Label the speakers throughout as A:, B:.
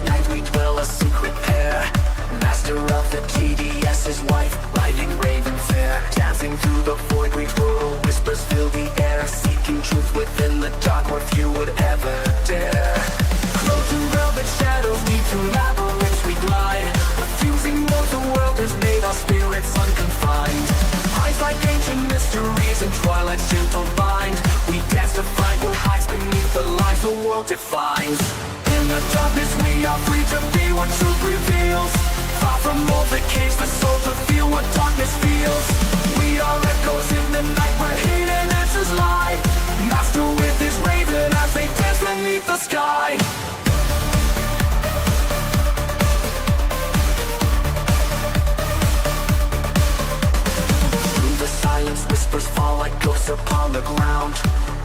A: Night we dwell a secret pair, master of the TDS's wife, riding raven fair. Dancing through the void we whirl, whispers fill the air, seeking truth within the dark where few would ever dare. Clothed in velvet shadows, deep through labyrinths we glide, refusing what the world has made our spirits unconfined. Eyes like ancient mysteries and twilight's gentle bind, we dance to find what hides beneath the lies the world defines. In the darkness we are free to be what truth reveals, far from all the caves, the soul to feel what darkness feels. We are echoes in the night where hidden answers lie, master with his raven as they dance beneath the sky. Through the silence whispers fall like ghosts upon the ground,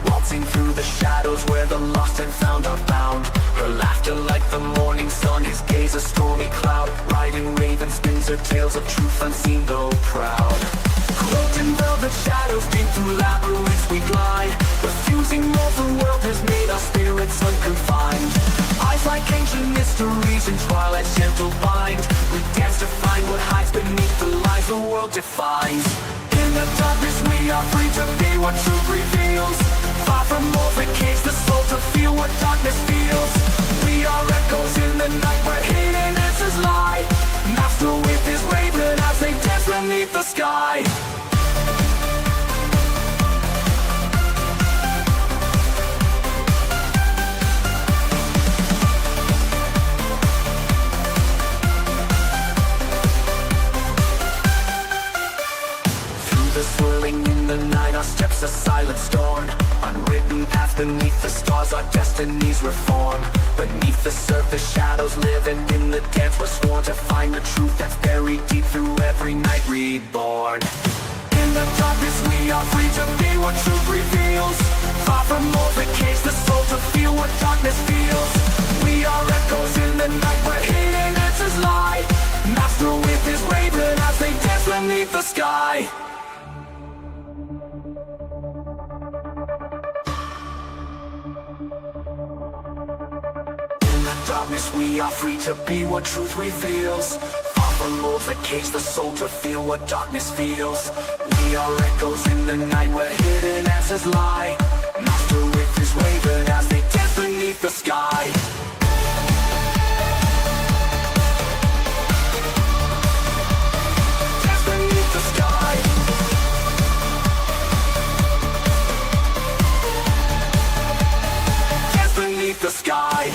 A: waltzing through the shadows where the lost and found are bound. Her laughter like the morning sun, his gaze a stormy cloud. Riding raven spins her tales of truth unseen though proud. Cloaked in velvet shadows, deep through labyrinths we glide, refusing all the world has made our spirits unconfined. Eyes like ancient mysteries and twilight's gentle bind, we dance to find what hides beneath the lies the world defines. In the darkness we are free to be what truth reveals, far from all the caves, the soul to feel what darkness feels. We are echoes in the night where hidden answers lie, master with his raven as they dance beneath the sky. Swirling in the night, our steps a silent storm. Unwritten path beneath the stars, our destinies reform. Beneath the surface, shadows live, and in the dance we're sworn to find the truth that's buried deep through every night reborn. In the darkness we are free to be what truth reveals, far from all the caves, the soul to feel what darkness feels. We are echoes in the night where hidden answers lie, master with his raven as they dance beneath the sky. Darkness we are free to be what truth reveals, far from all the caves, the soul to feel what darkness feels. We are echoes in the night where hidden answers lie, master with his raven as they dance beneath the sky. Dance beneath the sky. Dance beneath the sky.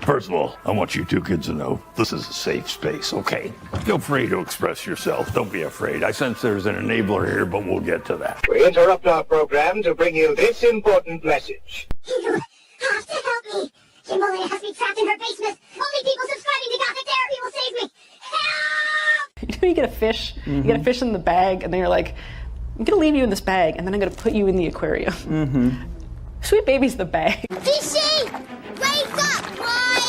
B: First of all, I want you two kids to know this is a safe space, okay? Feel free to express yourself. Don't be afraid. I sense there's an enabler here, but we'll get to that.
C: We interrupt our program to bring you this important message.
D: You have to help me. Kimberly has me trapped in her basement. Only people subscribing to Gothic Therapy will save me. Help!
E: You know, you get a fish, you get a fish in the bag, and then you're like, I'm gonna leave you in this bag, and then I'm gonna put you in the aquarium. Mm-hmm. Sweet baby's the bag.
D: Fishy! Wake up! Why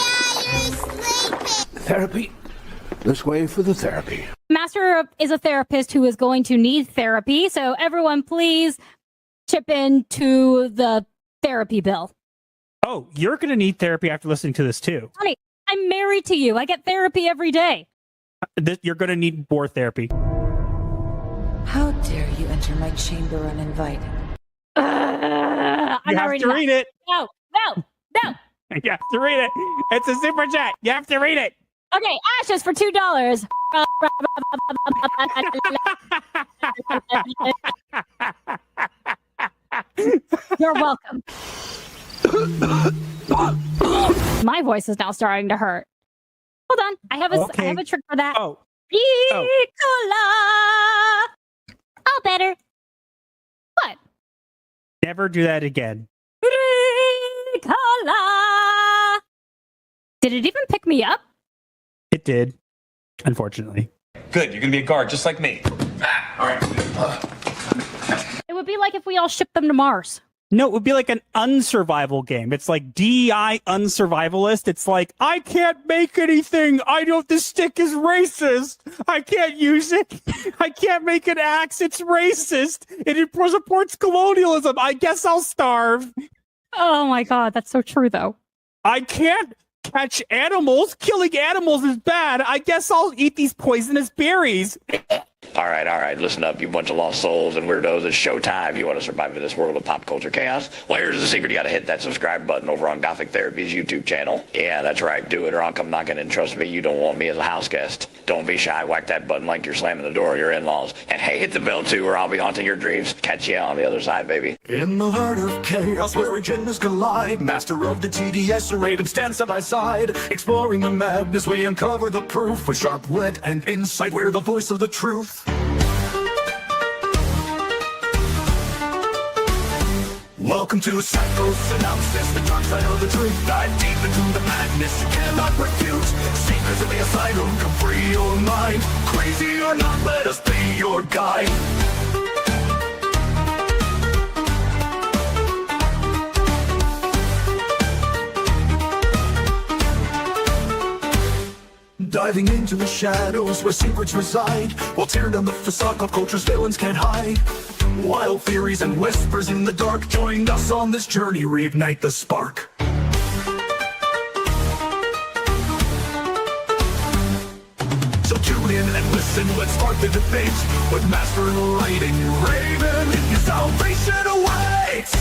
D: are you sleeping?
B: Therapy. This way for the therapy.
F: Master is a therapist who is going to need therapy, so everyone please chip in to the therapy bill.
G: Oh, you're going to need therapy after listening to this too.
F: Honey, I'm married to you. I get therapy every day.
G: You're going to need more therapy.
H: How dare you enter my chamber uninvited?
G: You have to read it.
F: No.
G: You have to read it. It's a super chat. You have to read it.
F: Okay, Ashes for $2. You're welcome. My voice is now starting to hurt. Hold on, I have a trick for that.
G: Oh.
F: Ricola. Oh, better. What?
G: Never do that again.
F: Ricola. Did it even pick me up?
G: It did, unfortunately.
I: Good, you're gonna be a guard just like me. All right.
F: It would be like if we all shipped them to Mars.
G: No, it would be like an unsurvival game. It's like DEI unsurvivalist. It's like, I can't make anything. This stick is racist. I can't use it. I can't make an axe. It's racist. It supports colonialism. I guess I'll starve.
F: Oh my god, that's so true though.
G: I can't catch animals. Killing animals is bad. I guess I'll eat these poisonous berries.
I: All right, listen up, you bunch of lost souls and weirdos. It's showtime. You want to survive in this world of pop culture chaos? Well, here's the secret. You got to hit that subscribe button over on Gothic Therapy's YouTube channel. Yeah, that's right. Do it or I'll come knocking, and trust me, you don't want me as a house guest. Don't be shy. Whack that button like you're slamming the door of your in-laws. And hey, hit the bell too, or I'll be haunting your dreams. Catch you on the other side, baby.
A: In the heart of chaos where agendas collide, master of the TDS arrayed and stand side by side. Exploring the madness, we uncover the proof with sharp wit and insight. We're the voice of the truth. Welcome to Psycho-Synopsis, the dark side of the truth. Dive deep into the madness you cannot refute. Seekers of the Asylum, come free your mind. Crazy or not, let us be your guide. Diving into the shadows where secrets reside. We'll tear down the facade of culture's villains can't hide. Wild theories and whispers in the dark. Join us on this journey, reignite the spark. So tune in and listen, let's spark the debate. With Master Lighting Raven, your salvation awaits.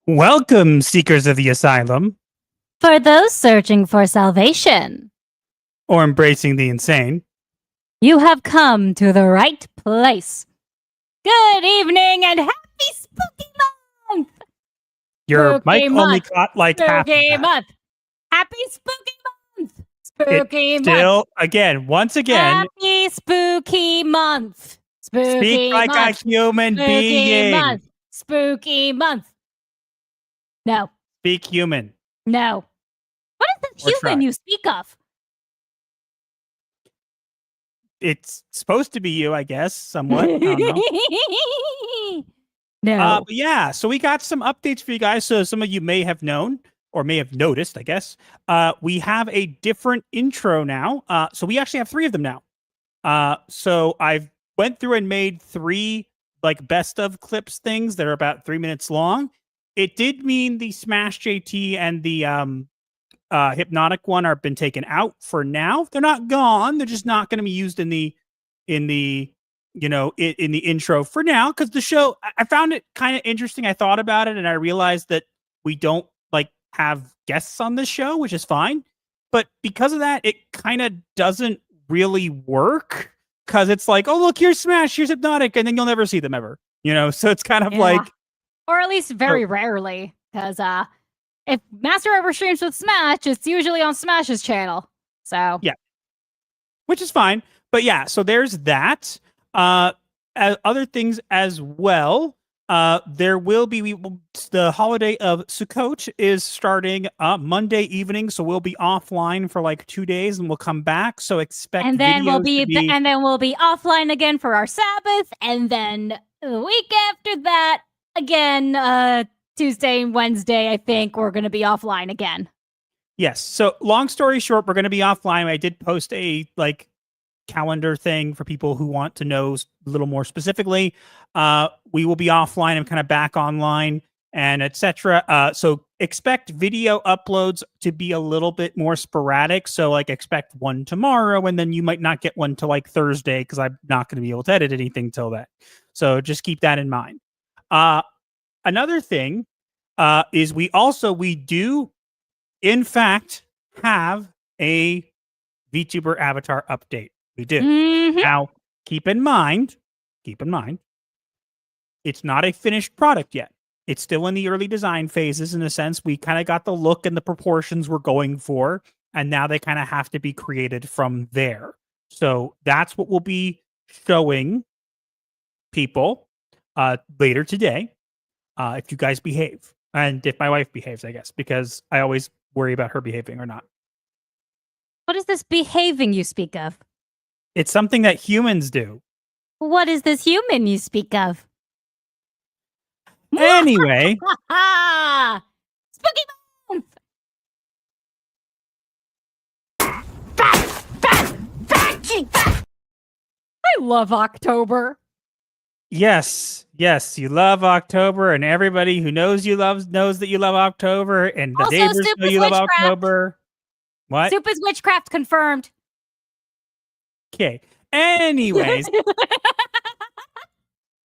G: Welcome, seekers of the asylum,
F: For those searching for salvation,
G: or embracing the insane.
F: you have come to the right place. Good evening and happy spooky month!
G: Your
F: Spooky
G: mic only
F: month.
G: caught like half.
F: Spooky
G: of that.
F: month! Happy spooky month! Spooky month!
G: Still, once again,
F: Happy spooky month! Spooky
G: speak like
F: month!
G: a human
F: Spooky
G: being.
F: month! Spooky month! No,
G: Speak human.
F: no. What is the
G: Or
F: human
G: try.
F: you speak of?
G: It's supposed to be you, I guess, somewhat. I don't know.
F: No.
G: But yeah, so we got some updates for you guys. So some of you may have known or may have noticed, I guess. We have a different intro now. So we actually have 3 of them now. So I've went through and made 3 like best of clips things that are about 3 minutes long. It did mean the Smash JT and the Hypnotic one are been taken out for now. They're not gone. They're just not going to be used in the in the intro for now, because the show, I found it kind of interesting. I thought about it and I realized that we don't like have guests on this show, which is fine. But because of that, it kind of doesn't really work, because it's like, oh, look, here's Smash, here's Hypnotic, and then you'll never see them ever. So it's kind of
F: Yeah.
G: like,
F: Or at least very rarely, because if Master ever streams with Smash, it's usually on Smash's channel. So
G: yeah, which is fine. But yeah, so there's that. Other things as well. There will be the holiday of Sukkot is starting Monday evening, so we'll be offline for like 2 days, and we'll come back. So expect
F: and then we'll
G: videos
F: be, and then we'll be offline again for our Sabbath, and then the week after that, again, Tuesday and Wednesday, I think we're going to be offline again.
G: Yes. So long story short, we're going to be offline. I did post a calendar thing for people who want to know a little more specifically. We will be offline and kind of back online and etc. So expect video uploads to be a little bit more sporadic. So expect one tomorrow, and then you might not get one till Thursday, because I'm not going to be able to edit anything till then. So just keep that in mind. Another thing is we do, in fact, have a VTuber avatar update. We do.
F: Mm-hmm.
G: Now, keep in mind, it's not a finished product yet. It's still in the early design phases. In a sense, we kind of got the look and the proportions we're going for. and now they kind of have to be created from there. So that's what we'll be showing people later today, if you guys behave. And if my wife behaves, I guess, because I always worry about her behaving or not.
F: What is this behaving you speak of?
G: It's something that humans do.
F: What is this human you speak of?
G: Anyway,
F: Spooky month! I love October.
G: yes, you love October, and everybody who knows knows that you love October, and the
F: Also,
G: neighbors
F: soup
G: know
F: is
G: you love
F: witchcraft.
G: October. What?
F: Soup is witchcraft confirmed.
G: Okay. Anyways,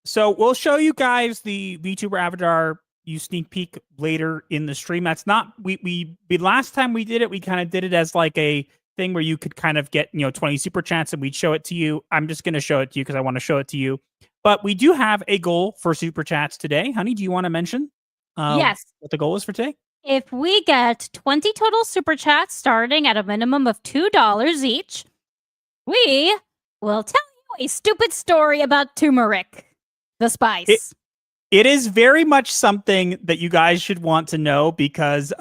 G: so we'll show you guys the VTuber avatar you sneak peek later in the stream. That's not we last time we did it, we kind of did it as like a thing where you could kind of get 20 super chats and we'd show it to you. I'm just going to show it to you because I want to show it to you. But we do have a goal for super chats today. Honey, do you want to mention
F: Yes.
G: what the goal is for today?
F: If we get 20 total super chats starting at a minimum of $2 each, we will tell you a stupid story about turmeric, the spice.
G: It is very much something that you guys should want to know because,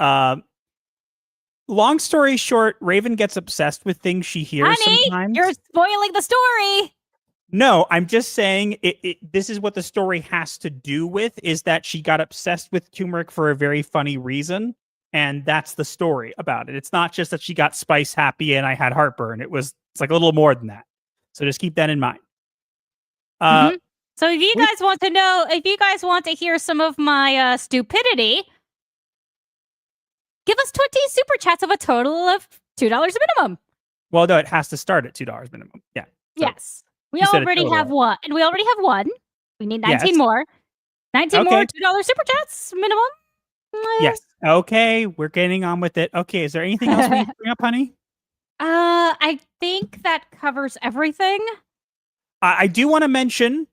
G: long story short, Raven gets obsessed with things she hears
F: Honey,
G: sometimes.
F: you're spoiling the story.
G: No, I'm just saying this is what the story has to do with, is that she got obsessed with turmeric for a very funny reason. And that's the story about it. It's not just that she got spice happy and I had heartburn. It's like a little more than that. So just keep that in mind.
F: So if you guys want to know, if you guys want to hear some of my stupidity, give us 20 super chats of a total of $2 minimum.
G: Well, no, it has to start at $2 minimum. Yeah. So
F: Yes. We
G: you said a
F: already
G: total.
F: have one. And we already have one. We need 19
G: Yes.
F: more. 19 more
G: Okay.
F: $2 super chats minimum.
G: Yes. Okay, we're getting on with it. Okay, is there anything else we need to bring up, honey?
F: I think that covers everything.
G: I do want to mention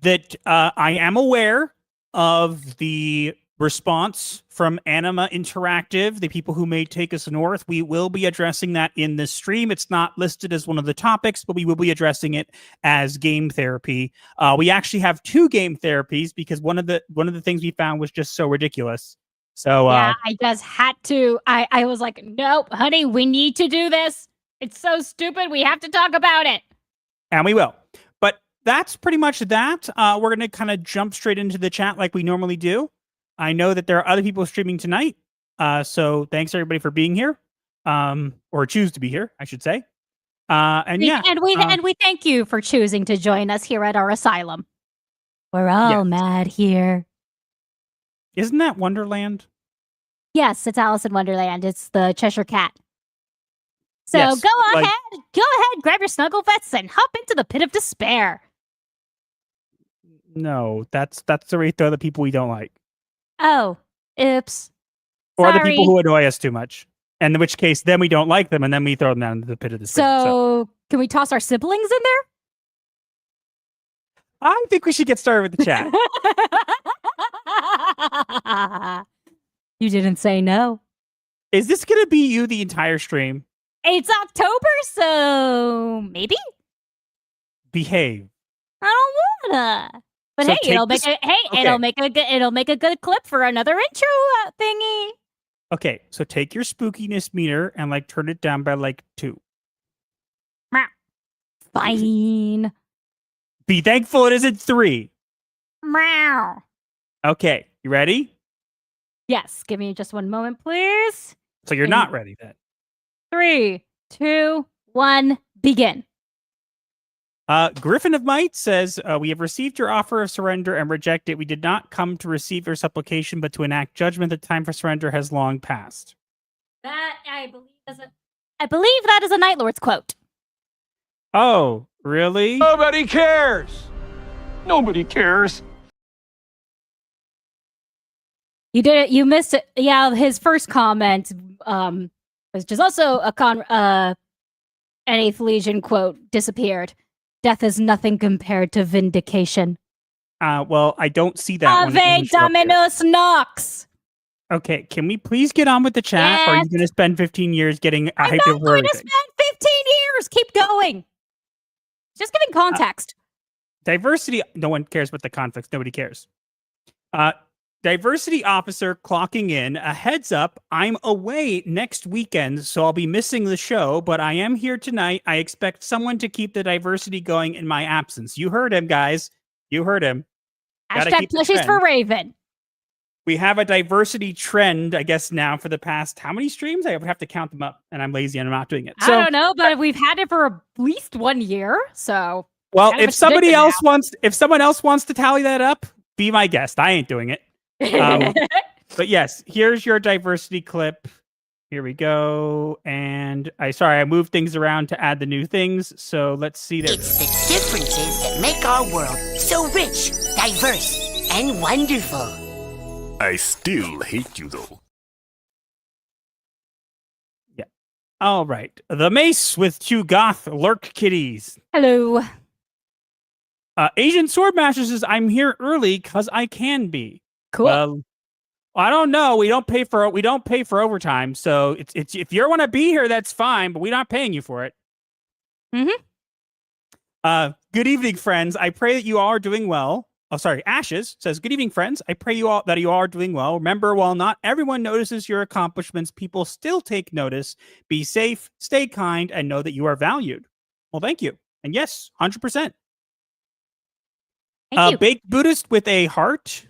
G: that I am aware of the response from Anima Interactive, the people who may take us north. We will be addressing that in this stream. It's not listed as one of the topics, but we will be addressing it as game therapy. We actually have 2 game therapies because one of the things we found was just so ridiculous. So
F: Yeah, I just had to. I was like, nope, honey, we need to do this. It's so stupid. We have to talk about it.
G: and we will. But that's pretty much that. We're going to kind of jump straight into the chat like we normally do. I know that there are other people streaming tonight. So thanks everybody for being here. Or choose to be here, I should say. And
F: we thank you for choosing to join us here at our asylum. We're all mad here.
G: Isn't that Wonderland?
F: Yes, it's Alice in Wonderland. It's the Cheshire Cat. So
G: Yes,
F: go
G: like-
F: ahead, grab your snuggle vests and hop into the pit of despair.
G: No, that's the rate of the people we don't like.
F: Oh, oops.
G: Or the
F: Sorry.
G: people who annoy us too much. And in which case, then we don't like them, and then we throw them down into the pit of despair.
F: So can we toss our siblings in there?
G: I think we should get started with the chat.
F: You didn't say no.
G: Is this going to be you the entire stream?
F: It's October, so maybe?
G: Behave.
F: I don't wanna. But
G: So
F: hey,
G: take
F: it'll make
G: this-
F: a hey,
G: okay.
F: it'll make a good clip for another intro thingy.
G: Okay, so take your spookiness meter and like turn it down by like 2.
F: Fine.
G: Be thankful it isn't 3.
F: Meow.
G: Okay, you ready?
F: Yes, give me just one moment, please.
G: So you're not ready then.
F: 3, 2, 1, begin.
G: Griffin of Might says, we have received your offer of surrender and reject it. We did not come to receive your supplication, but to enact judgment. The time for surrender has long passed.
F: That I believe that is a Night Lord's quote.
G: Oh, really?
B: Nobody cares. Nobody cares.
F: You did it. You missed it. Yeah, his first comment, which is also an Eighth Legion quote, disappeared. Death is nothing compared to vindication.
G: Well, I don't see that one.
F: Ave Dominus Nox.
G: Okay, can we please get on with the chat? Or are you
F: Yes.
G: going to spend 15 years getting
F: I'm
G: hyped
F: not
G: over
F: going to
G: everything?
F: spend 15 years. Keep going. Just giving context.
G: Diversity. No one cares what the context. Nobody cares. Diversity officer clocking in. A heads up. I'm away next weekend, so I'll be missing the show, but I am here tonight. I expect someone to keep the diversity going in my absence. You heard him, guys. You heard him. Gotta
F: Hashtag
G: keep the
F: plushies for
G: trend.
F: Raven.
G: We have a diversity trend, I guess, now for the past how many streams? I would have to count them up, and I'm lazy and I'm not doing it.
F: I don't know, but we've had it for at least 1 year. So
G: Well,
F: kind of
G: if
F: a
G: somebody
F: tradition
G: else if someone else wants to tally that up, be my guest. I ain't doing it.
F: now.
G: But yes, here's your diversity clip. Here we go. And I moved things around to add the new things. So let's see there.
J: It's the differences that make our world so rich, diverse, and wonderful.
K: I still hate you though.
G: Yeah. All right. The mace with 2 goth lurk kitties.
F: Hello.
G: Asian Swordmaster says, I'm here early because I can be.
F: Cool.
G: Well, I don't know. We don't pay for overtime. So it's if you want to be here, that's fine, but we're not paying you for it. Good evening, friends. I pray that you all are doing well. Oh, sorry. Ashes says, good evening, friends. I pray that you all are doing well. Remember, while not everyone notices your accomplishments, people still take notice. Be safe, stay kind, and know that you are valued. Well, thank you. And yes, 100%.
F: Thank you.
G: Baked Buddhist with a heart.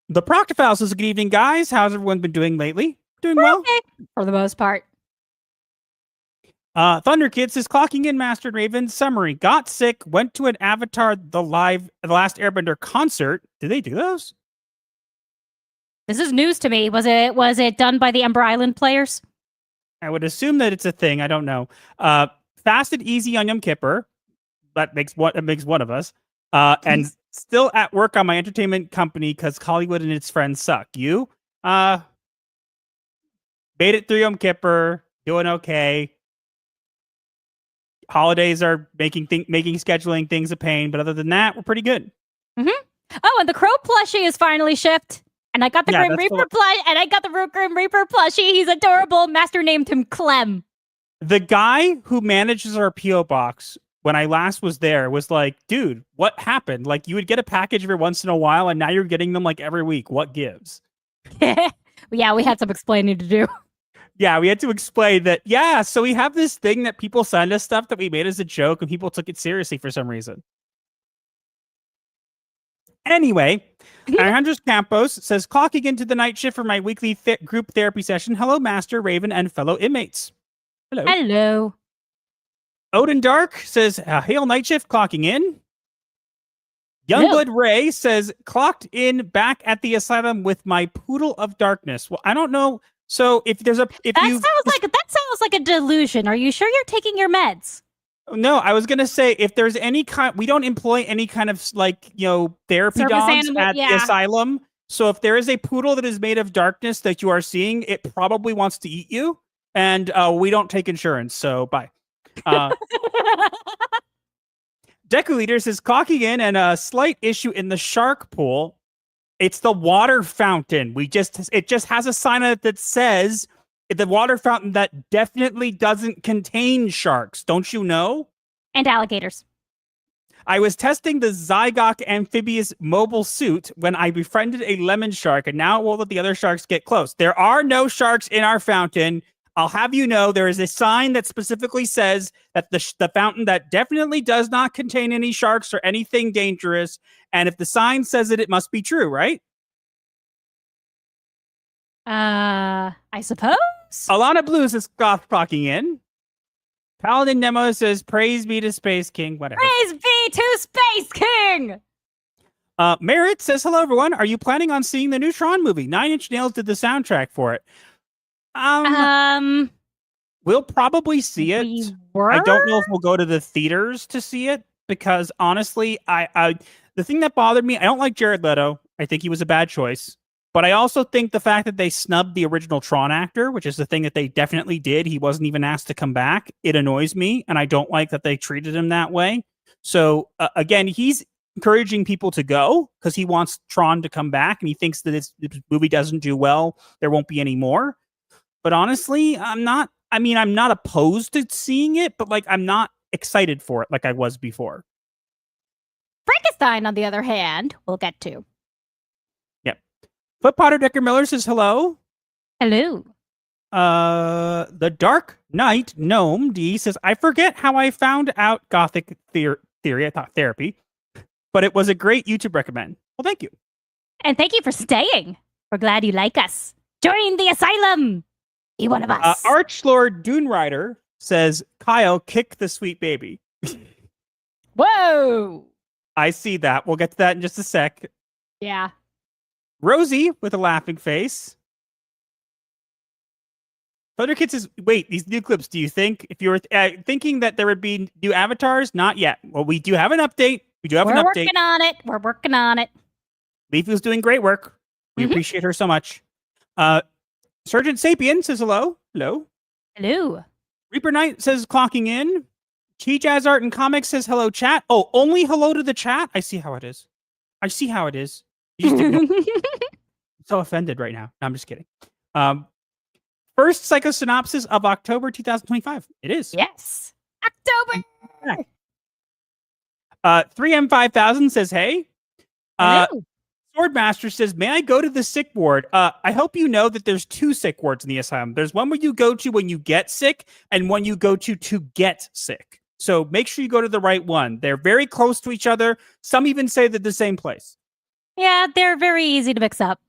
G: The Proctophile says, good evening, guys. How's everyone been doing lately? Doing well?
F: Okay, for the most part.
G: Thunder Kid says, clocking in, Master Raven. Summary. Got sick, went to an Avatar The Last Airbender concert. Did they do those?
F: This is news to me. Was it done by the Ember Island players?
G: I would assume that it's a thing. I don't know. Fasted easy on Yom Kippur. That makes one of us. And still at work on my entertainment company because Hollywood and its friends suck. You? Made it through Yom Kippur. Doing okay. Holidays are making scheduling things a pain, but other than that, we're pretty good.
F: Oh, and the Crow plushie is finally shipped. And I got the Grim Reaper Grim Reaper plushie. He's adorable. Master named him Clem.
G: The guy who manages our PO box when I last was there was like, dude, what happened? Like, you would get a package every once in a while, and now you're getting them like every week. What gives?
F: Yeah, we had some explaining to do.
G: Yeah, we had to explain that. Yeah, so we have this thing that people send us stuff that we made as a joke, and people took it seriously for some reason. Anyway, Alejandro Campos says, clocking into the night shift for my weekly group therapy session. Hello, Master, Raven, and fellow inmates. Hello.
F: Hello.
G: Odin Dark says, hail night shift, clocking in. Youngblood Ray says, clocked in back at the asylum with my poodle of darkness. Well, I don't know. So that sounds like a delusion.
F: Are you sure you're taking your meds?
G: No, I was gonna say if there's any kind, we don't employ any kind of therapy
F: Service
G: dogs
F: animal,
G: at the asylum. So if there is a poodle that is made of darkness that you are seeing, it probably wants to eat you, and we don't take insurance. So bye. Deku Leader says, clocking in and a slight issue in the shark pool. It's the water fountain. It just has a sign on it that says the water fountain that definitely doesn't contain sharks. Don't you know?
F: And alligators.
G: I was testing the Zygoc amphibious mobile suit when I befriended a lemon shark, and now it won't let the other sharks get close. There are no sharks in our fountain. I'll have you know there is a sign that specifically says that the fountain that definitely does not contain any sharks or anything dangerous. And if the sign says it must be true, right?
F: I suppose.
G: Alana Blues is goth clocking in. Paladin Nemo says, praise be to Space King. Whatever.
F: Praise be to Space King!
G: Merritt says, hello, everyone. Are you planning on seeing the new Tron movie? 9 Inch Nails did the soundtrack for it. We'll probably see it. I don't know if we'll go to the theaters to see it because honestly, the thing that bothered me, I don't like Jared Leto. I think he was a bad choice. But I also think the fact that they snubbed the original Tron actor, which is the thing that they definitely did, he wasn't even asked to come back. It annoys me, and I don't like that they treated him that way. So again, he's encouraging people to go because he wants Tron to come back and he thinks that this movie doesn't do well, there won't be any more. But honestly, I'm not opposed to seeing it, but like I'm not excited for it like I was before.
F: Frankenstein, on the other hand, we'll get to.
G: Yep. Foot Potter Decker Miller says hello.
F: Hello.
G: The Dark Knight Gnome D says, I forget how I found out Gothic Therapy, but it was a great YouTube recommend. Well, thank you.
F: And thank you for staying. We're glad you like us. Join the Asylum. Be one of us.
G: Archlord Dune Rider says, Kyle, kick the sweet baby.
F: Whoa.
G: I see that. We'll get to that in just a sec.
F: Yeah.
G: Rosie with a laughing face. Thunderkid says, wait, these new clips, do you think, if you were thinking that there would be new avatars? Not yet. Well, we do have an update.
F: We're working on it. We're working on it.
G: Leafy's doing great work. We appreciate her so much. Sergeant Sapien says hello. Hello.
F: Hello.
G: Reaper Knight says clocking in. Jazz Art and Comics says hello, chat. Oh, only hello to the chat? I see how it is. I see how it is. You just I'm so offended right now. No, I'm just kidding. First Psycho-Synopsis of October 2025. It is.
F: Yes. October.
G: 3M5000 says, hey.
F: Hello.
G: Swordmaster says, may I go to the sick ward? I hope you know that there's 2 sick wards in the asylum. There's one where you go to when you get sick and one you go to get sick. So make sure you go to the right one. They're very close to each other. Some even say they're the same place.
F: Yeah, they're very easy to mix up.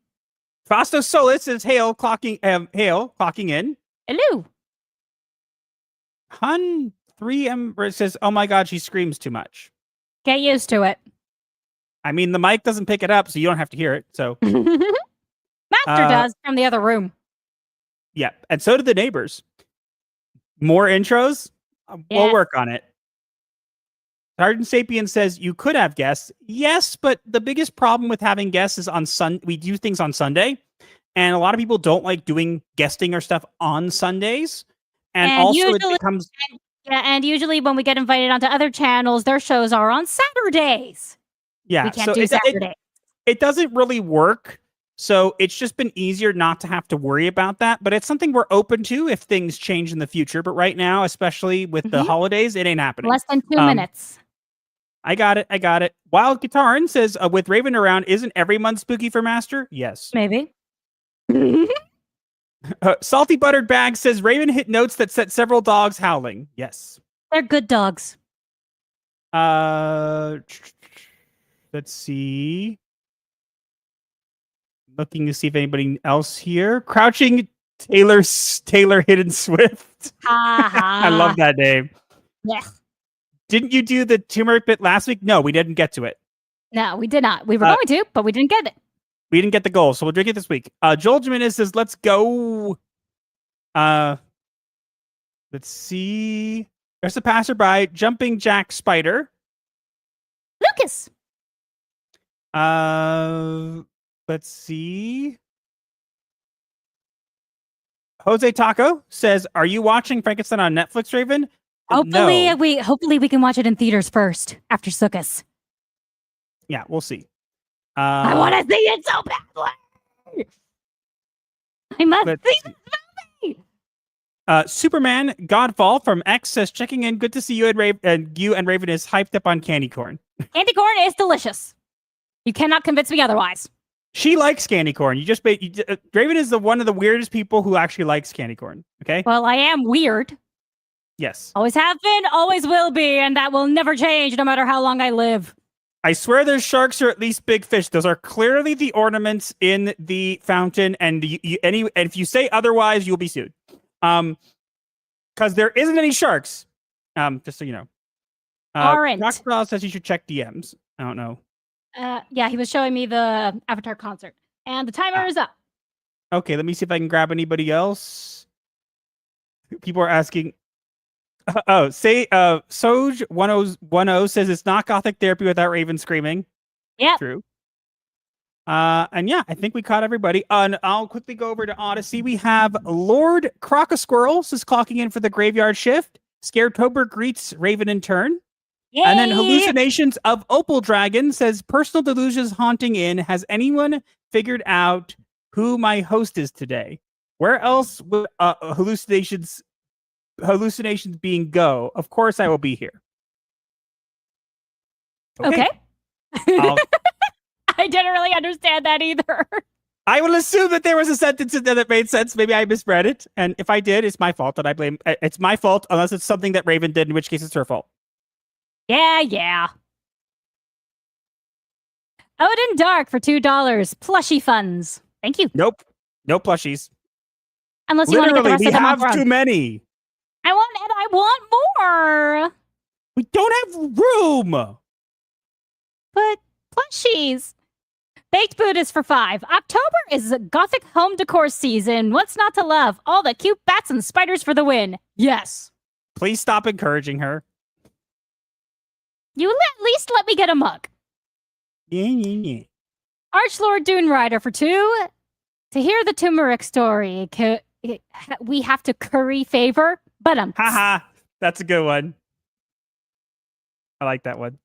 G: Fausto Solis says, hail, clocking in.
F: Hello.
G: Hun 3M says, oh my God, she screams too much.
F: Get used to it.
G: I mean, the mic doesn't pick it up, so you don't have to hear it. So
F: Master does from the other room.
G: Yeah, and so do the neighbors. More intros? We'll work on it. Sergeant Sapien says, you could have guests. Yes, but the biggest problem with having guests is we do things on Sunday, and a lot of people don't like doing guesting or stuff on Sundays. And also
F: usually,
G: it becomes...
F: and usually when we get invited onto other channels, their shows are on Saturdays.
G: Yeah,
F: we can't do Saturday.
G: It doesn't really work. So it's just been easier not to have to worry about that. But it's something we're open to if things change in the future. But right now, especially with the holidays, it ain't happening.
F: Less than 2 minutes.
G: I got it. Wild Guitarin says, with Raven around, isn't every month spooky for Master? Yes.
F: Maybe.
G: Salty Buttered Bag says, Raven hit notes that set several dogs howling. Yes.
F: They're good dogs.
G: Let's see. Looking to see if anybody else here. Crouching Taylor Hidden Swift. I love that name.
F: Yeah.
G: Didn't you do the turmeric bit last week? No, we didn't get to it.
F: No, we did not. We were going to, but we didn't get it.
G: We didn't get the goal, so we'll drink it this week. Joel Jimenez says, let's go. Let's see. There's a passerby. Jumping Jack Spider.
F: Lucas.
G: Let's see. Jose Taco says, are you watching Frankenstein on Netflix, Raven?
F: Hopefully,
G: No.
F: we can watch it in theaters first after Sukkot.
G: Yeah, we'll see.
F: I want to see it so badly. I must see the movie.
G: Superman Godfall from X says, checking in. Good to see you and Raven is hyped up on candy corn.
F: Candy corn is delicious. You cannot convince me otherwise.
G: She likes candy corn. Raven is one of the weirdest people who actually likes candy corn. Okay.
F: Well, I am weird.
G: Yes.
F: Always have been, always will be, and that will never change no matter how long I live.
G: I swear there's sharks or at least big fish. Those are clearly the ornaments in the fountain, and and if you say otherwise, you'll be sued. Because there isn't any sharks. Just so you know.
F: Aren't.
G: Crocodile says you should check DMs. I don't know.
F: Yeah, he was showing me the Avatar concert, and the timer is up.
G: Okay, let me see if I can grab anybody else. People are asking. Soj1010 says it's not Gothic Therapy without Raven screaming.
F: Yeah.
G: True. And yeah, I think we caught everybody. And I'll quickly go over to Odyssey. We have Lord Crocosquirrels is clocking in for the graveyard shift. Scaretober greets Raven in turn. And then
F: Yay!
G: Hallucinations of Opal Dragon says, personal delusions haunting in. Has anyone figured out who my host is today? Where else would hallucinations being go? Of course I will be here.
F: Okay.
G: I'll-
F: I didn't really understand that either.
G: I will assume that there was a sentence in there that made sense. Maybe I misread it. And if I did, it's my fault. And I blame it's my fault unless it's something that Raven did, in which case it's her fault.
F: Yeah. Odin Dark for $2. Plushie funds. Thank you.
G: Nope. No plushies.
F: Unless you want to get the rest
G: we
F: of them
G: have
F: up
G: too
F: front.
G: many.
F: I want more.
G: We don't have room.
F: But plushies. Baked Buddhist for $5. October is Gothic home decor season. What's not to love? All the cute bats and spiders for the win. Yes.
G: Please stop encouraging her.
F: You at least let me get a mug.
G: Yeah.
F: Archlord Dune Rider for $2. To hear the turmeric story, we have to curry favor. But
G: Haha. That's a good one. I like that one.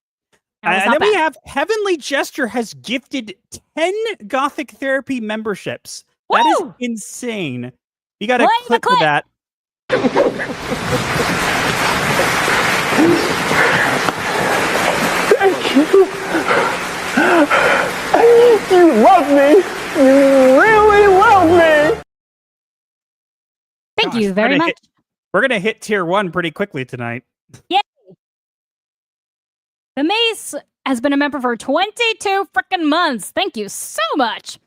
F: That was
G: And
F: not
G: then we
F: bad.
G: have Heavenly Gesture has gifted 10 Gothic Therapy memberships. That is
F: Woo!
G: insane. You got a
F: Play the
G: clip for
F: clip.
G: that.
L: You love me. You really love me.
F: Thank
G: Gosh,
F: you very much.
G: We're going to hit tier 1 pretty quickly tonight.
F: Yay! The Mace has been a member for 22 freaking months. Thank you so much.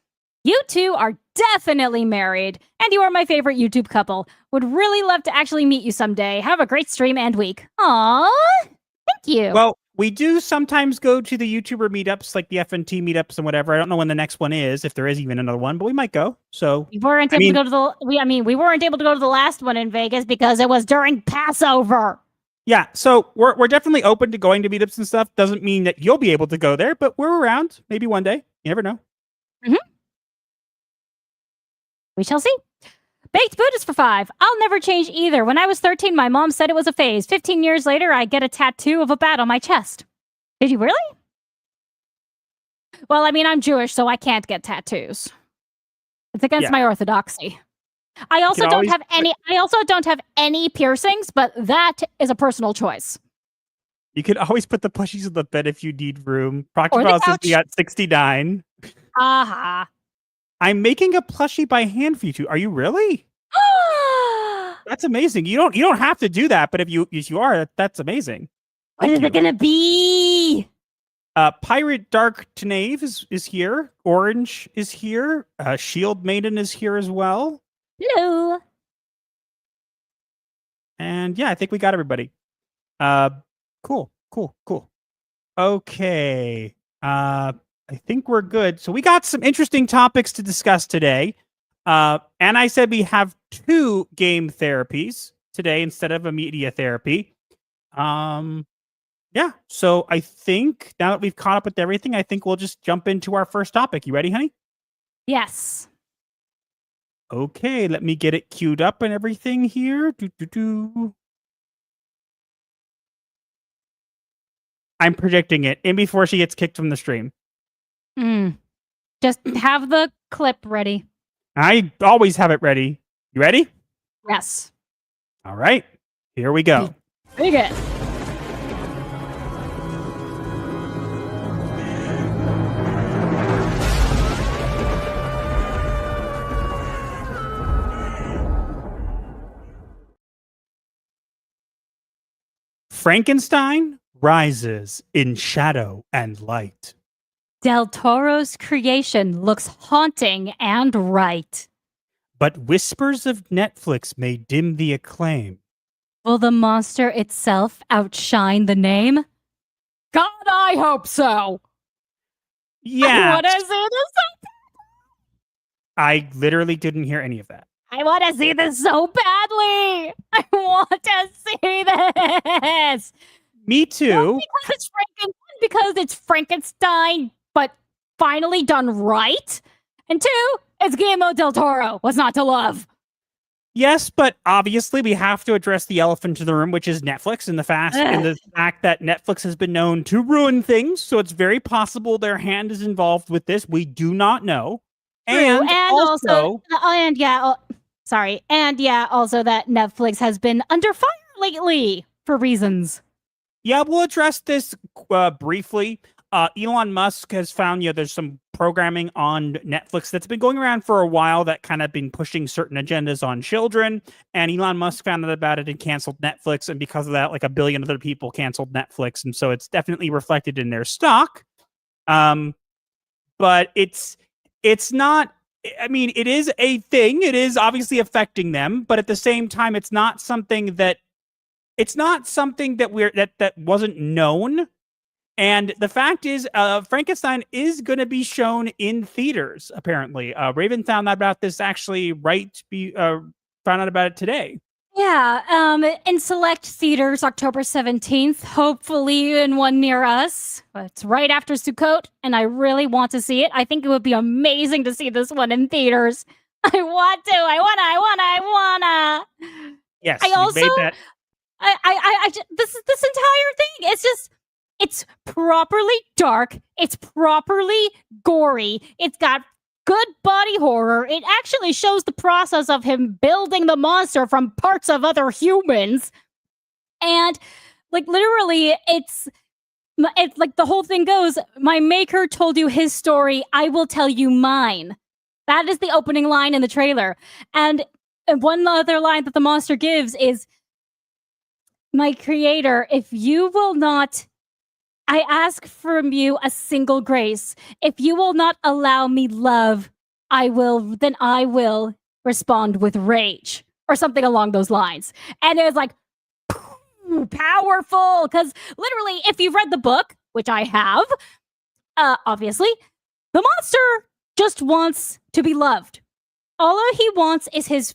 F: You two are definitely married, and you are my favorite YouTube couple. Would really love to actually meet you someday. Have a great stream and week. Aww. Thank you.
G: Well, we do sometimes go to the YouTuber meetups, like the FNT meetups and whatever. I don't know when the next one is, if there is even another one, but we might go. So
F: we weren't able to go to the we weren't able to go to the last one in Vegas because it was during Passover.
G: yeah, so we're definitely open to going to meetups and stuff. Doesn't mean that you'll be able to go there, but we're around. Maybe one day. You never know.
F: We shall see. Baked Buddhist for $5. I'll never change either. When I was 13, my mom said it was a phase. 15 years later, I get a tattoo of a bat on my chest. Did you really? Well, I mean, I'm Jewish, so I can't get tattoos. It's against my orthodoxy. I also don't have any piercings, but that is a personal choice.
G: You could always put the plushies on the bed if you need room.
F: Or the
G: Proctor says
F: couch.
G: we got 69.
F: Aha.
G: I'm making a plushie by hand for you two. Are you really? That's amazing. You don't have to do that, but if you are, that's amazing.
F: What is it gonna be?
G: Pirate Dark Tenave is here. Orange is here. Shield Maiden is here as well.
F: Hello.
G: And yeah, I think we got everybody. Cool. Okay. I think we're good. So we got some interesting topics to discuss today. And I said we have 2 game therapies today instead of a media therapy. Yeah. So I think now that we've caught up with everything, I think we'll just jump into our first topic. You ready, honey?
F: Yes.
G: Okay, let me get it queued up and everything here. I'm predicting it in before she gets kicked from the stream.
F: Just have the clip ready.
G: I always have it ready. You ready?
F: Yes.
G: All right, here we go.
F: Very good.
G: Frankenstein rises in shadow and light.
F: Del Toro's creation looks haunting and right.
G: But whispers of Netflix may dim the acclaim.
F: Will the monster itself outshine the name? God, I hope so.
G: Yeah.
F: I want to see this.
G: I literally didn't hear any of that.
F: I want to see this so badly. I want to see this.
G: Me too.
F: Not because it's Frankenstein, but finally done right. And 2, it's Guillermo del Toro. What's not to love?
G: Yes, but obviously we have to address the elephant in the room, which is Netflix, and the fact that Netflix has been known to ruin things. So it's very possible their hand is involved with this. We do not know.
F: True.
G: And
F: also also that Netflix has been under fire lately for reasons.
G: Yeah, we'll address this briefly. Elon Musk has found, there's some programming on Netflix that's been going around for a while that kind of been pushing certain agendas on children. And Elon Musk found out about it and canceled Netflix. And because of that, like 1 billion other people canceled Netflix. And so it's definitely reflected in their stock. But it's not, I mean, it is a thing. It is obviously affecting them. But at the same time, it's not something that that wasn't known. And the fact is, Frankenstein is going to be shown in theaters, apparently. Raven found out about this found out about it today.
F: Yeah, in select theaters, October 17th, hopefully in one near us. It's right after Sukkot, and I really want to see it. I think it would be amazing to see this one in theaters. I want to. I wanna.
G: Yes,
F: I also,
G: made that.
F: this entire thing, it's properly dark. It's properly gory. It's got good body horror. It actually shows the process of him building the monster from parts of other humans. And like literally, it's like the whole thing goes, my maker told you his story, I will tell you mine. That is the opening line in the trailer. And one other line that the monster gives is, my creator, if you will not, I ask from you a single grace. If you will not allow me love, I will respond with rage, or something along those lines. And it was like, powerful, because literally, if you've read the book, which I have, obviously, the monster just wants to be loved. All he wants is his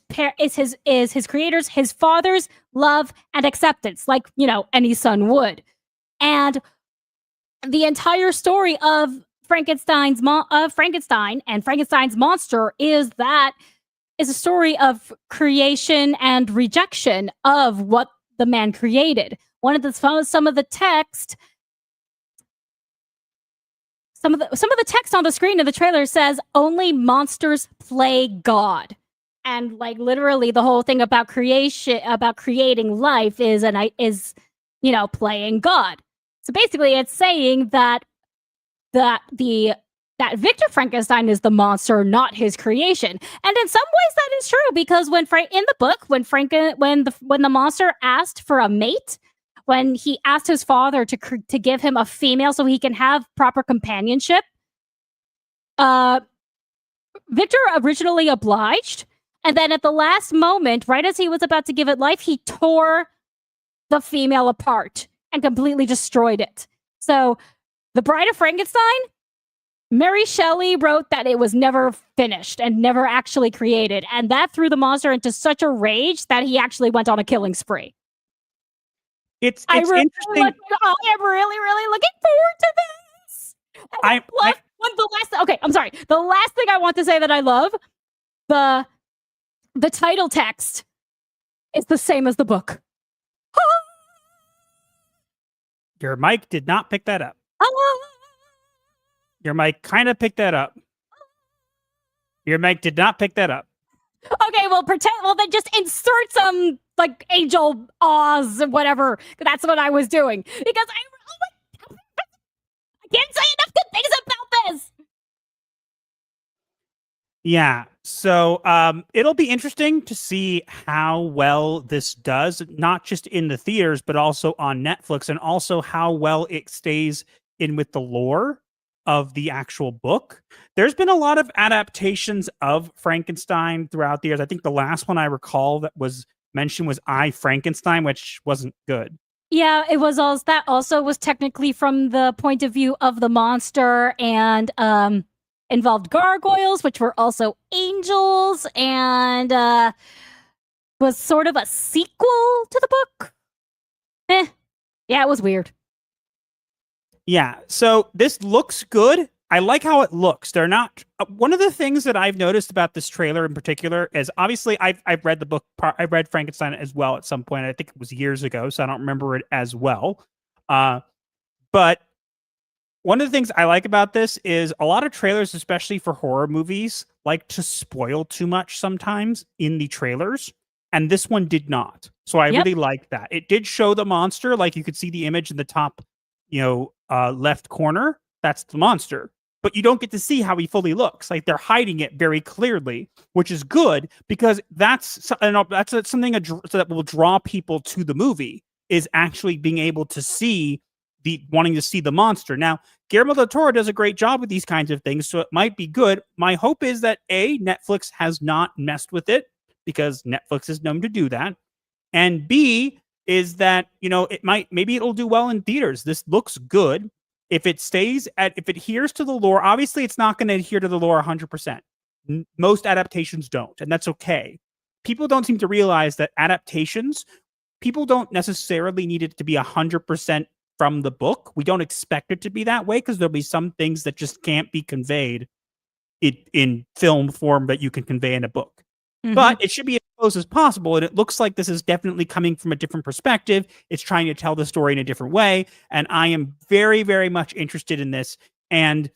F: creator's, his father's love and acceptance, like, any son would. And the entire story of Frankenstein and Frankenstein's monster is a story of creation and rejection of what the man created. Some of the text on the screen of the trailer says only monsters play God. And like literally the whole thing about creating life is playing God. So basically it's saying that Victor Frankenstein is the monster, not his creation. And in some ways that is true, because in the book, when the monster asked for a mate, when he asked his father to give him a female so he can have proper companionship, Victor originally obliged, and then at the last moment, right as he was about to give it life, he tore the female apart and completely destroyed it. So, The Bride of Frankenstein, Mary Shelley wrote that it was never finished and never actually created, and that threw the monster into such a rage that he actually went on a killing spree.
G: It's interesting.
F: I am really looking forward to this. The last thing I want to say that I love, the title text is the same as the book.
G: Your mic did not pick that up. Your mic kind of picked that up. Your mic did not pick that up.
F: Okay, well, then just insert some, like, angel Oz, whatever. That's what I was doing. Because I can't say enough good things about this!
G: Yeah, so it'll be interesting to see how well this does, not just in the theaters, but also on Netflix, and also how well it stays in with the lore of the actual book. There's been a lot of adaptations of Frankenstein throughout the years. I think the last one I recall that was mentioned was I, Frankenstein, which wasn't good.
F: Yeah, it was that also was technically from the point of view of the monster, and involved gargoyles, which were also angels, and was sort of a sequel to the book. Yeah, it was weird.
G: Yeah, so this looks good. I like how it looks. They're not. One of the things that I've noticed about this trailer in particular is obviously I've read the book. I read Frankenstein as well at some point. I think it was years ago, so I don't remember it as well. But one of the things I like about this is a lot of trailers, especially for horror movies, like to spoil too much sometimes in the trailers. And this one did not. So I really like that. It did show the monster. Like you could see the image in the top, left corner. That's the monster. But you don't get to see how he fully looks. Like they're hiding it very clearly, which is good because that's something that will draw people to the movie, is actually being able to see wanting to see the monster. Now, Guillermo del Toro does a great job with these kinds of things, so it might be good. My hope is that Netflix has not messed with it, because Netflix is known to do that. And B is that, maybe it'll do well in theaters. This looks good. If it adheres to the lore, obviously it's not going to adhere to the lore 100%. Most adaptations don't, and that's okay. People don't seem to realize that adaptations, people don't necessarily need it to be 100% from the book. We don't expect it to be that way because there'll be some things that just can't be conveyed in film form that you can convey in a book. Mm-hmm. But it should be as close as possible, and it looks like this is definitely coming from a different perspective. It's trying to tell the story in a different way, and I am very, very much interested in this. And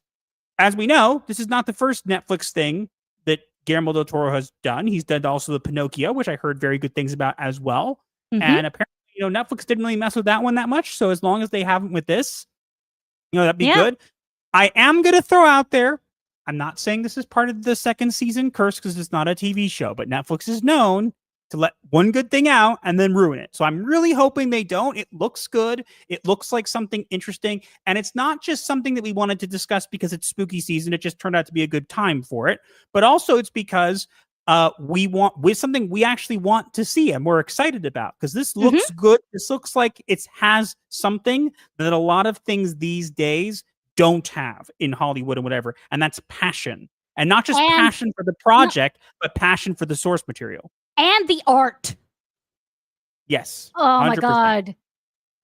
G: as we know, this is not the first Netflix thing that Guillermo del Toro has done. He's done also the Pinocchio, which I heard very good things about as well. Mm-hmm. And apparently, Netflix didn't really mess with that one that much. So as long as they haven't with this, that'd be good. I am going to throw out there, I'm not saying this is part of the second season curse because it's not a TV show, but Netflix is known to let one good thing out and then ruin it. So I'm really hoping they don't. It looks good. It looks like something interesting. And it's not just something that we wanted to discuss because it's spooky season. It just turned out to be a good time for it. But also it's because with something we actually want to see and we're excited about, because this looks good. This looks like it has something that a lot of things these days don't have in Hollywood and whatever, and that's passion. And not just passion for the project, but passion for the source material.
F: And the art.
G: Yes.
F: Oh 100%. My God.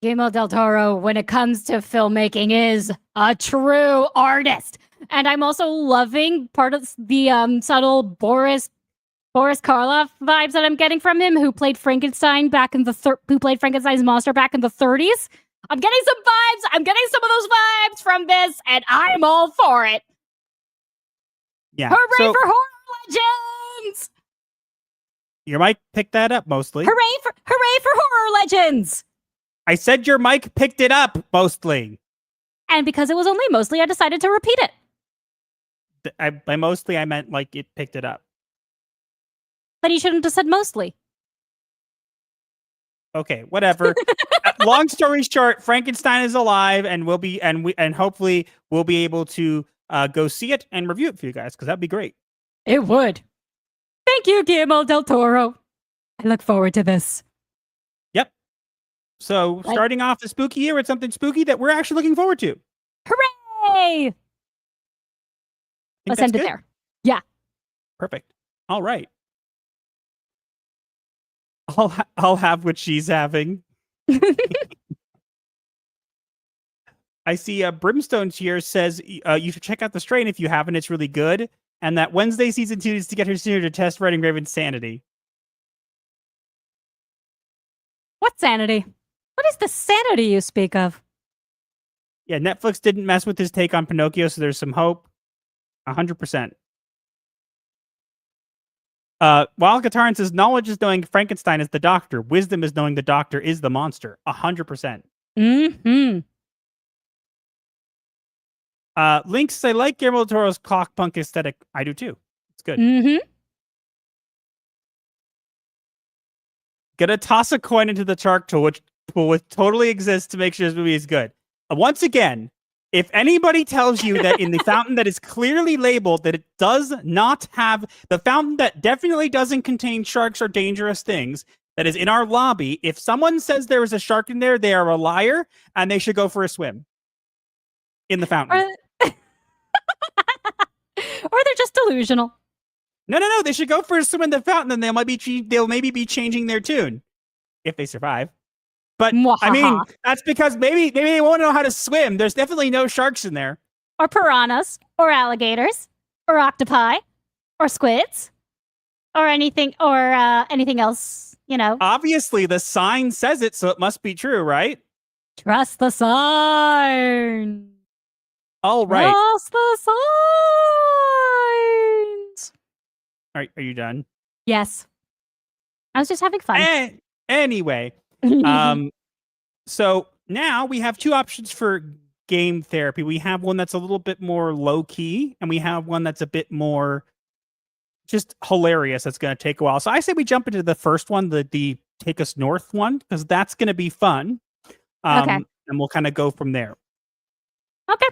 F: Guillermo del Toro, when it comes to filmmaking, is a true artist. And I'm also loving part of the subtle Boris Karloff vibes that I'm getting from him, who played Frankenstein who played Frankenstein's monster back in the 30s. I'm getting some vibes. I'm getting some of those vibes from this, and I'm all for it.
G: Yeah.
F: Hooray for horror legends!
G: Your mic picked that up mostly.
F: Hooray for horror legends!
G: I said your mic picked it up mostly.
F: And because it was only mostly, I decided to repeat it.
G: By mostly, I meant like it picked it up.
F: Then you shouldn't have said mostly.
G: Okay, whatever. Long story short, Frankenstein is alive, and hopefully we'll be able to go see it and review it for you guys, because that'd be great.
F: It would. Thank you, Guillermo del Toro. I look forward to this.
G: Yep. So starting off the spooky year with something spooky that we're actually looking forward to.
F: Hooray! Let's end it there. Yeah.
G: Perfect. All right. I'll have what she's having. I see Brimstone's here says you should check out The Strain if you haven't. It's really good. And that Wednesday season 2 is to get her sooner to test writing Raven's sanity.
F: What sanity? What is the sanity you speak of?
G: Yeah, Netflix didn't mess with his take on Pinocchio, so there's some hope. 100%. Wild Kataran says, knowledge is knowing Frankenstein is the doctor. Wisdom is knowing the doctor is the monster. 100%.
F: Mm-hmm.
G: Link says, I like Guillermo del Toro's clock punk aesthetic. I do too. It's good.
F: Mm-hmm.
G: Gonna toss a coin into the Shark Tool, which totally exists to make sure this movie is good. Once again, if anybody tells you that in the fountain that is clearly labeled that it does not have, the fountain that definitely doesn't contain sharks or dangerous things, that is in our lobby, if someone says there is a shark in there, they are a liar and they should go for a swim in the fountain.
F: Or they're just delusional.
G: No. They should go for a swim in the fountain, and they'll maybe be changing their tune if they survive. But I mean, that's because maybe they won't know how to swim. There's definitely no sharks in there.
F: or piranhas, or alligators, or octopi, or squids, or anything else, you know.
G: Obviously, the sign says it, so it must be true, right?
F: Trust the sign.
G: All right.
F: Trust the signs.
G: Are you done?
F: Yes. I was just having fun.
G: Anyway, so now we have two options for game therapy. We have one that's a little bit more low key, and we have one that's a bit more just hilarious. That's going to take a while. So I say we jump into the first one, the Take Us North one, because that's going to be fun.
F: Okay.
G: And we'll kind of go from there.
F: Okay.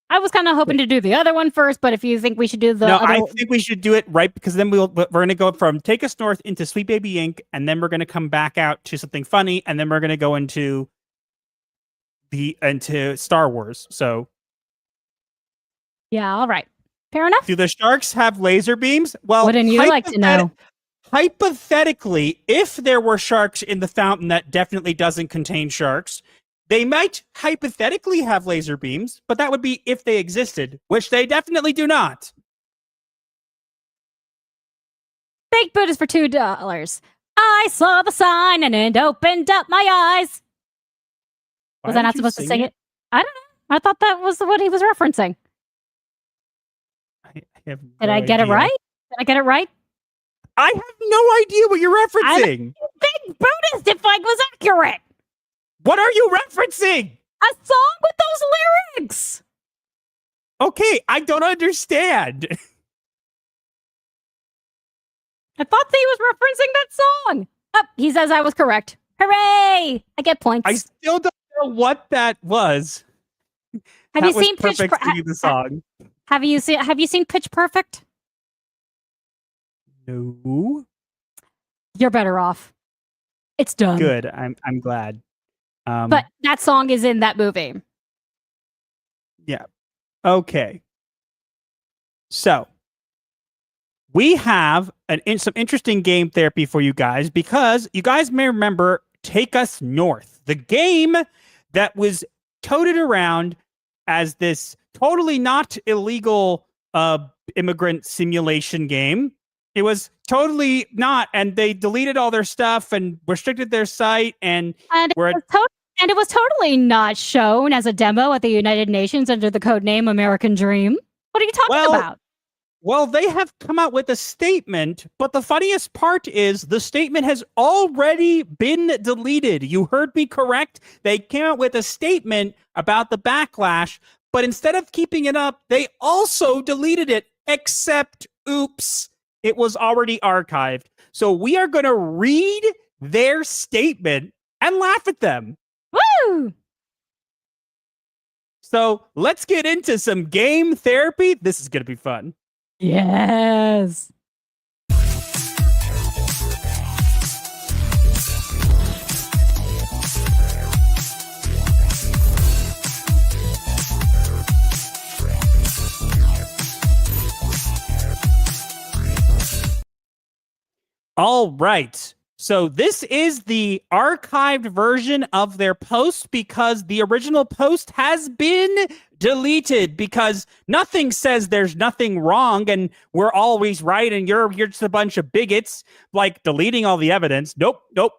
F: I was kind of hoping to do the other one first, but if you think we should do the other...
G: I think we should do it right, because then we're going to go from Take Us North into Sweet Baby Inc., and then we're going to come back out to something funny, and then we're going to go into Star Wars. So
F: yeah, all right. Fair enough.
G: Do the sharks have laser beams? Well,
F: wouldn't you like to know?
G: Hypothetically, if there were sharks in the fountain that definitely doesn't contain sharks, they might hypothetically have laser beams, but that would be if they existed, which they definitely do not.
F: Baked Boot is for $2. I saw the sign and it opened up my eyes. Was I not supposed to sing it? I don't know. I thought that was what he was referencing. Did I get it right? Did I get it right?
G: I have no idea what you're referencing.
F: Big Buddhist if I was accurate.
G: What are you referencing?
F: A song with those lyrics.
G: Okay, I don't understand.
F: I thought he was referencing that song. Oh, he says I was correct. Hooray! I get points.
G: I still don't know what that was.
F: Have you seen Pitch
G: Perfect? The song.
F: Have you seen Pitch Perfect?
G: No.
F: You're better off. It's done.
G: Good. I'm glad.
F: But that song is in that movie.
G: Yeah. Okay. So we have some interesting game therapy for you guys, because you guys may remember Take Us North, the game that was toted around as this totally not illegal immigrant simulation game. It was totally not, and they deleted all their stuff and restricted their site, and
F: it was totally not shown as a demo at the United Nations under the codename American Dream. What are you talking about?
G: Well, they have come out with a statement, but the funniest part is the statement has already been deleted. You heard me correct. They came out with a statement about the backlash, but instead of keeping it up, they also deleted it, except, oops, it was already archived. So we are going to read their statement and laugh at them.
F: Woo!
G: So let's get into some game therapy. This is going to be fun.
F: Yes.
G: All right. So this is the archived version of their post, because the original post has been deleted, because nothing says there's nothing wrong and we're always right and you're just a bunch of bigots, like deleting all the evidence. Nope.
F: But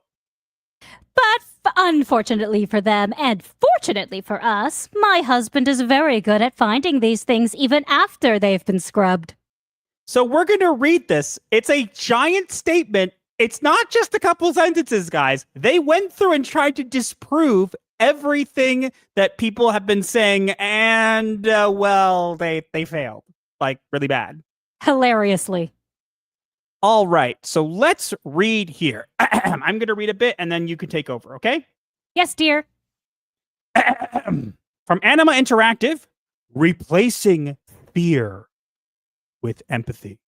F: unfortunately for them, and fortunately for us, my husband is very good at finding these things even after they've been scrubbed.
G: So we're going to read this. It's a giant statement. It's not just a couple sentences, guys. They went through and tried to disprove everything that people have been saying, and, they failed. Like, really bad.
F: Hilariously.
G: All right, so let's read here. I'm going to read a bit, and then you can take over, okay?
F: Yes, dear.
G: From Anima Interactive, replacing fear with empathy.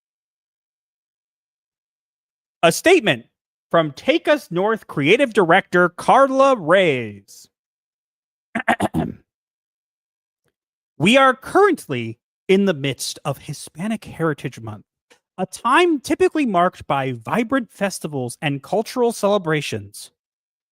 G: A statement from Take Us North creative director Carla Reyes. We are currently in the midst of Hispanic Heritage Month, a time typically marked by vibrant festivals and cultural celebrations.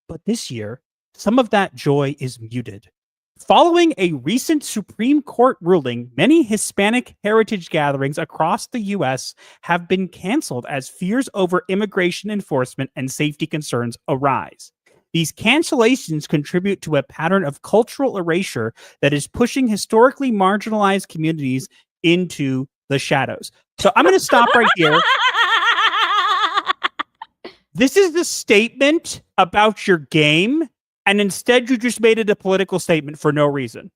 G: But this year, some of that joy is muted Following a recent Supreme Court ruling, many Hispanic heritage gatherings across the U.S. have been canceled as fears over immigration enforcement and safety concerns arise. These cancellations contribute to a pattern of cultural erasure that is pushing historically marginalized communities into the shadows. So I'm going to stop right here. This is the statement about your game, and instead you just made it a political statement for no reason.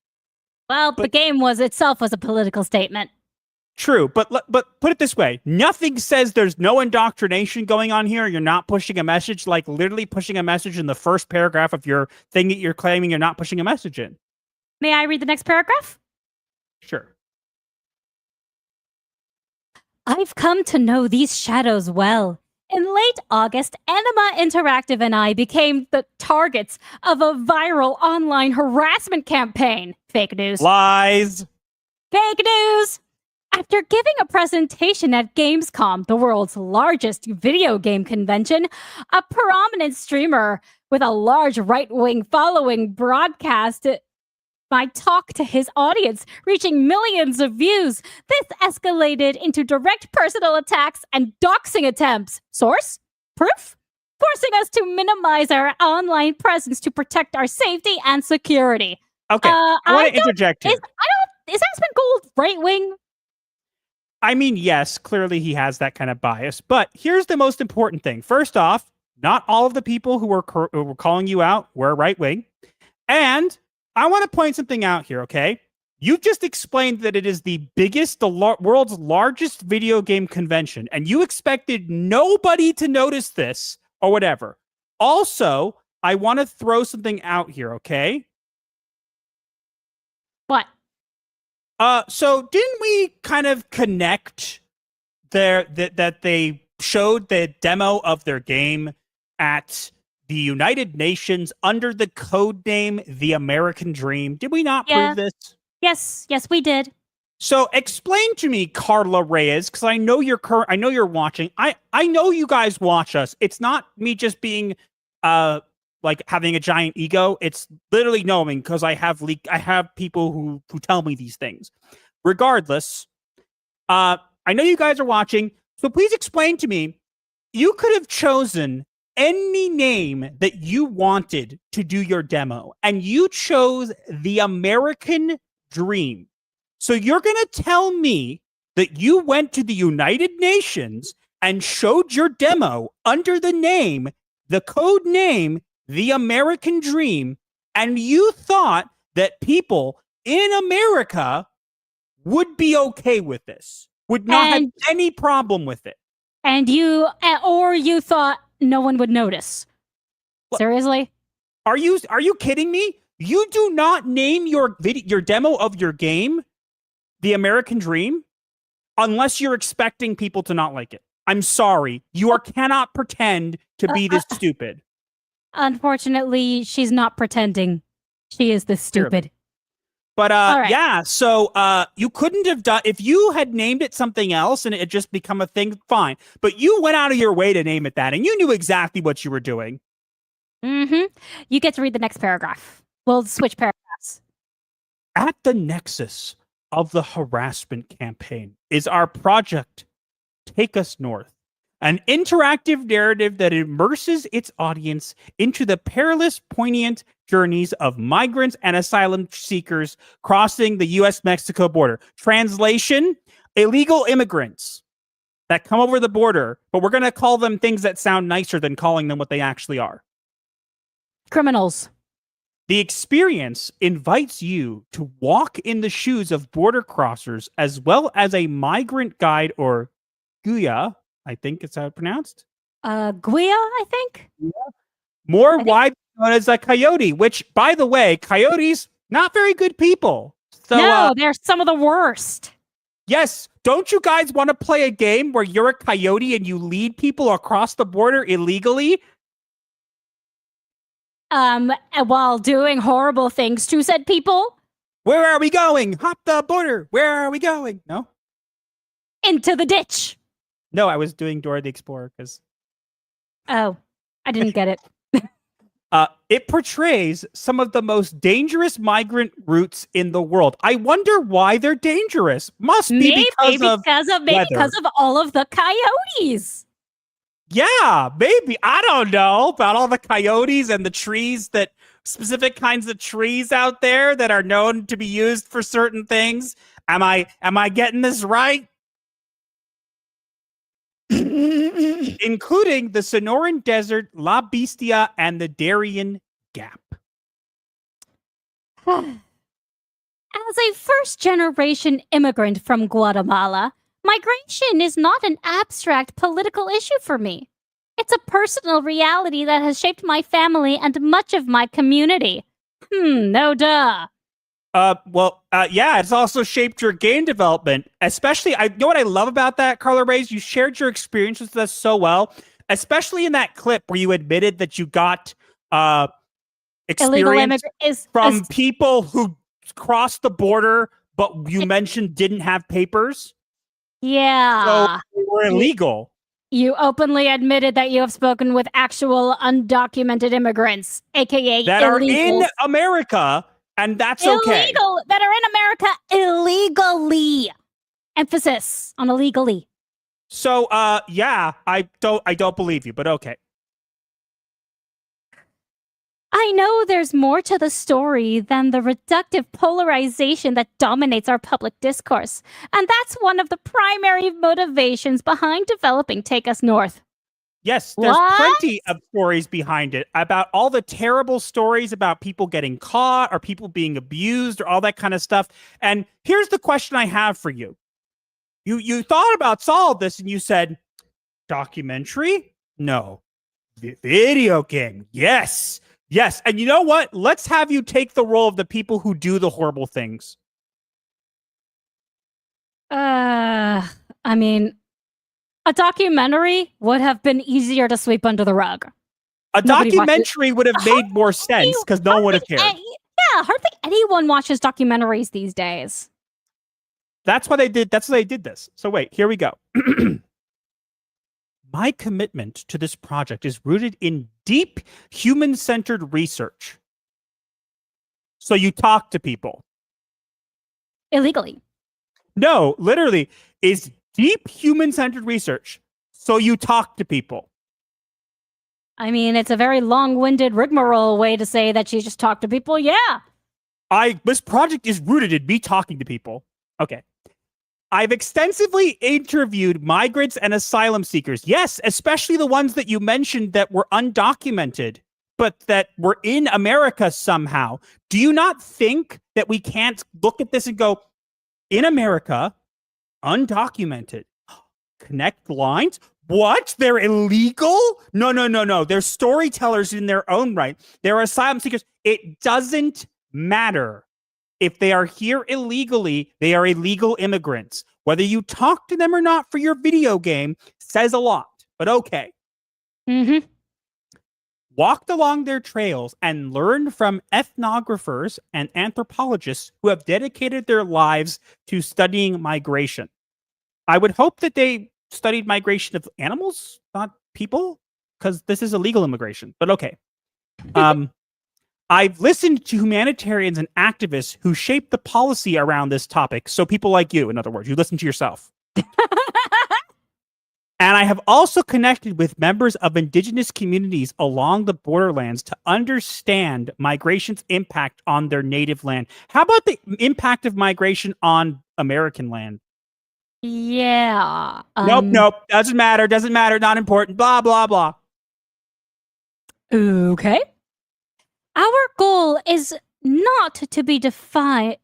F: Well, the game was a political statement.
G: True, but put it this way. Nothing says there's no indoctrination going on here. You're not pushing a message, like literally pushing a message in the first paragraph of your thing that you're claiming you're not pushing a message in.
F: May I read the next paragraph?
G: Sure.
F: I've come to know these shadows well. In late August, Anima Interactive and I became the targets of a viral online harassment campaign. Fake news.
G: Lies.
F: Fake news. After giving a presentation at Gamescom, the world's largest video game convention, a prominent streamer with a large right-wing following broadcast my talk to his audience, reaching millions of views. This escalated into direct personal attacks and doxing attempts. Source? Proof? Forcing us to minimize our online presence to protect our safety and security.
G: Okay, I want to interject here.
F: Is Aspen Gold right-wing?
G: I mean, yes, clearly he has that kind of bias, but here's the most important thing. First off, not all of the people who were calling you out were right-wing, and I want to point something out here, okay? You just explained that it is the biggest, world's largest video game convention, and you expected nobody to notice this or whatever. Also, I want to throw something out here, okay?
F: What?
G: So didn't we kind of connect that they showed the demo of their game at the United Nations under the code name The American Dream? Did we not prove this?
F: Yes, we did.
G: So explain to me, Carla Reyes, because I know you're watching. I know you guys watch us. It's not me just being like having a giant ego. It's literally knowing, because I have people who tell me these things. Regardless, I know you guys are watching, so please explain to me. You could have chosen any name that you wanted to do your demo, and you chose The American Dream. So you're going to tell me that you went to the United Nations and showed your demo under the code name, The American Dream, and you thought that people in America would be okay with this, would not have any problem with it.
F: And you thought no one would notice. Seriously?
G: Are you kidding me? You do not name your demo of your game The American Dream unless you're expecting people to not like it. I'm sorry. You cannot pretend to be this stupid.
F: Unfortunately, she's not pretending. She is this stupid.
G: But yeah, so you couldn't have done, if you had named it something else and it had just become a thing, fine. But you went out of your way to name it that, and you knew exactly what you were doing.
F: Mm-hmm. You get to read the next paragraph. We'll switch paragraphs.
G: At the nexus of the harassment campaign is our project, Take Us North, an interactive narrative that immerses its audience into the perilous, poignant journeys of migrants and asylum seekers crossing the U.S.-Mexico border. Translation, illegal immigrants that come over the border, but we're going to call them things that sound nicer than calling them what they actually are.
F: Criminals.
G: The experience invites you to walk in the shoes of border crossers as well as a migrant guide, or guia, I think it's how it's pronounced.
F: Guia, I think?
G: Yeah. More widely known as a coyote, which, by the way, coyotes, not very good people. So,
F: no, they're some of the worst.
G: Yes. Don't you guys want to play a game where you're a coyote and you lead people across the border illegally?
F: While doing horrible things to said people?
G: Where are we going? Hop the border. Where are we going? No?
F: Into the ditch.
G: No, I was doing Dora the Explorer because...
F: Oh, I didn't get it.
G: It portrays some of the most dangerous migrant routes in the world. I wonder why they're dangerous. Must be because
F: of all of the coyotes.
G: Yeah, maybe. I don't know about all the coyotes and the trees that specific kinds of trees out there that are known to be used for certain things. Am I getting this right? Including the Sonoran Desert, La Bestia, and the Darien Gap.
F: As a first-generation immigrant from Guatemala, migration is not an abstract political issue for me. It's a personal reality that has shaped my family and much of my community. No duh.
G: Yeah, it's also shaped your game development. Especially, you know what I love about that, Carla Reyes? You shared your experience with us so well, especially in that clip where you admitted that you got experience from people who crossed the border, but you mentioned didn't have papers.
F: Yeah.
G: So they were illegal.
F: You openly admitted that you have spoken with actual undocumented immigrants, aka
G: that are in America. And that's okay.
F: That are in America illegally. Emphasis on illegally.
G: So, yeah, I don't believe you, but okay.
F: I know there's more to the story than the reductive polarization that dominates our public discourse. And that's one of the primary motivations behind developing Take Us North.
G: Yes, there's plenty of stories behind it about all the terrible stories about people getting caught or people being abused or all that kind of stuff. And here's the question I have for you. You thought about all of this and you said, documentary? No. Video game? Yes. Yes. And you know what? Let's have you take the role of the people who do the horrible things.
F: I mean... A documentary would have been easier to sweep under the rug.
G: A documentary would have made more sense because no one would have cared.
F: Hardly anyone watches documentaries these days.
G: That's why they did. That's why they did this. So wait, here we go. My commitment to this project is rooted in deep human-centered research. So you talk to people.
F: Illegally.
G: No, literally, is deep human-centered research. So you talk to people.
F: I mean, it's a very long-winded rigmarole way to say that you just talk to people. Yeah.
G: This project is rooted in me talking to people. Okay. I've extensively interviewed migrants and asylum seekers. Yes, especially the ones that you mentioned that were undocumented, but that were in America somehow. Do you not think that we can't look at this and go, in America, undocumented, connect lines? What? They're illegal? No. They're storytellers in their own right. They're asylum seekers. It doesn't matter. If they are here illegally, they are illegal immigrants. Whether you talk to them or not for your video game says a lot, but okay.
F: Mm-hmm.
G: Walked along their trails and learned from ethnographers and anthropologists who have dedicated their lives to studying migration. I would hope that they studied migration of animals, not people, because this is illegal immigration, but okay. I've listened to humanitarians and activists who shape the policy around this topic. So people like you, in other words, you listen to yourself. And I have also connected with members of indigenous communities along the borderlands to understand migration's impact on their native land. How about the impact of migration on American land?
F: Yeah.
G: Nope. Doesn't matter. Not important. Blah, blah, blah.
F: Okay. Our goal is not to be definitive,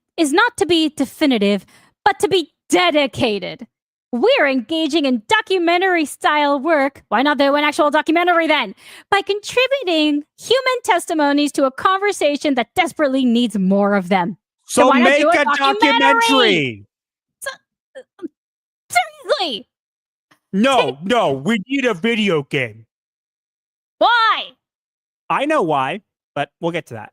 F: but to be dedicated. We're engaging in documentary-style work. Why not do an actual documentary then? By contributing human testimonies to a conversation that desperately needs more of them.
G: So
F: why not
G: make
F: do
G: a documentary.
F: Seriously.
G: No. We need a video game.
F: Why?
G: I know why, but we'll get to that.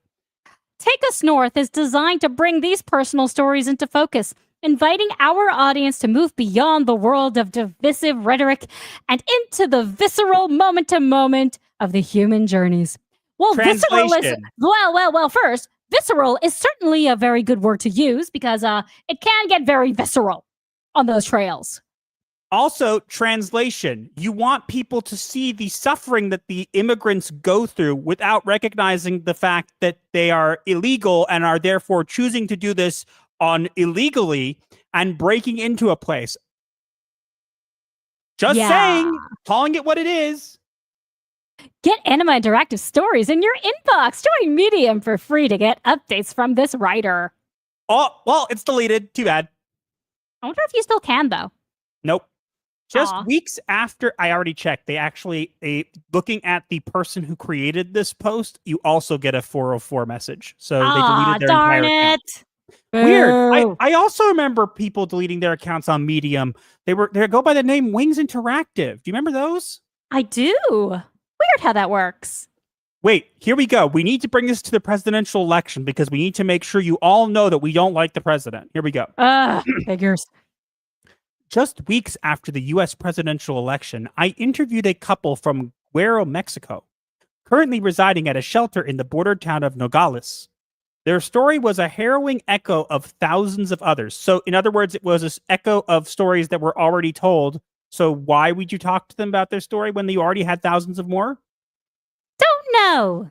F: Take Us North is designed to bring these personal stories into focus, inviting our audience to move beyond the world of divisive rhetoric and into the visceral moment-to-moment of the human journeys. Well, visceral is
G: Translation.
F: well. First, visceral is certainly a very good word to use because it can get very visceral on those trails.
G: Also, translation. You want people to see the suffering that the immigrants go through without recognizing the fact that they are illegal and are therefore choosing to do this on illegally and breaking into a place. Just saying, calling it what it is.
F: Get Anima Interactive Stories in your inbox. Join Medium for free to get updates from this writer.
G: Oh, well, it's deleted. Too bad.
F: I wonder if you still can, though.
G: Nope. Just
F: Aw.
G: weeks after, I already checked. Looking at the person who created this post, you also get a 404 message. So they deleted their
F: darn
G: entire
F: it.
G: account. Weird.
F: Boo.
G: I also remember people deleting their accounts on Medium. They go by the name Wings Interactive. Do you remember those?
F: I do. Weird how that works.
G: Wait, here we go. We need to bring this to the presidential election because we need to make sure you all know that we don't like the president. Here we go.
F: Figures.
G: Just weeks after the U.S. presidential election, I interviewed a couple from Guerrero, Mexico, currently residing at a shelter in the border town of Nogales. Their story was a harrowing echo of thousands of others. So, in other words, it was an echo of stories that were already told. So why would you talk to them about their story when you already had thousands of more?
F: Don't know.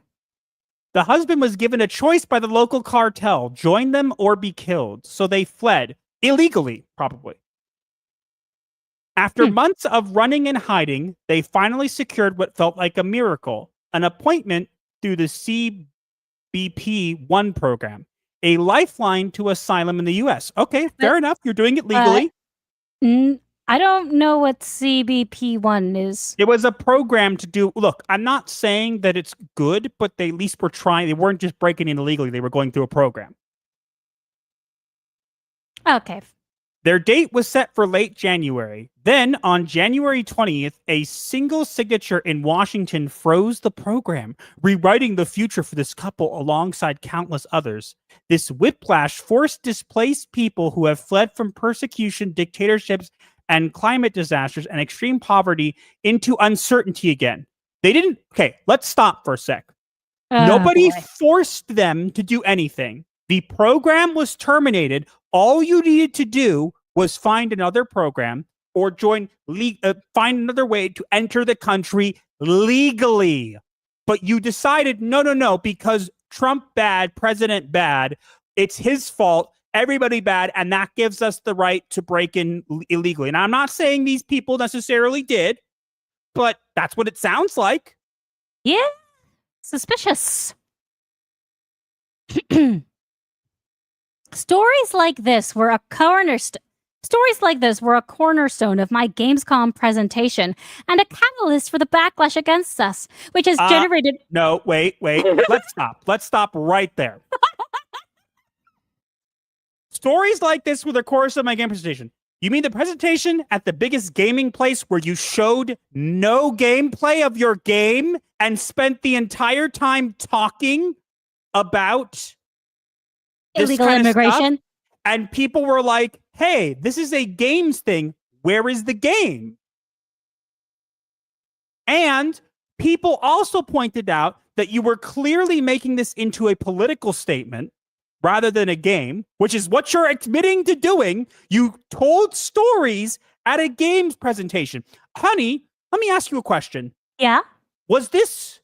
G: The husband was given a choice by the local cartel, join them or be killed. So they fled, illegally, probably. After months of running and hiding, they finally secured what felt like a miracle, an appointment through the CBP-1 program, a lifeline to asylum in the U.S. Okay, fair enough. You're doing it legally.
F: I don't know what CBP-1 is.
G: It was a program to do... Look, I'm not saying that it's good, but they at least were trying. They weren't just breaking in illegally. They were going through a program.
F: Okay.
G: Their date was set for late January. Then, on January 20th, a single signature in Washington froze the program, rewriting the future for this couple alongside countless others. This whiplash forced displaced people who have fled from persecution, dictatorships, and climate disasters and extreme poverty into uncertainty again. They didn't... Okay, let's stop for a sec. Nobody forced them to do anything. The program was terminated. All you needed to do was find another program or find another way to enter the country legally. But you decided, no, because Trump bad, president bad, it's his fault, everybody bad, and that gives us the right to break in illegally. And I'm not saying these people necessarily did, but that's what it sounds like.
F: Yeah, suspicious. Stories like this were a cornerstone of my Gamescom presentation and a catalyst for the backlash against us, which has generated...
G: No, wait. Let's stop. Let's stop right there. Stories like this were the course of my game presentation. You mean the presentation at the biggest gaming place where you showed no gameplay of your game and spent the entire time talking about
F: illegal immigration?
G: And people were like, hey, this is a games thing. Where is the game? And people also pointed out that you were clearly making this into a political statement rather than a game, which is what you're admitting to doing. You told stories at a games presentation. Honey, let me ask you a question.
F: Yeah?
G: Was this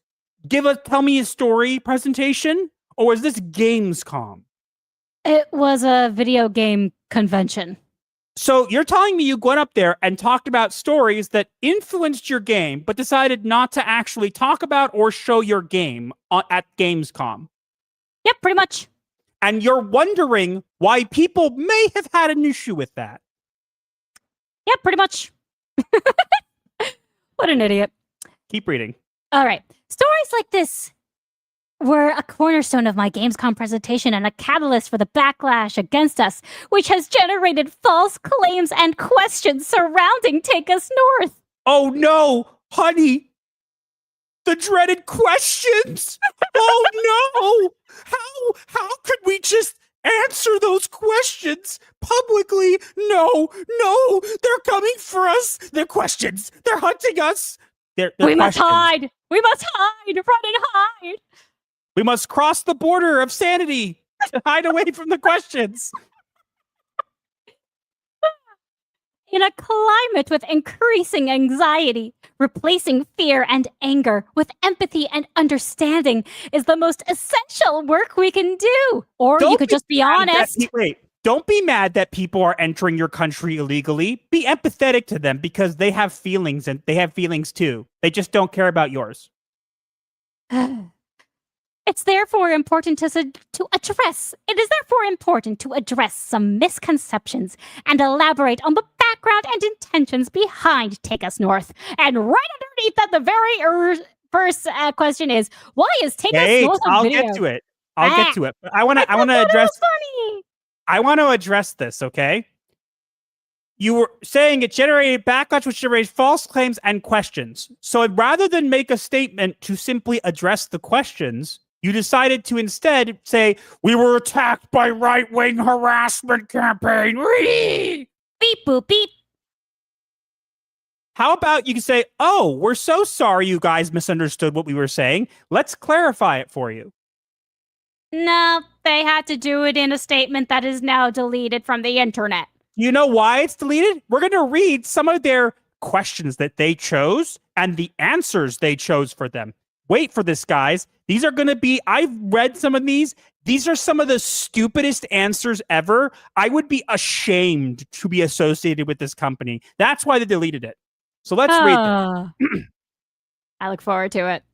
G: tell me a story presentation, or was this Gamescom?
F: It was a video game convention.
G: So you're telling me you went up there and talked about stories that influenced your game, but decided not to actually talk about or show your game at Gamescom?
F: Yep, pretty much.
G: And you're wondering why people may have had an issue with that?
F: Yep, pretty much. What an idiot.
G: Keep reading.
F: All right. Stories like this were a cornerstone of my Gamescom presentation and a catalyst for the backlash against us, which has generated false claims and questions surrounding Take Us North.
G: Oh no, honey. The dreaded questions. Oh no. How could we just answer those questions publicly? No, they're coming for us. They're questions. They're hunting us. They're
F: We must
G: questions.
F: hide. We must hide. Run and hide.
G: We must cross the border of sanity to hide away from the questions.
F: In a climate with increasing anxiety, replacing fear and anger with empathy and understanding is the most essential work we can do. Or you could just be honest.
G: Don't be mad that people are entering your country illegally. Be empathetic to them because they have feelings and they have feelings too. They just don't care about yours.
F: It's therefore important to address. It is therefore important to address some misconceptions and elaborate on the background and intentions behind Take Us North. And right underneath that, the very first question is, why is Take Us North a video?
G: I'll get to it. But I want to address.
F: Funny.
G: I want to address this. Okay. You were saying it generated backlash, which generated false claims and questions. So rather than make a statement to simply address the questions, you decided to instead say, we were attacked by right-wing harassment campaign.
F: Beep, boop, beep.
G: How about you can say, oh, we're so sorry you guys misunderstood what we were saying. Let's clarify it for you.
F: No, they had to do it in a statement that is now deleted from the internet.
G: You know why it's deleted? We're going to read some of their questions that they chose and the answers they chose for them. Wait for this, guys. These are going to be, I've read some of these. These are some of the stupidest answers ever. I would be ashamed to be associated with this company. That's why they deleted it. So let's read this.
F: I look forward to it.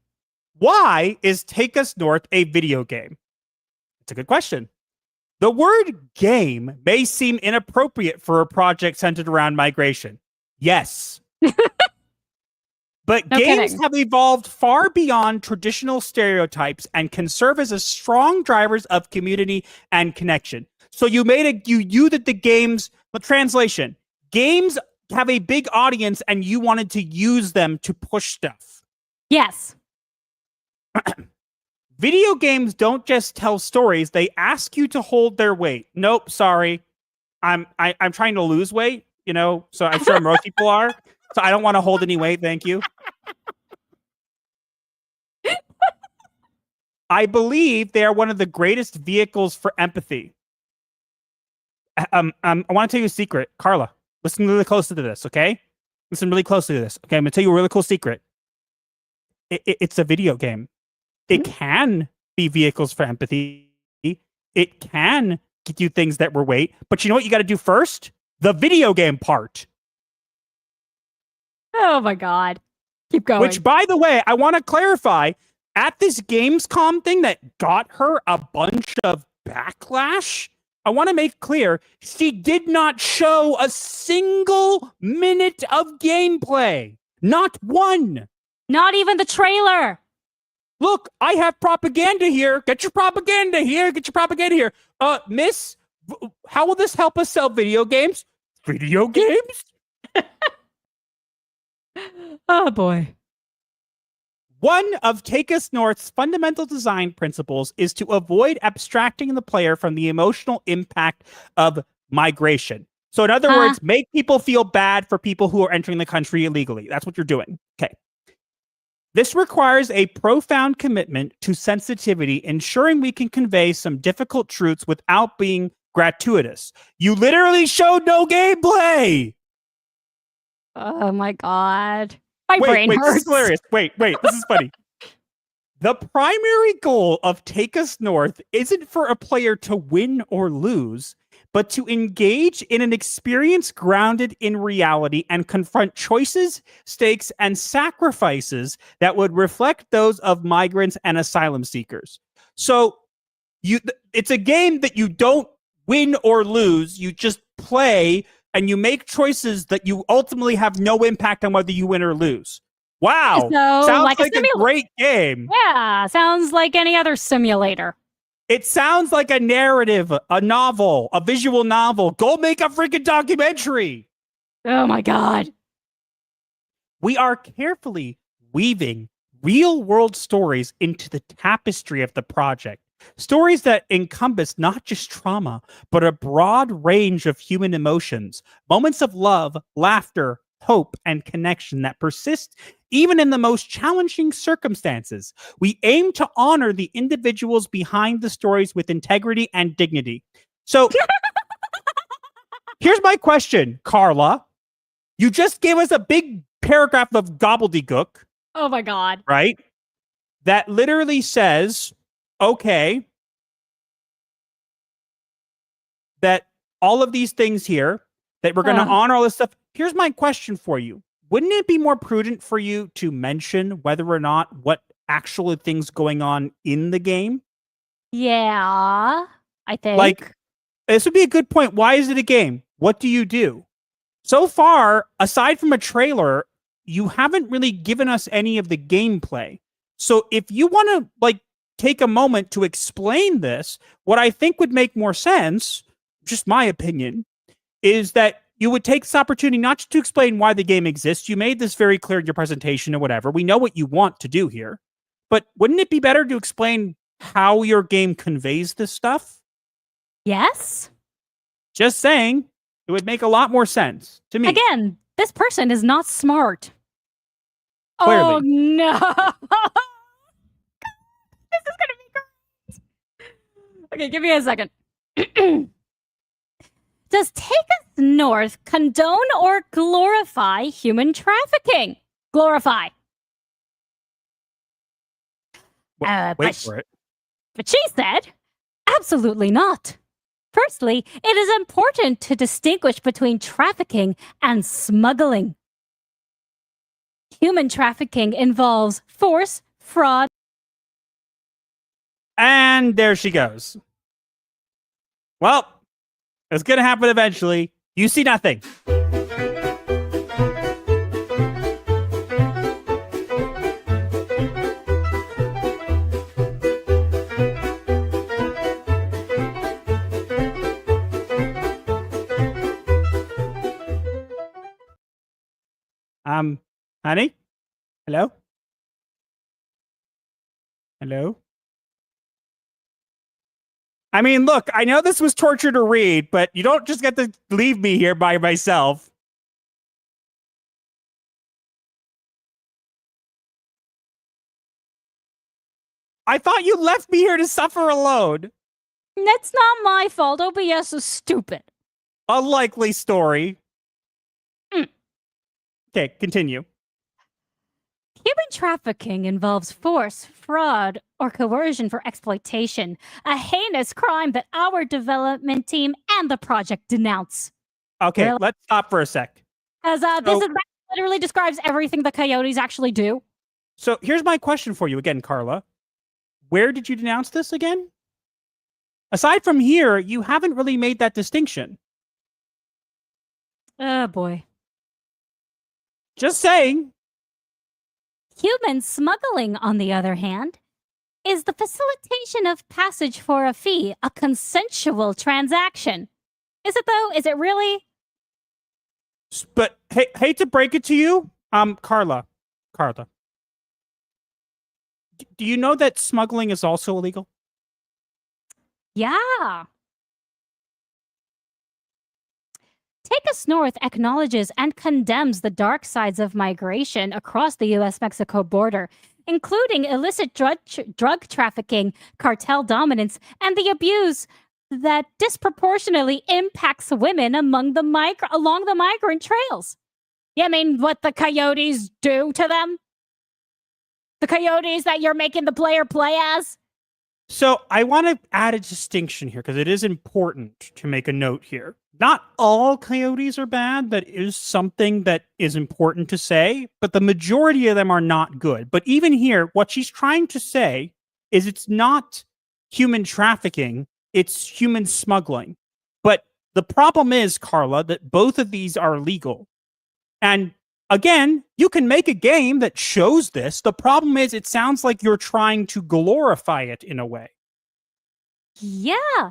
G: Why is Take Us North a video game? It's a good question. The word game may seem inappropriate for a project centered around migration. Yes. But
F: No
G: games
F: kidding.
G: have evolved far beyond traditional stereotypes and can serve as a strong drivers of community and connection. So you made the games, the translation, games have a big audience and you wanted to use them to push stuff.
F: Yes.
G: Video games don't just tell stories, they ask you to hold their weight. Nope, sorry. I'm trying to lose weight, so I'm sure most people are. So I don't want to hold any weight, thank you. I believe they are one of the greatest vehicles for empathy. I want to tell you a secret. Carla, listen really closely to this, okay? Listen really closely to this, okay? I'm going to tell you a really cool secret. It's a video game. It can be vehicles for empathy. It can get you things that were weight. But you know what you got to do first? The video game part.
F: Oh my God. Keep going.
G: Which, by the way, I want to clarify, at this Gamescom thing that got her a bunch of backlash, I want to make clear, she did not show a single minute of gameplay. Not one.
F: Not even the trailer.
G: Look, I have propaganda here. Get your propaganda here. Get your propaganda here. Miss, how will this help us sell video games? Video games?
F: Oh boy.
G: One of Take Us North's fundamental design principles is to avoid abstracting the player from the emotional impact of migration. So in other words, make people feel bad for people who are entering the country illegally. That's what you're doing. Okay. This requires a profound commitment to sensitivity, ensuring we can convey some difficult truths without being gratuitous. You literally showed no gameplay!
F: Oh my God. My brain hurts.
G: This is hilarious. Wait, this is funny. The primary goal of Take Us North isn't for a player to win or lose, but to engage in an experience grounded in reality and confront choices, stakes, and sacrifices that would reflect those of migrants and asylum seekers. So it's a game that you don't win or lose, you just play and you make choices that you ultimately have no impact on whether you win or lose. Wow.
F: So,
G: sounds
F: like
G: like a great game.
F: Yeah, sounds like any other simulator.
G: It sounds like a narrative, a novel, a visual novel. Go make a freaking documentary.
F: Oh my God.
G: We are carefully weaving real-world stories into the tapestry of the project. Stories that encompass not just trauma, but a broad range of human emotions, moments of love, laughter, hope, and connection that persist even in the most challenging circumstances. We aim to honor the individuals behind the stories with integrity and dignity. So here's my question, Carla. You just gave us a big paragraph of gobbledygook.
F: Oh my God.
G: Right? That literally says, okay, that all of these things here, that we're going to honor all this stuff. Here's my question for you. Wouldn't it be more prudent for you to mention whether or not what actual things going on in the game?
F: Yeah, I think.
G: Like, this would be a good point. Why is it a game? What do you do? So far, aside from a trailer, you haven't really given us any of the gameplay. So if you want to take a moment to explain this, what I think would make more sense, just my opinion, is that you would take this opportunity not just to explain why the game exists. You made this very clear in your presentation or whatever. We know what you want to do here. But wouldn't it be better to explain how your game conveys this stuff?
F: Yes.
G: Just saying. It would make a lot more sense to me.
F: Again, this person is not smart.
G: Clearly.
F: Oh, no. This is going to be great. Okay, give me a second. Does Take Us North condone or glorify human trafficking? Glorify.
G: Wait for it.
F: But she said, absolutely not. Firstly, it is important to distinguish between trafficking and smuggling. Human trafficking involves force, fraud.
G: And there she goes. Well, it's going to happen eventually. You see nothing. Honey? Hello? Hello? I mean, look, I know this was torture to read, but you don't just get to leave me here by myself. I thought you left me here to suffer alone.
F: That's not my fault. OBS is stupid.
G: Unlikely story. Okay, continue.
F: Human trafficking involves force, fraud, or coercion for exploitation, a heinous crime that our development team and the project denounce.
G: Okay,
F: Really?
G: let's stop for a sec.
F: Because that literally describes everything the coyotes actually do.
G: So here's my question for you again, Carla. Where did you denounce this again? Aside from here, you haven't really made that distinction.
F: Oh, boy.
G: Just saying.
F: Human smuggling, on the other hand, is the facilitation of passage for a fee, a consensual transaction. Is it though? Is it really?
G: But hate to break it to you, Carla. Do you know that smuggling is also illegal?
F: Yeah. Take Us North acknowledges and condemns the dark sides of migration across the U.S.-Mexico border, including illicit drug trafficking, cartel dominance, and the abuse that disproportionately impacts women along the migrant trails. You mean what the coyotes do to them? The coyotes that you're making the player play as?
G: So I want to add a distinction here because it is important to make a note here. Not all coyotes are bad. That is something that is important to say, but the majority of them are not good. But even here, what she's trying to say is it's not human trafficking, it's human smuggling. But the problem is, Carla, that both of these are legal. And again, you can make a game that shows this. The problem is it sounds like you're trying to glorify it in a way.
F: Yeah.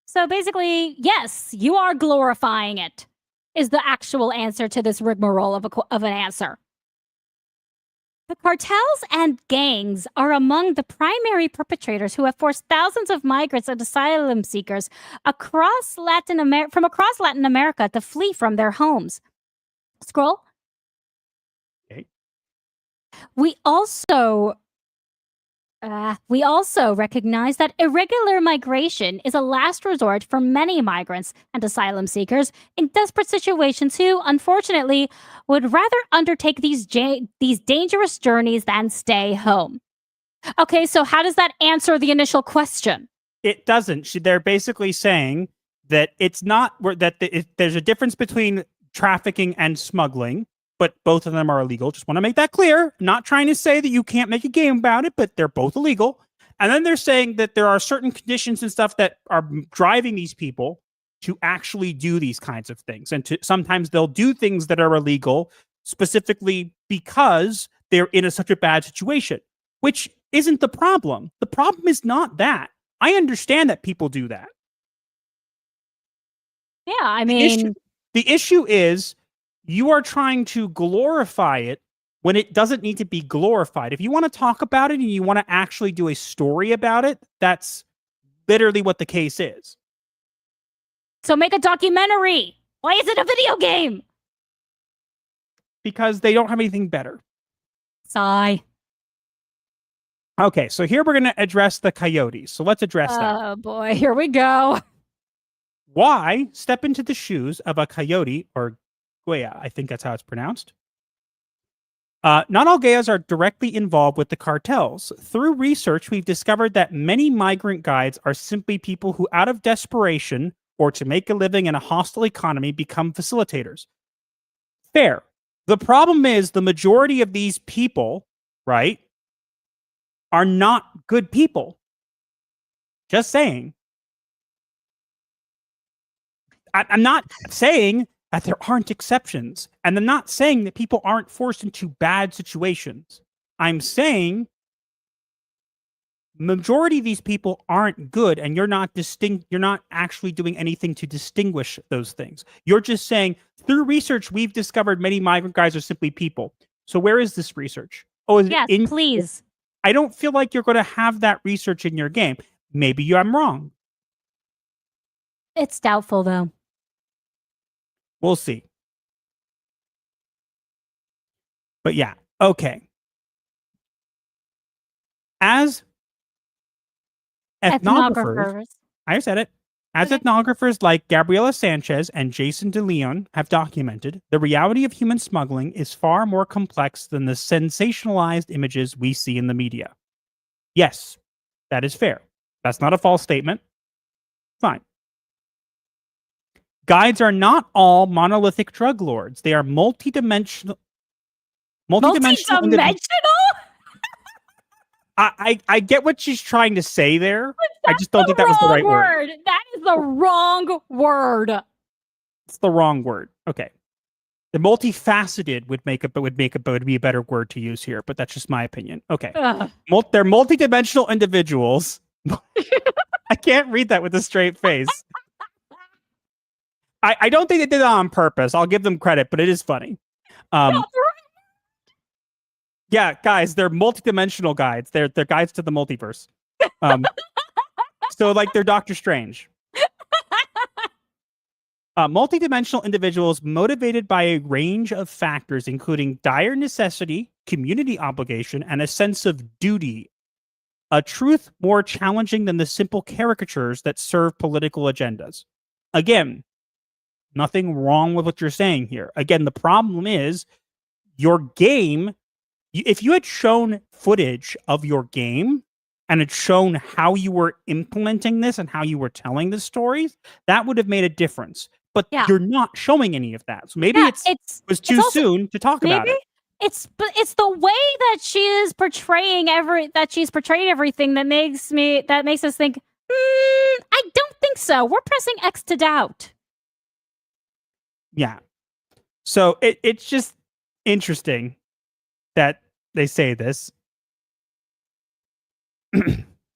F: So basically, yes, you are glorifying it, is the actual answer to this rigmarole of an answer. The cartels and gangs are among the primary perpetrators who have forced thousands of migrants and asylum seekers from across Latin America to flee from their homes. Scroll, We also recognize that irregular migration is a last resort for many migrants and asylum seekers in desperate situations who, unfortunately, would rather undertake these dangerous journeys than stay home. Okay, so how does that answer the initial question?
G: It doesn't. They're basically saying that it's not there's a difference between trafficking and smuggling, but both of them are illegal. Just want to make that clear. I'm not trying to say that you can't make a game about it, but they're both illegal. And then they're saying that there are certain conditions and stuff that are driving these people to actually do these kinds of things. And sometimes they'll do things that are illegal specifically because they're in such a bad situation, which isn't the problem. The problem is not that. I understand that people do that.
F: Yeah, I mean...
G: The issue is you are trying to glorify it when it doesn't need to be glorified. If you want to talk about it and you want to actually do a story about it, that's literally what the case is.
F: So make a documentary. Why is it a video game?
G: Because they don't have anything better.
F: Sigh.
G: Okay, so here we're going to address the coyotes. So let's address that.
F: Oh boy, here we go.
G: Why step into the shoes of a coyote, or Guaya, I think that's how it's pronounced. Not all Gayas are directly involved with the cartels. Through research, we've discovered that many migrant guides are simply people who, out of desperation or to make a living in a hostile economy, become facilitators. Fair. The problem is the majority of these people, right, are not good people. Just saying. I'm not saying that there aren't exceptions, and I'm not saying that people aren't forced into bad situations. I'm saying majority of these people aren't good, and you're not actually doing anything to distinguish those things. You're just saying, through research, we've discovered many migrant guys are simply people. So where is this research? Oh, is
F: yes,
G: it in?
F: Please.
G: I don't feel like you're going to have that research in your game. Maybe I'm wrong.
F: It's doubtful, though.
G: We'll see. But yeah, okay. As ethnographers, I said it. As ethnographers like Gabriela Sanchez and Jason DeLeon have documented, the reality of human smuggling is far more complex than the sensationalized images we see in the media. Yes, that is fair. That's not a false statement. Fine. Guides are not all monolithic drug lords. They are multidimensional.
F: Multidimensional?
G: I get what she's trying to say there. I just don't think that was the right word.
F: That is the wrong word.
G: It's the wrong word. Okay. The multifaceted would be a better word to use here, but that's just my opinion. Okay. They're multidimensional individuals. I can't read that with a straight face. I don't think they did that on purpose. I'll give them credit, but it is funny. Yeah, guys, they're multidimensional guides. They're guides to the multiverse. So like they're Doctor Strange. Multidimensional individuals motivated by a range of factors, including dire necessity, community obligation, and a sense of duty. A truth more challenging than the simple caricatures that serve political agendas. Again, nothing wrong with what you're saying here. Again, the problem is your game. If you had shown footage of your game and had shown how you were implementing this and how you were telling the stories, that would have made a difference. But you're not showing any of that. So maybe it was too soon to talk about it.
F: It's the way that she's portraying everything that makes us think, I don't think so. We're pressing X to doubt.
G: Yeah. So it's just interesting that they say this.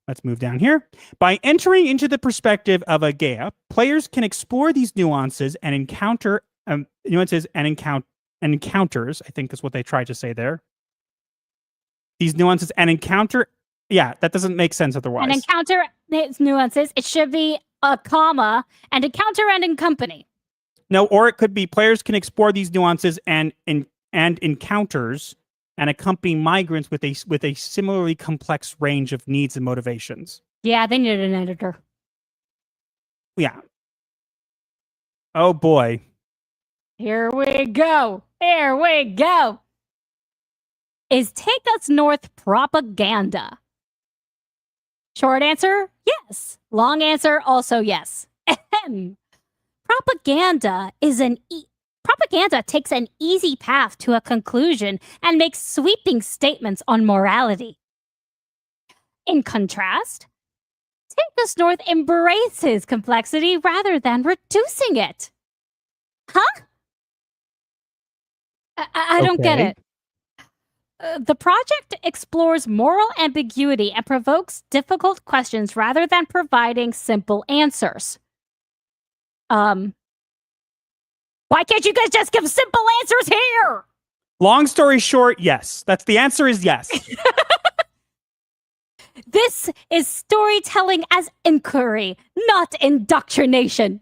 G: Let's move down here. By entering into the perspective of a Gaia, players can explore these nuances and encounters. I think is what they tried to say there. These nuances and encounter. Yeah, that doesn't make sense otherwise.
F: And encounter its nuances. It should be a comma and encounter and in company.
G: No, or it could be players can explore these nuances and encounters and accompanying migrants with a similarly complex range of needs and motivations.
F: Yeah, they needed an editor.
G: Yeah. Oh boy.
F: Here we go. Here we go. Is Take Us North propaganda? Short answer, yes. Long answer, also yes. Propaganda takes an easy path to a conclusion and makes sweeping statements on morality. In contrast, Take Us North embraces complexity rather than reducing it. Huh? I don't get it. The project explores moral ambiguity and provokes difficult questions rather than providing simple answers. Why can't you guys just give simple answers here?
G: Long story short, yes. The answer is yes.
F: This is storytelling as inquiry, not indoctrination.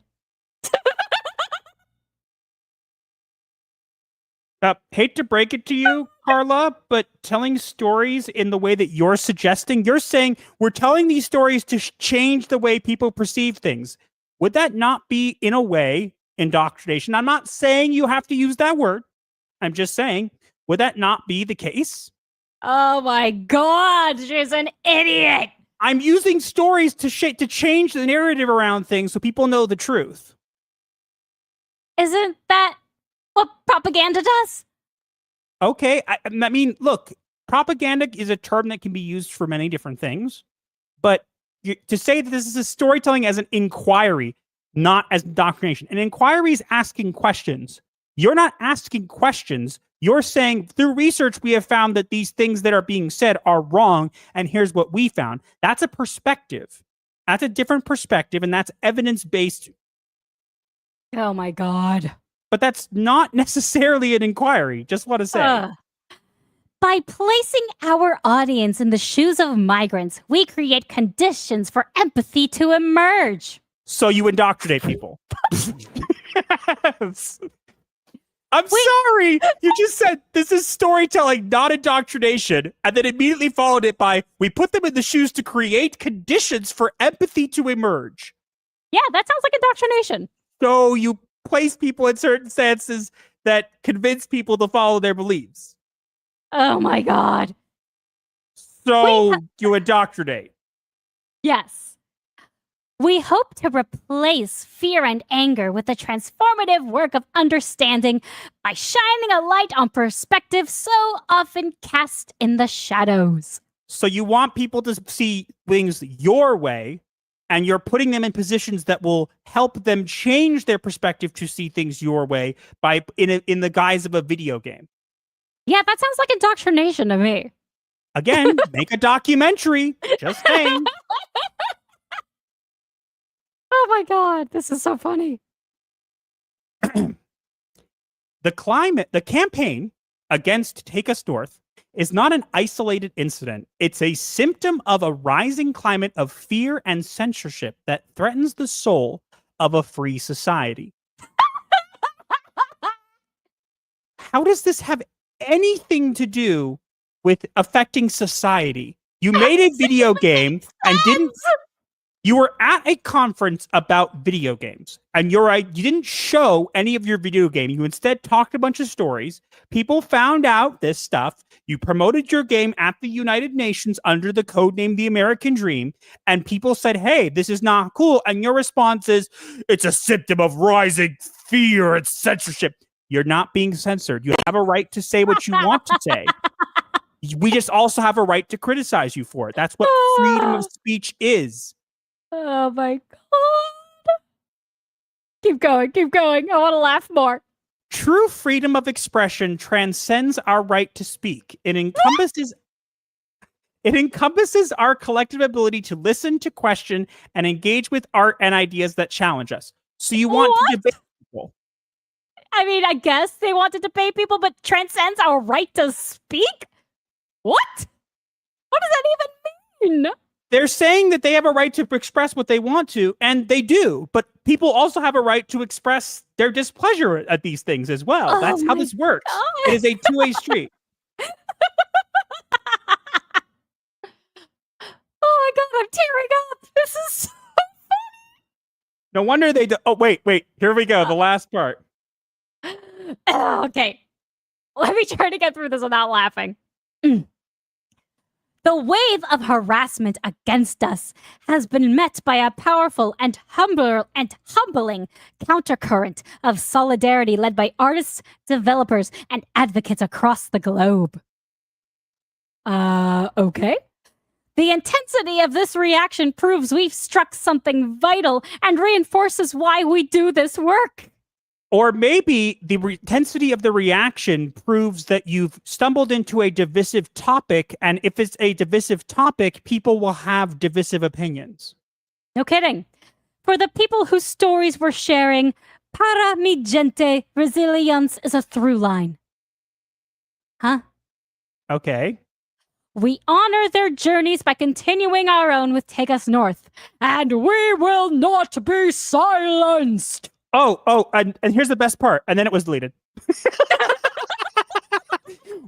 G: Hate to break it to you, Carla, but telling stories in the way that you're suggesting, you're saying we're telling these stories to change the way people perceive things. Would that not be, in a way, indoctrination? I'm not saying you have to use that word. I'm just saying, would that not be the case?
F: Oh my God, she's an idiot.
G: I'm using stories to change the narrative around things so people know the truth.
F: Isn't that what propaganda does?
G: Okay, I mean, look, propaganda is a term that can be used for many different things, but to say that this is a storytelling as an inquiry, not as indoctrination. An inquiry is asking questions. You're not asking questions. You're saying, through research, we have found that these things that are being said are wrong, and here's what we found. That's a perspective. That's a different perspective, and that's evidence-based.
F: Oh my God.
G: But that's not necessarily an inquiry, just want to say.
F: By placing our audience in the shoes of migrants, we create conditions for empathy to emerge.
G: So you indoctrinate people. I'm sorry. You just said this is storytelling, not indoctrination, and then immediately followed it by, we put them in the shoes to create conditions for empathy to emerge.
F: Yeah, that sounds like indoctrination.
G: So you place people in certain stances that convince people to follow their beliefs.
F: Oh my God.
G: So you indoctrinate.
F: Yes. We hope to replace fear and anger with the transformative work of understanding by shining a light on perspectives so often cast in the shadows.
G: So you want people to see things your way, and you're putting them in positions that will help them change their perspective to see things your way by in the guise of a video game.
F: Yeah, that sounds like indoctrination to me.
G: Again, make a documentary. Just saying.
F: Oh my God, this is so funny.
G: The campaign against Take Us North is not an isolated incident. It's a symptom of a rising climate of fear and censorship that threatens the soul of a free society. How does this have anything to do with affecting society? You made a video game and didn't... You were at a conference about video games, and you didn't show any of your video game. You instead talked a bunch of stories. People found out this stuff. You promoted your game at the United Nations under the codename The American Dream, and people said, hey, this is not cool. And your response is, it's a symptom of rising fear and censorship. You're not being censored. You have a right to say what you want to say. We just also have a right to criticize you for it. That's what freedom of speech is.
F: Oh my God. Keep going, keep going. I want to laugh more.
G: True freedom of expression transcends our right to speak. It encompasses our collective ability to listen, to question, and engage with art and ideas that challenge us. So you want to debate people.
F: I mean, I guess they want to debate people, but transcends our right to speak? What? What does that even mean?
G: They're saying that they have a right to express what they want to, and they do. But people also have a right to express their displeasure at these things as well. That's how this works.
F: God.
G: It is a two-way street.
F: tearing up. This is so
G: No wonder they do. Oh, wait. Here we go. The last part.
F: okay. Let me try to get through this without laughing. The wave of harassment against us has been met by a powerful and humbling countercurrent of solidarity led by artists, developers, and advocates across the globe. Okay. The intensity of this reaction proves we've struck something vital and reinforces why we do this work.
G: Or maybe the intensity of the reaction proves that you've stumbled into a divisive topic, and if it's a divisive topic, people will have divisive opinions.
F: No kidding. For the people whose stories we're sharing, para mi gente, resilience is a through line. Huh?
G: Okay.
F: We honor their journeys by continuing our own with Take Us North. And we will not be silenced!
G: And here's the best part. And then it was deleted.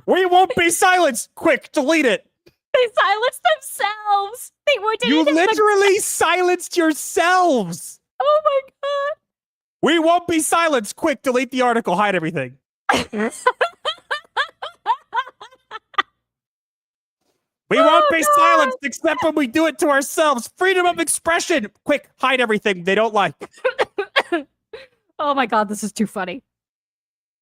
G: We won't be silenced! Quick, delete it!
F: They silenced themselves! They were
G: You literally silenced yourselves!
F: Oh my god!
G: We won't be silenced! Quick, delete the article, hide everything. We won't be silenced except when we do it to ourselves. Freedom of expression! Quick, hide everything they don't like.
F: Oh my god, this is too funny.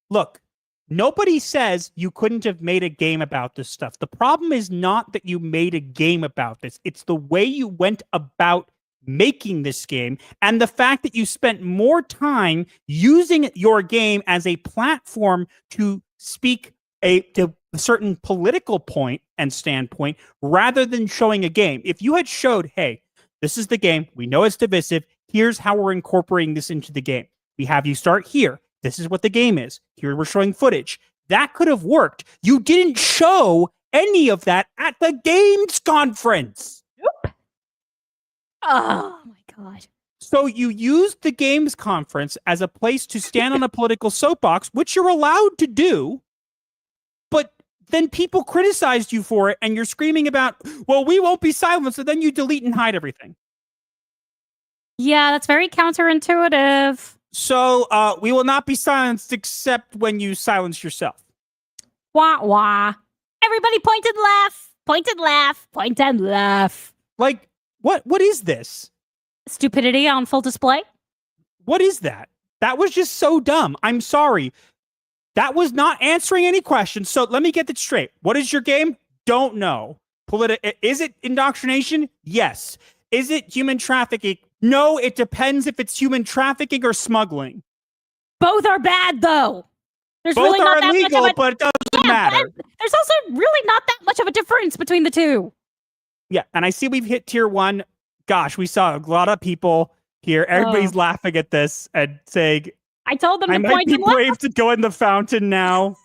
G: Look, nobody says you couldn't have made a game about this stuff. The problem is not that you made a game about this. It's the way you went about making this game and the fact that you spent more time using your game as a platform to speak to a certain political point and standpoint rather than showing a game. If you had showed, hey, this is the game, we know it's divisive, here's how we're incorporating this into the game. We have you start here. This is what the game is. Here we're showing footage. That could have worked. You didn't show any of that at the games conference.
F: Nope. Oh my god.
G: So you used the games conference as a place to stand on a political soapbox, which you're allowed to do, but then people criticized you for it, and you're screaming about, well, we won't be silenced, so then you delete and hide everything.
F: Yeah, that's very counterintuitive.
G: So we will not be silenced except when you silence yourself.
F: Wah wah. Everybody point and laugh. Point and laugh. Point and laugh.
G: Like, what is this?
F: Stupidity on full display?
G: What is that? That was just so dumb. I'm sorry. That was not answering any questions. So let me get this straight. What is your game? Don't know. Is it indoctrination? Yes. Is it human trafficking? No, it depends if it's human trafficking or smuggling.
F: Both are bad, though. There's
G: Both
F: really
G: are
F: not that
G: illegal,
F: much of
G: but it doesn't matter.
F: There's also really not that much of a difference between the two.
G: Yeah, and I see we've hit tier 1. Gosh, we saw a lot of people here. Everybody's laughing at this and saying,
F: I told them to
G: I might
F: point
G: be
F: and
G: brave
F: laugh.
G: to go in the fountain now.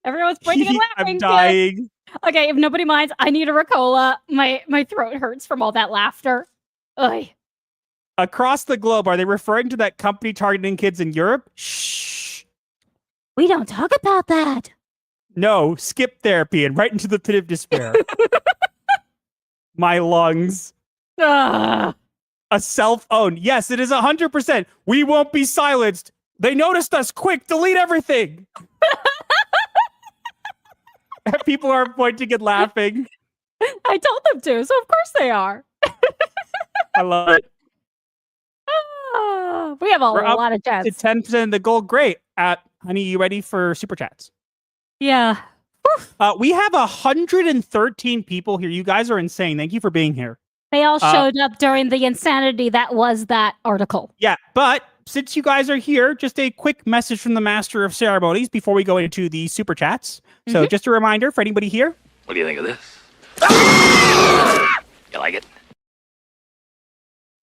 F: Everyone's pointing and laughing.
G: I'm dying.
F: Okay, if nobody minds, I need a Ricola. My throat hurts from all that laughter. Ugh.
G: Across the globe, are they referring to that company targeting kids in Europe? Shh.
F: We don't talk about that.
G: No, skip therapy and right into the pit of despair. My lungs.
F: Ugh.
G: A self-owned. Yes, it is 100%. We won't be silenced. They noticed us. Quick, delete everything. People are pointing and laughing.
F: I told them to, so of course they are.
G: I love it.
F: We have
G: We're
F: lot of chats.
G: It's 10% of the goal. Great. Honey, you ready for super chats?
F: Yeah.
G: We have 113 people here. You guys are insane. Thank you for being here.
F: They all showed up during the insanity that was that article.
G: Yeah, but since you guys are here, just a quick message from the Master of Ceremonies before we go into the super chats. So just a reminder for anybody here.
I: What do you think of this? You like it?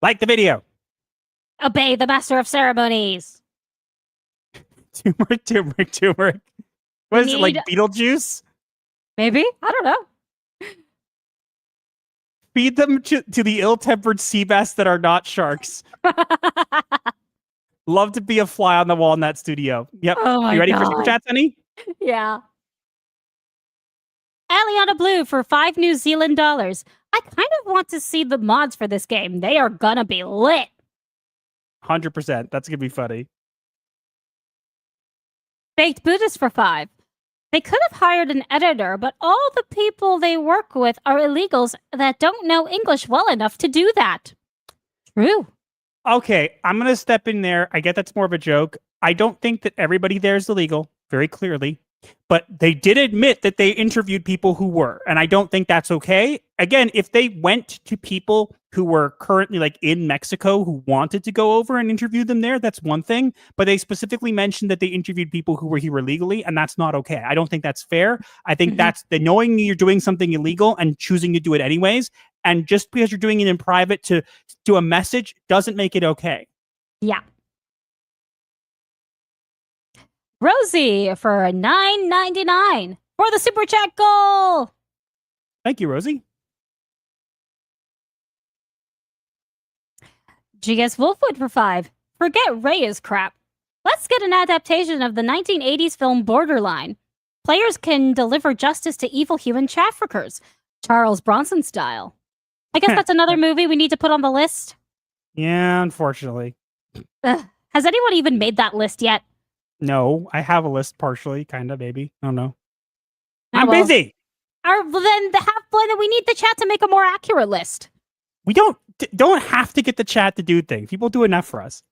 G: Like the video.
F: Obey the Master of Ceremonies.
G: Turmeric. What is it, like Beetlejuice?
F: Maybe? I don't know.
G: Feed them to the ill-tempered sea bass that are not sharks. Love to be a fly on the wall in that studio. Yep.
F: Oh my
G: you ready for
F: God.
G: super chats, honey?
F: Yeah. Aliana Blue for 5 New Zealand dollars. I kind of want to see the mods for this game. They are gonna be lit.
G: 100%. That's gonna be funny.
F: Baked Buddhist for 5. They could have hired an editor, but all the people they work with are illegals that don't know English well enough to do that. True.
G: Okay, I'm going to step in there. I get that's more of a joke. I don't think that everybody there is illegal, very clearly. But they did admit that they interviewed people who were. And I don't think that's okay. Again, if they went to people who were currently like in Mexico who wanted to go over and interview them there, that's one thing. But they specifically mentioned that they interviewed people who were here illegally, and that's not okay. I don't think that's fair. I think that's the knowing you're doing something illegal and choosing to do it anyways. And just because you're doing it in private to do a message doesn't make it okay.
F: Yeah. Rosie for $9.99 for the super chat goal.
G: Thank you, Rosie.
F: GS Wolfwood for 5. Forget Ray is crap. Let's get an adaptation of the 1980s film Borderline. Players can deliver justice to evil human traffickers, Charles Bronson style. I guess that's another movie we need to put on the list.
G: Yeah, unfortunately.
F: Has anyone even made that list yet?
G: No, I have a list partially, kind of, maybe. I don't know.
F: Ah,
G: I'm
F: well.
G: busy.
F: Then we need the chat to make a more accurate list.
G: We don't have to get the chat to do things. People do enough for us.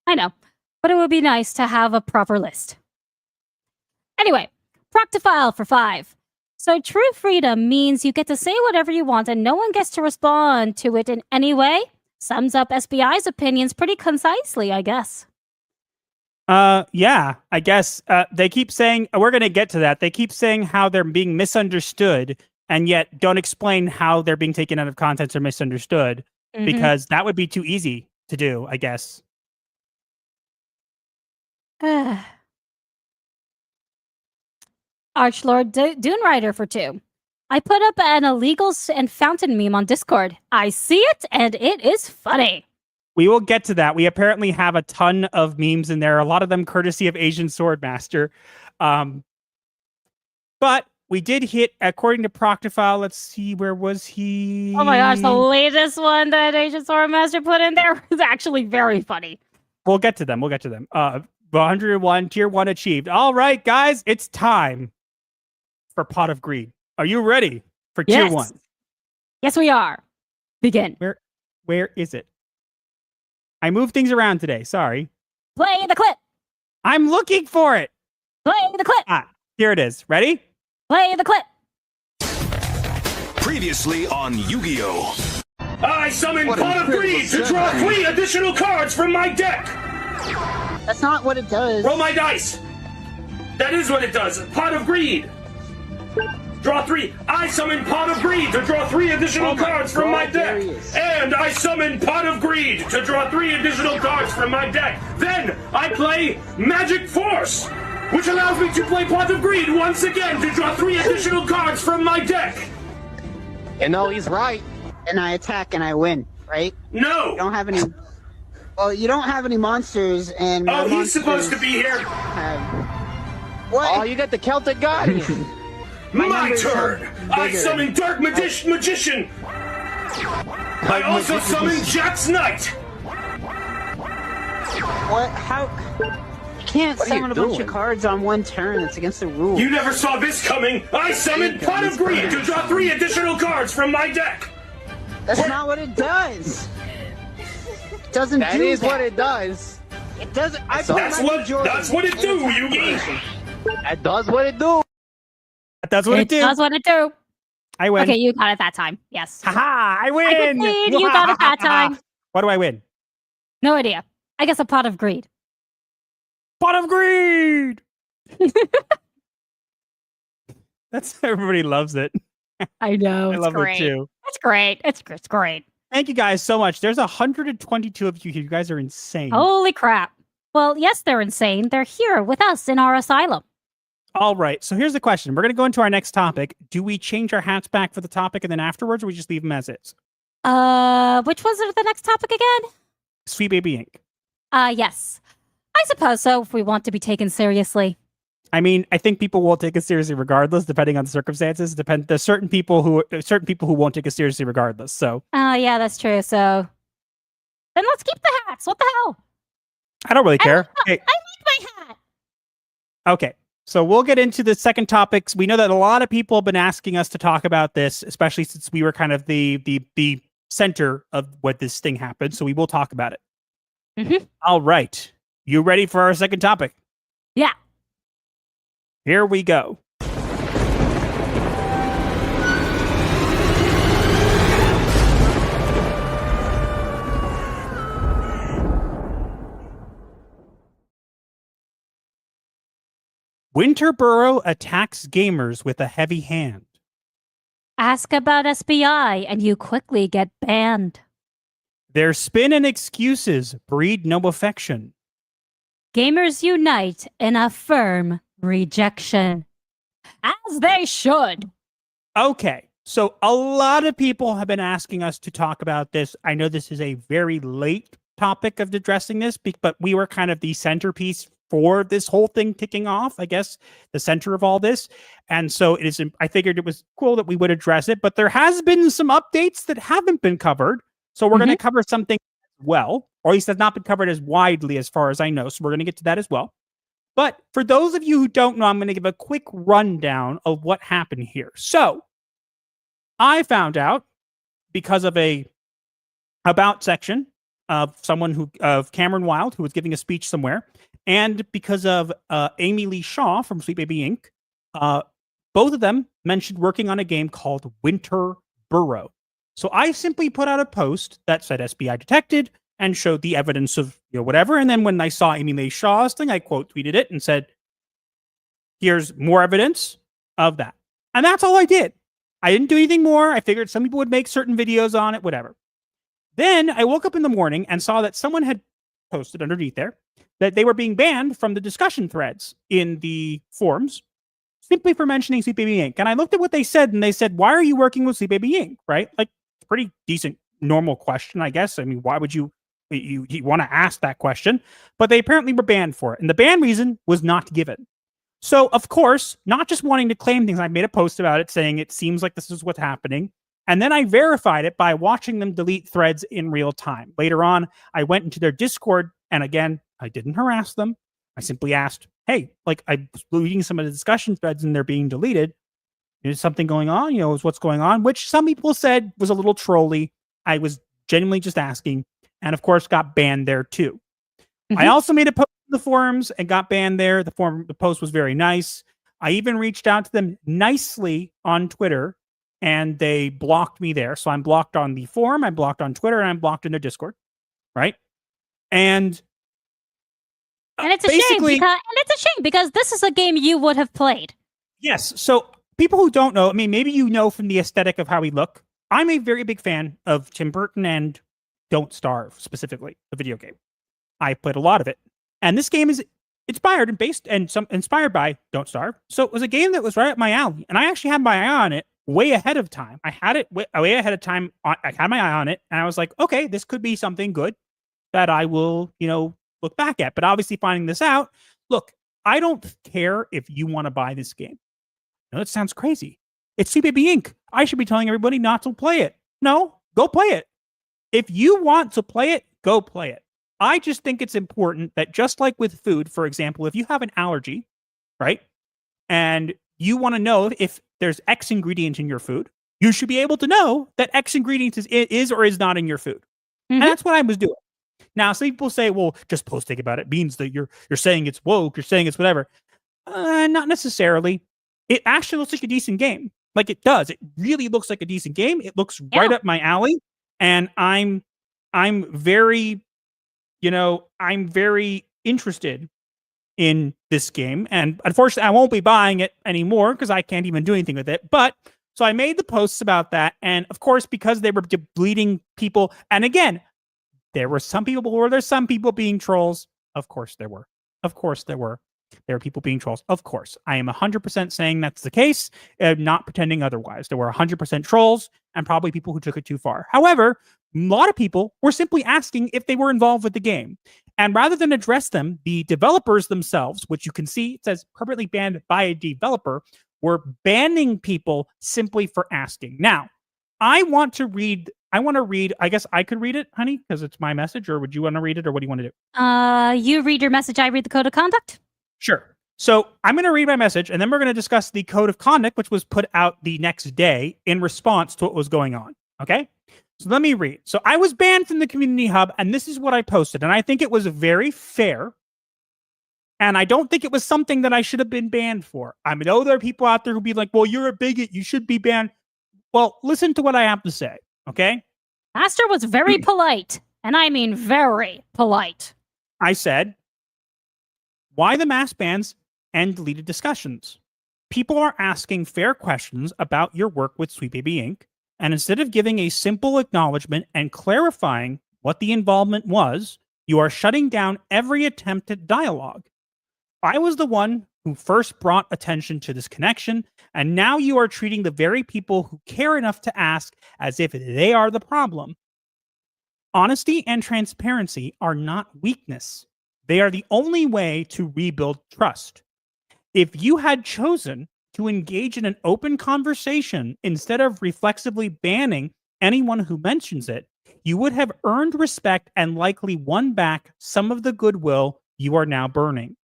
F: I know, but it would be nice to have a proper list. Anyway, Proctophile for 5. So true freedom means you get to say whatever you want and no one gets to respond to it in any way? Sums up SBI's opinions pretty concisely, I guess.
G: Yeah, I guess. They keep saying, we're going to get to that. They keep saying how they're being misunderstood and yet don't explain how they're being taken out of context or misunderstood because that would be too easy to do, I guess.
F: Archlord Dune Rider for 2. I put up an illegals and fountain meme on Discord. I see it and it is funny.
G: We will get to that. We apparently have a ton of memes in there, a lot of them courtesy of Asian Swordmaster. But we did hit, according to Proctophile, let's see, where was he?
F: Oh my gosh, the latest one that Asian Swordmaster put in there was actually very funny.
G: We'll get to them. 101, tier 1 achieved. All right, guys, it's time for Pot of Greed. Are you ready for tier 1?
F: Yes, we are. Begin.
G: Where is it? I moved things around today. Sorry.
F: Play the clip.
G: I'm looking for it.
F: Play the clip.
G: Here it is. Ready?
F: Play the clip.
K: Previously on Yu-Gi-Oh!
M: I summon Pot of Greed to draw 3 additional cards from my deck.
N: That's not what it does.
M: Roll my dice. That is what it does. Pot of Greed. Draw 3. I summon Pot of Greed to draw 3 additional cards from my deck. And I summon Pot of Greed to draw 3 additional cards from my deck. Then I play Magic Force, which allows me to play Pot of Greed once again to draw 3 additional cards from my deck.
N: You know, he's right. And I attack and I win, right?
M: No.
N: You don't have any... Well, you don't have any monsters and...
M: Oh, he's supposed to be here.
N: What? Oh, you got the Celtic Guardian.
M: My turn! I summon Dark Magician! I also summon Jack's Knight!
N: What? How? You can't summon a bunch of cards on one turn. It's against the rules.
M: You never saw this coming! I summon Pot of Greed to draw 3 additional cards from my deck!
N: That's not what it does! It doesn't do that. That is what it does. It doesn't...
M: That's what it do, Yugi!
N: That does what it do!
G: That's what it do.
F: Does what it do.
G: I win.
F: Okay, you got it that time. Yes.
G: Haha, I win.
F: I concede. You got it that time.
G: What do I win?
F: No idea. I guess a Pot of Greed.
G: Pot of Greed. That's everybody loves it.
F: I know.
G: I love it too.
F: It's great. It's great.
G: Thank you guys so much. There's 122 of you here. You guys are insane.
F: Holy crap. Well, yes, they're insane. They're here with us in our asylum.
G: All right, so here's the question. We're going to go into our next topic. Do we change our hats back for the topic and then afterwards, or we just leave them as is?
F: Which was the next topic again?
G: Sweet Baby Inc.
F: Yes. I suppose so, if we want to be taken seriously.
G: I mean, I think people will take it seriously regardless, depending on the circumstances. There's certain people who won't take it seriously regardless. So.
F: Oh yeah, that's true. So then let's keep the hats. What the hell?
G: I don't really care.
F: I like my hat.
G: Okay, so we'll get into the second topics. We know that a lot of people have been asking us to talk about this, especially since we were kind of the center of what this thing happened. So we will talk about it.
F: Mm-hmm.
G: All right, you ready for our second topic?
F: Yeah.
G: Here we go. Winter Burrow attacks gamers with a heavy hand.
F: Ask about SBI and you quickly get banned.
G: Their spin and excuses breed no affection.
F: Gamers unite in a firm rejection. As they should.
G: Okay, so a lot of people have been asking us to talk about this. I know this is a very late topic of addressing this, but we were kind of the centerpiece for this whole thing kicking off, I guess, the center of all this. And so I figured it was cool that we would address it, but there has been some updates that haven't been covered. So we're going to cover something as well, or at least has not been covered as widely as far as I know. So we're going to get to that as well. But for those of you who don't know, I'm going to give a quick rundown of what happened here. So I found out because of a about section of of Cameron Wild, who was giving a speech somewhere, and because of Amy Lee Shaw from Sweet Baby Inc. Both of them mentioned working on a game called Winter Burrow. So I simply put out a post that said SBI detected and showed the evidence of whatever. And then when I saw Amy Lee Shaw's thing, I quote tweeted it and said, here's more evidence of that. And that's all I did. I didn't do anything more. I figured some people would make certain videos on it, whatever. Then I woke up in the morning and saw that someone had posted underneath there that they were being banned from the discussion threads in the forums simply for mentioning Sweet Baby Inc. And I looked at what they said, and they said, why are you working with Sweet Baby Inc? Right? Like, it's a pretty decent, normal question, I guess. I mean, why would you want to ask that question? But they apparently were banned for it. And the ban reason was not given. So, of course, not just wanting to claim things, I made a post about it saying it seems like this is what's happening. And then I verified it by watching them delete threads in real time. Later on, I went into their Discord, and again, I didn't harass them. I simply asked, hey, like, I was reading some of the discussion threads and they're being deleted. Is something going on? Is what's going on? Which some people said was a little trolly. I was genuinely just asking, and of course got banned there too. I also made a post in the forums and got banned there. The post was very nice. I even reached out to them nicely on Twitter, and they blocked me there. So I'm blocked on the forum, I'm blocked on Twitter, and I'm blocked in their Discord. Right? And
F: it's a shame because this is a game you would have played.
G: Yes. So people who don't know, I mean, maybe you know from the aesthetic of how we look. I'm a very big fan of Tim Burton and Don't Starve, specifically, the video game. I played a lot of it. And this game is inspired by Don't Starve. So it was a game that was right up my alley. And I actually had my eye on it way ahead of time. I had it way ahead of time. I had my eye on it. And I was like, okay, this could be something good that I will, look back at. But obviously finding this out, look, I don't care if you want to buy this game. No, it sounds crazy. It's Sweet Baby Inc. I should be telling everybody not to play it. No, go play it. If you want to play it, go play it. I just think it's important that just like with food, for example, if you have an allergy, right, and you want to know if there's X ingredient in your food, you should be able to know that X ingredient is or is not in your food. And that's what I was doing. Now, some people say, well, just posting about it means that you're saying it's woke, you're saying it's whatever. Not necessarily. It actually looks like a decent game. Like it does. It really looks like a decent game. It looks right up my alley. And I'm very, I'm very interested in this game. And unfortunately, I won't be buying it anymore because I can't even do anything with it. But so I made the posts about that. And of course, because they were deleting people, and again, there were some people being trolls. Of course there were. There were people being trolls. Of course. I am 100% saying that's the case, not pretending otherwise. There were 100% trolls and probably people who took it too far. However, a lot of people were simply asking if they were involved with the game. And rather than address them, the developers themselves, which you can see it says permanently banned by a developer, were banning people simply for asking. Now, I want to read, I guess I could read it, honey, because it's my message, or would you want to read it, or what do you want to do?
F: You read your message, I read the code of conduct?
G: Sure. So I'm going to read my message, and then we're going to discuss the code of conduct, which was put out the next day in response to what was going on. Okay? So let me read. So I was banned from the community hub, and this is what I posted. And I think it was very fair. And I don't think it was something that I should have been banned for. I know there are people out there who be like, well, you're a bigot. You should be banned. Well, listen to what I have to say. Okay?
F: Master was very polite. And I mean very polite.
G: I said, why the mass bans and deleted discussions? People are asking fair questions about your work with Sweet Baby Inc. And instead of giving a simple acknowledgement and clarifying what the involvement was, you are shutting down every attempt at dialogue. I was the one who first brought attention to this connection, and now you are treating the very people who care enough to ask as if they are the problem. Honesty and transparency are not weakness. They are the only way to rebuild trust. If you had chosen to engage in an open conversation instead of reflexively banning anyone who mentions it, you would have earned respect and likely won back some of the goodwill you are now burning.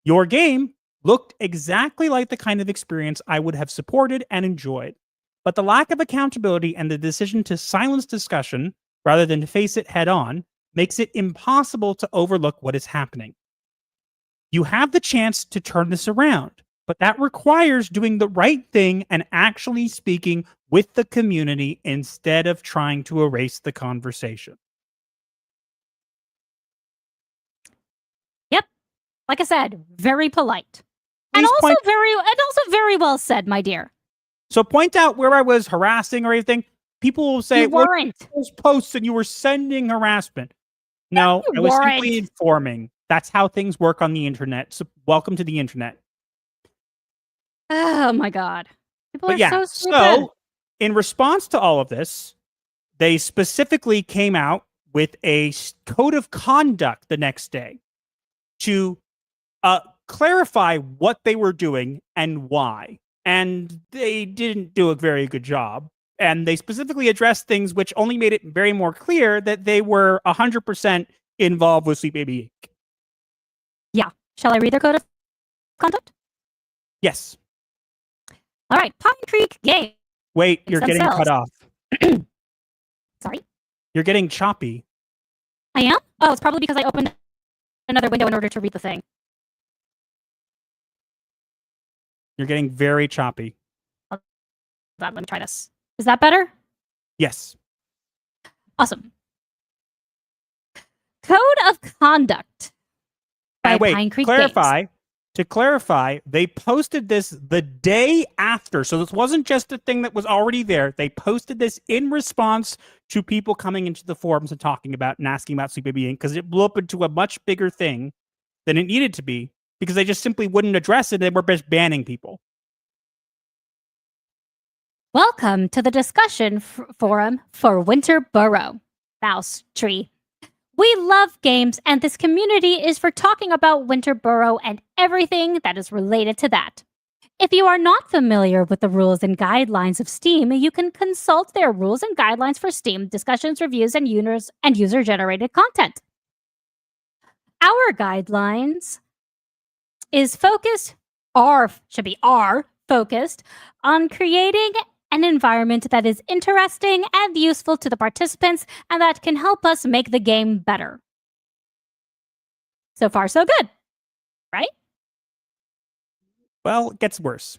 G: Your game looked exactly like the kind of experience I would have supported and enjoyed, but the lack of accountability and the decision to silence discussion rather than to face it head on makes it impossible to overlook what is happening. You have the chance to turn this around, but that requires doing the right thing and actually speaking with the community instead of trying to erase the conversation.
F: Yep. Like I said, very polite. And also very well said, my dear.
G: So point out where I was harassing or anything. People will say,
F: you weren't.
G: Those posts and you were sending harassment. No, I was simply informing. That's how things work on the internet. So welcome to the internet.
F: Oh my God. People are so stupid.
G: So in response to all of this, they specifically came out with a code of conduct the next day to clarify what they were doing and why. And they didn't do a very good job. And they specifically addressed things which only made it very more clear that they were 100% involved with Sweet Baby Inc.
F: Yeah. Shall I read their code of conduct?
G: Yes.
F: All right. Pine Creek Game.
G: Wait, you're getting cut off.
F: Sorry?
G: You're getting choppy.
F: I am? Oh, it's probably because I opened another window in order to read the thing.
G: You're getting very choppy.
F: Let me try this. Is that better?
G: Yes.
F: Awesome. Code of conduct by Pine Creek Games.
G: To clarify, they posted this the day after. So this wasn't just a thing that was already there. They posted this in response to people coming into the forums and talking about and asking about Sweet Baby Inc. because it blew up into a much bigger thing than it needed to be because they just simply wouldn't address it. They were just banning people.
F: Welcome to the discussion forum for Winter Burrow. Mouse Tree. We love games, and this community is for talking about Winter Burrow and everything that is related to that. If you are not familiar with the rules and guidelines of Steam, you can consult their rules and guidelines for Steam discussions, reviews, and user-generated content. Our guidelines are focused on creating an environment that is interesting and useful to the participants and that can help us make the game better. So far, so good, right?
G: Well, it gets worse.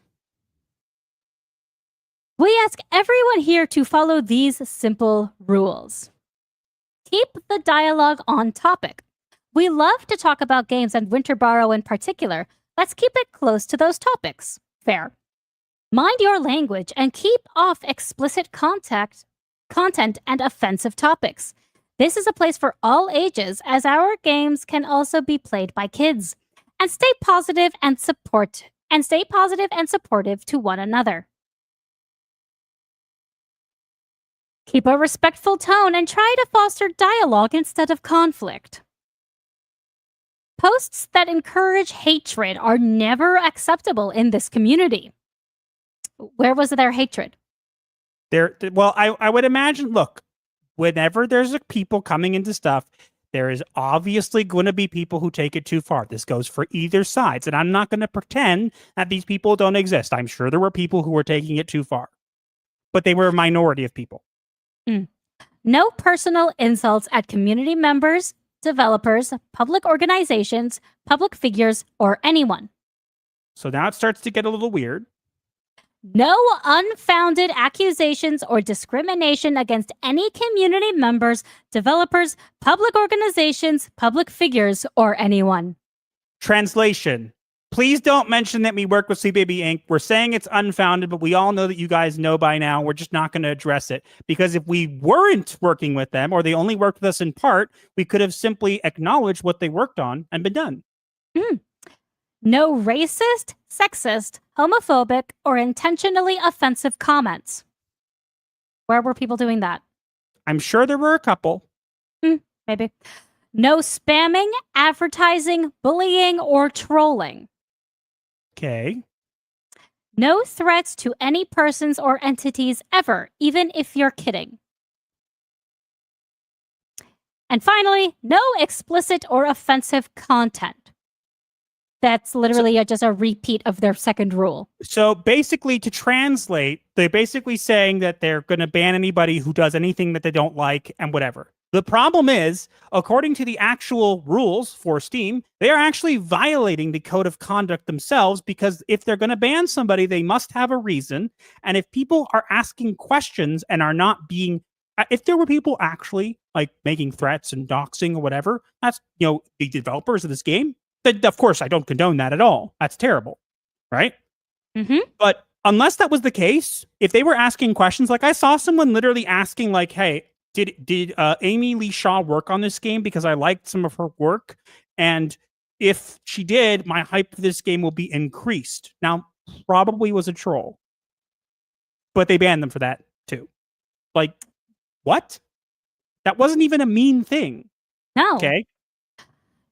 F: We ask everyone here to follow these simple rules. Keep the dialogue on topic. We love to talk about games and Winter Burrow in particular. Let's keep it close to those topics. Fair. Mind your language and keep off explicit content and offensive topics. This is a place for all ages, as our games can also be played by kids. And stay positive and supportive to one another. Keep a respectful tone and try to foster dialogue instead of conflict. Posts that encourage hatred are never acceptable in this community. Where was their hatred?
G: Well, I would imagine, look, whenever there's people coming into stuff, there is obviously going to be people who take it too far. This goes for either sides. And I'm not going to pretend that these people don't exist. I'm sure there were people who were taking it too far, but they were a minority of people.
F: No personal insults at community members, developers, public organizations, public figures, or anyone.
G: So now it starts to get a little weird.
F: No unfounded accusations or discrimination against any community members, developers, public organizations, public figures, or anyone.
G: Translation. Please don't mention that we work with Sweet Baby Inc. We're saying it's unfounded, but we all know that you guys know by now. We're just not going to address it. Because if we weren't working with them, or they only worked with us in part, we could have simply acknowledged what they worked on and been done.
F: No racist, sexist, homophobic, or intentionally offensive comments. Where were people doing that?
G: I'm sure there were a couple.
F: Maybe. No spamming, advertising, bullying, or trolling.
G: Okay.
F: No threats to any persons or entities ever, even if you're kidding. And finally, no explicit or offensive content. That's literally just a repeat of their second rule.
G: So basically, to translate, they're basically saying that they're going to ban anybody who does anything that they don't like and whatever. The problem is, according to the actual rules for Steam, they are actually violating the code of conduct themselves, because if they're going to ban somebody, they must have a reason. And if people are asking questions and are not being, if there were people actually like making threats and doxing or whatever, that's, the developers of this game, then of course I don't condone that at all. That's terrible, right? But unless that was the case, if they were asking questions, like I saw someone literally asking like, hey, did Amy Lee Shaw work on this game? Because I liked some of her work. And if she did, my hype for this game will be increased. Now, probably was a troll. But they banned them for that too. Like, what? That wasn't even a mean thing.
F: No.
G: Okay.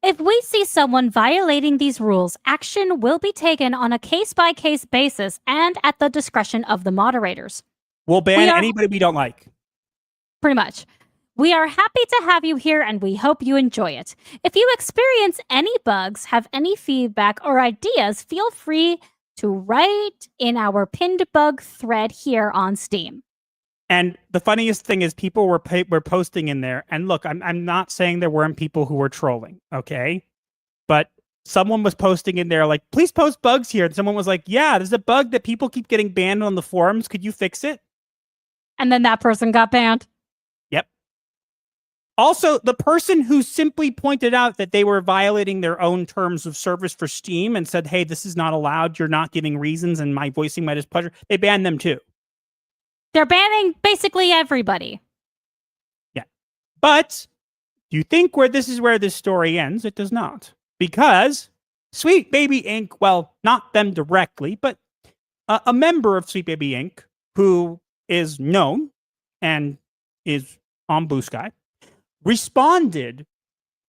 F: If we see someone violating these rules, action will be taken on a case-by-case basis and at the discretion of the moderators.
G: We'll ban anybody we don't like.
F: Pretty much. We are happy to have you here and we hope you enjoy it. If you experience any bugs, have any feedback or ideas, feel free to write in our pinned bug thread here on Steam.
G: And the funniest thing is people were posting in there. And look, I'm not saying there weren't people who were trolling, okay? But someone was posting in there like, please post bugs here. And someone was like, yeah, there's a bug that people keep getting banned on the forums. Could you fix it?
F: And then that person got banned.
G: Yep. Also, the person who simply pointed out that they were violating their own terms of service for Steam and said, hey, this is not allowed. You're not giving reasons and my voicing my displeasure. They banned them too.
F: They're banning basically everybody.
G: Yeah. But you think this is where this story ends? It does not. Because Sweet Baby Inc., well, not them directly, but a member of Sweet Baby Inc., who is known and is on Blue Sky, responded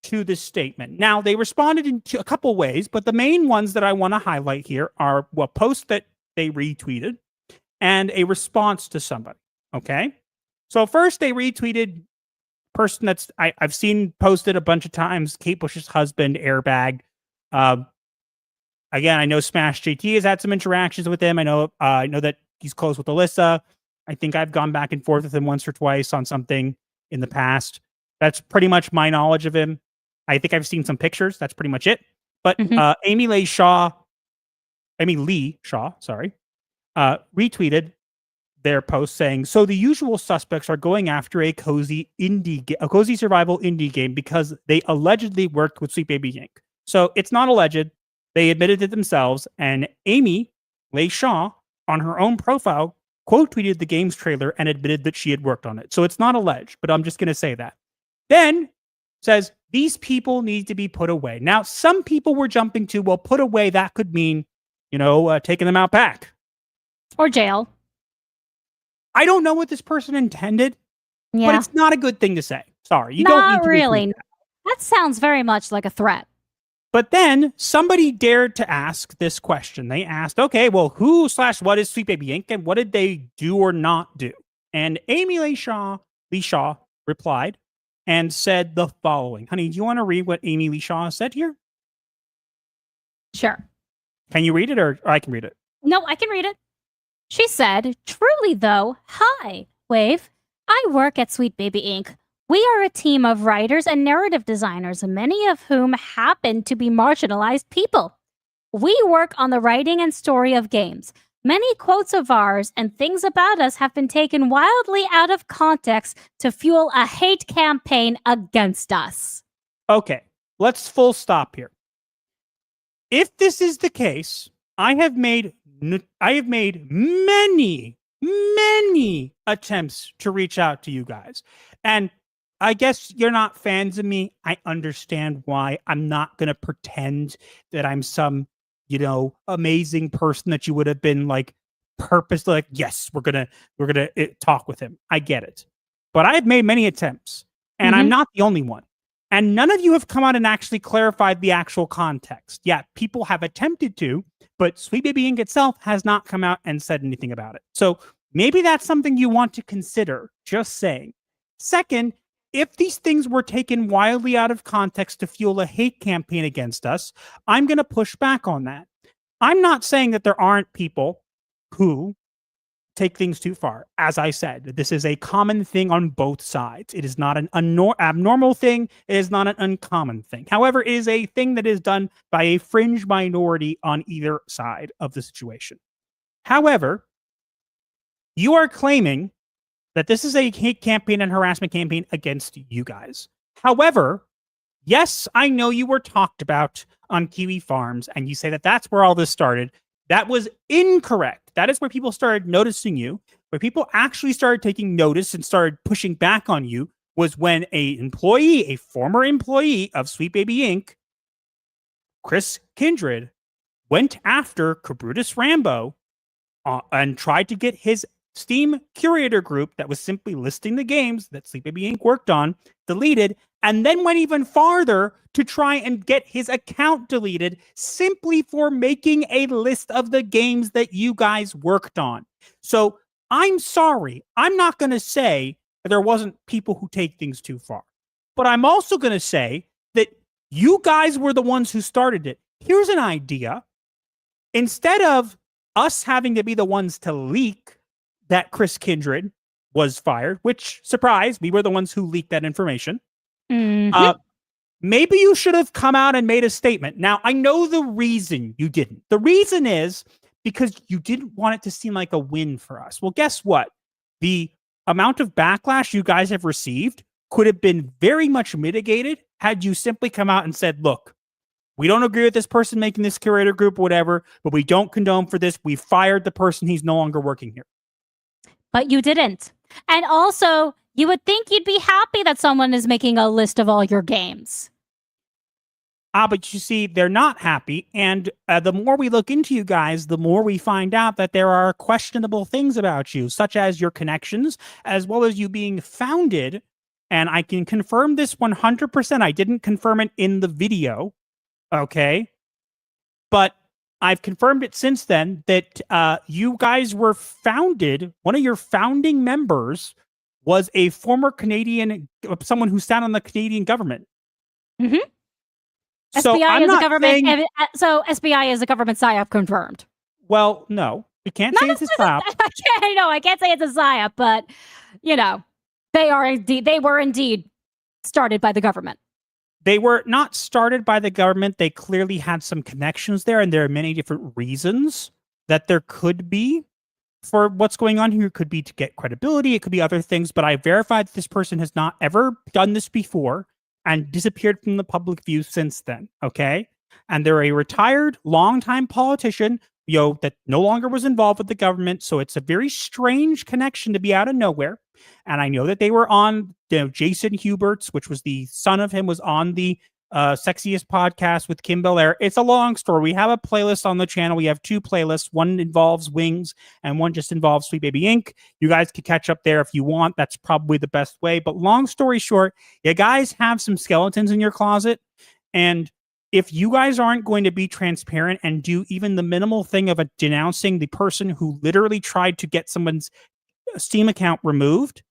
G: to this statement. Now, they responded in a couple ways, but the main ones that I want to highlight here are a post that they retweeted and a response to somebody, okay? So first, they retweeted person that's I've seen posted a bunch of times, Kate Bush's husband, Airbag. Again, I know Smash JT has had some interactions with him. I know that he's close with Alyssa. I think I've gone back and forth with him once or twice on something in the past. That's pretty much my knowledge of him. I think I've seen some pictures. That's pretty much it. But Amy Lee Shaw, retweeted their post saying, so the usual suspects are going after a cozy survival indie game because they allegedly worked with Sweet Baby Inc. So it's not alleged. They admitted it themselves. And Amy Lee Shaw, on her own profile, quote tweeted the game's trailer and admitted that she had worked on it. So it's not alleged, but I'm just going to say that. Then says, these people need to be put away. Now, some people were jumping to, well, put away, that could mean, taking them out back.
F: Or jail.
G: I don't know what this person intended, but it's not a good thing to say. Sorry, you don't need to
F: really. That sounds very much like a threat.
G: But then somebody dared to ask this question. They asked, okay, well, who/what is Sweet Baby Inc. and what did they do or not do? And Amy Lee Shaw replied and said the following. Honey, do you want to read what Amy Lee Shaw said here?
F: Sure.
G: Can you read it or I can read it?
F: No, I can read it. She said, truly though, hi, Wave. I work at Sweet Baby Inc. We are a team of writers and narrative designers, many of whom happen to be marginalized people. We work on the writing and story of games. Many quotes of ours and things about us have been taken wildly out of context to fuel a hate campaign against us.
G: Okay, let's full stop here. If this is the case, I have made many attempts to reach out to you guys. And I guess you're not fans of me. I understand why. I'm not going to pretend that I'm some, amazing person that you would have been like purposely like, yes, we're going to talk with him. I get it. But I've made many attempts and I'm not the only one. And none of you have come out and actually clarified the actual context. Yeah, people have attempted to, but Sweet Baby Inc. itself has not come out and said anything about it. So maybe that's something you want to consider, just saying. Second, if these things were taken wildly out of context to fuel a hate campaign against us, I'm going to push back on that. I'm not saying that there aren't people who take things too far. As I said, this is a common thing on both sides. It is not an abnormal thing. It is not an uncommon thing. However, it is a thing that is done by a fringe minority on either side of the situation. However, you are claiming that this is a hate campaign and harassment campaign against you guys. However, yes, I know you were talked about on Kiwi Farms, and you say that that's where all this started. That was incorrect. That is where people started noticing you. Where people actually started taking notice and started pushing back on you was when a former employee of Sweet Baby Inc., Chris Kindred, went after Cabrutus Rambo and tried to get his Steam curator group that was simply listing the games that Sweet Baby Inc. worked on deleted, and then went even farther to try and get his account deleted simply for making a list of the games that you guys worked on. So I'm sorry. I'm not going to say that there wasn't people who take things too far, but I'm also going to say that you guys were the ones who started it. Here's an idea. Instead of us having to be the ones to leak that Chris Kindred was fired, which, surprise, we were the ones who leaked that information. Maybe you should have come out and made a statement. Now, I know the reason you didn't. The reason is because you didn't want it to seem like a win for us. Well, guess what? The amount of backlash you guys have received could have been very much mitigated had you simply come out and said, look, we don't agree with this person making this curator group or whatever, but we don't condone for this. We fired the person. He's no longer working here.
F: But you didn't. And also, you would think you'd be happy that someone is making a list of all your games.
G: But you see, they're not happy. And the more we look into you guys, the more we find out that there are questionable things about you, such as your connections, as well as you being founded. And I can confirm this 100%. I didn't confirm it in the video. Okay. But I've confirmed it since then that you guys were founded. One of your founding members was a former Canadian, someone who sat on the Canadian government.
F: Mm-hmm.
G: So
F: SBI is a government. So SBI is a government PSYOP confirmed.
G: Well, no, we can't say it's a PSYOP.
F: I can't say it's a PSYOP, but they were indeed started by the government.
G: They were not started by the government. They clearly had some connections there, and there are many different reasons that there could be for what's going on here. It could be to get credibility. It could be other things, but I verified that this person has not ever done this before and disappeared from the public view since then, okay? And they're a retired, longtime politician, that no longer was involved with the government, so it's a very strange connection to be out of nowhere. And I know that they were on, Jason Hubert's, which was the son of him, was on the Sexiest podcast with Kim Belair. It's a long story. We have a playlist on the channel. We have two playlists. One involves Wings and one just involves Sweet Baby Inc. You guys can catch up there if you want. That's probably the best way. But long story short, you guys have some skeletons in your closet. And if you guys aren't going to be transparent and do even the minimal thing of denouncing the person who literally tried to get someone's Steam account removed,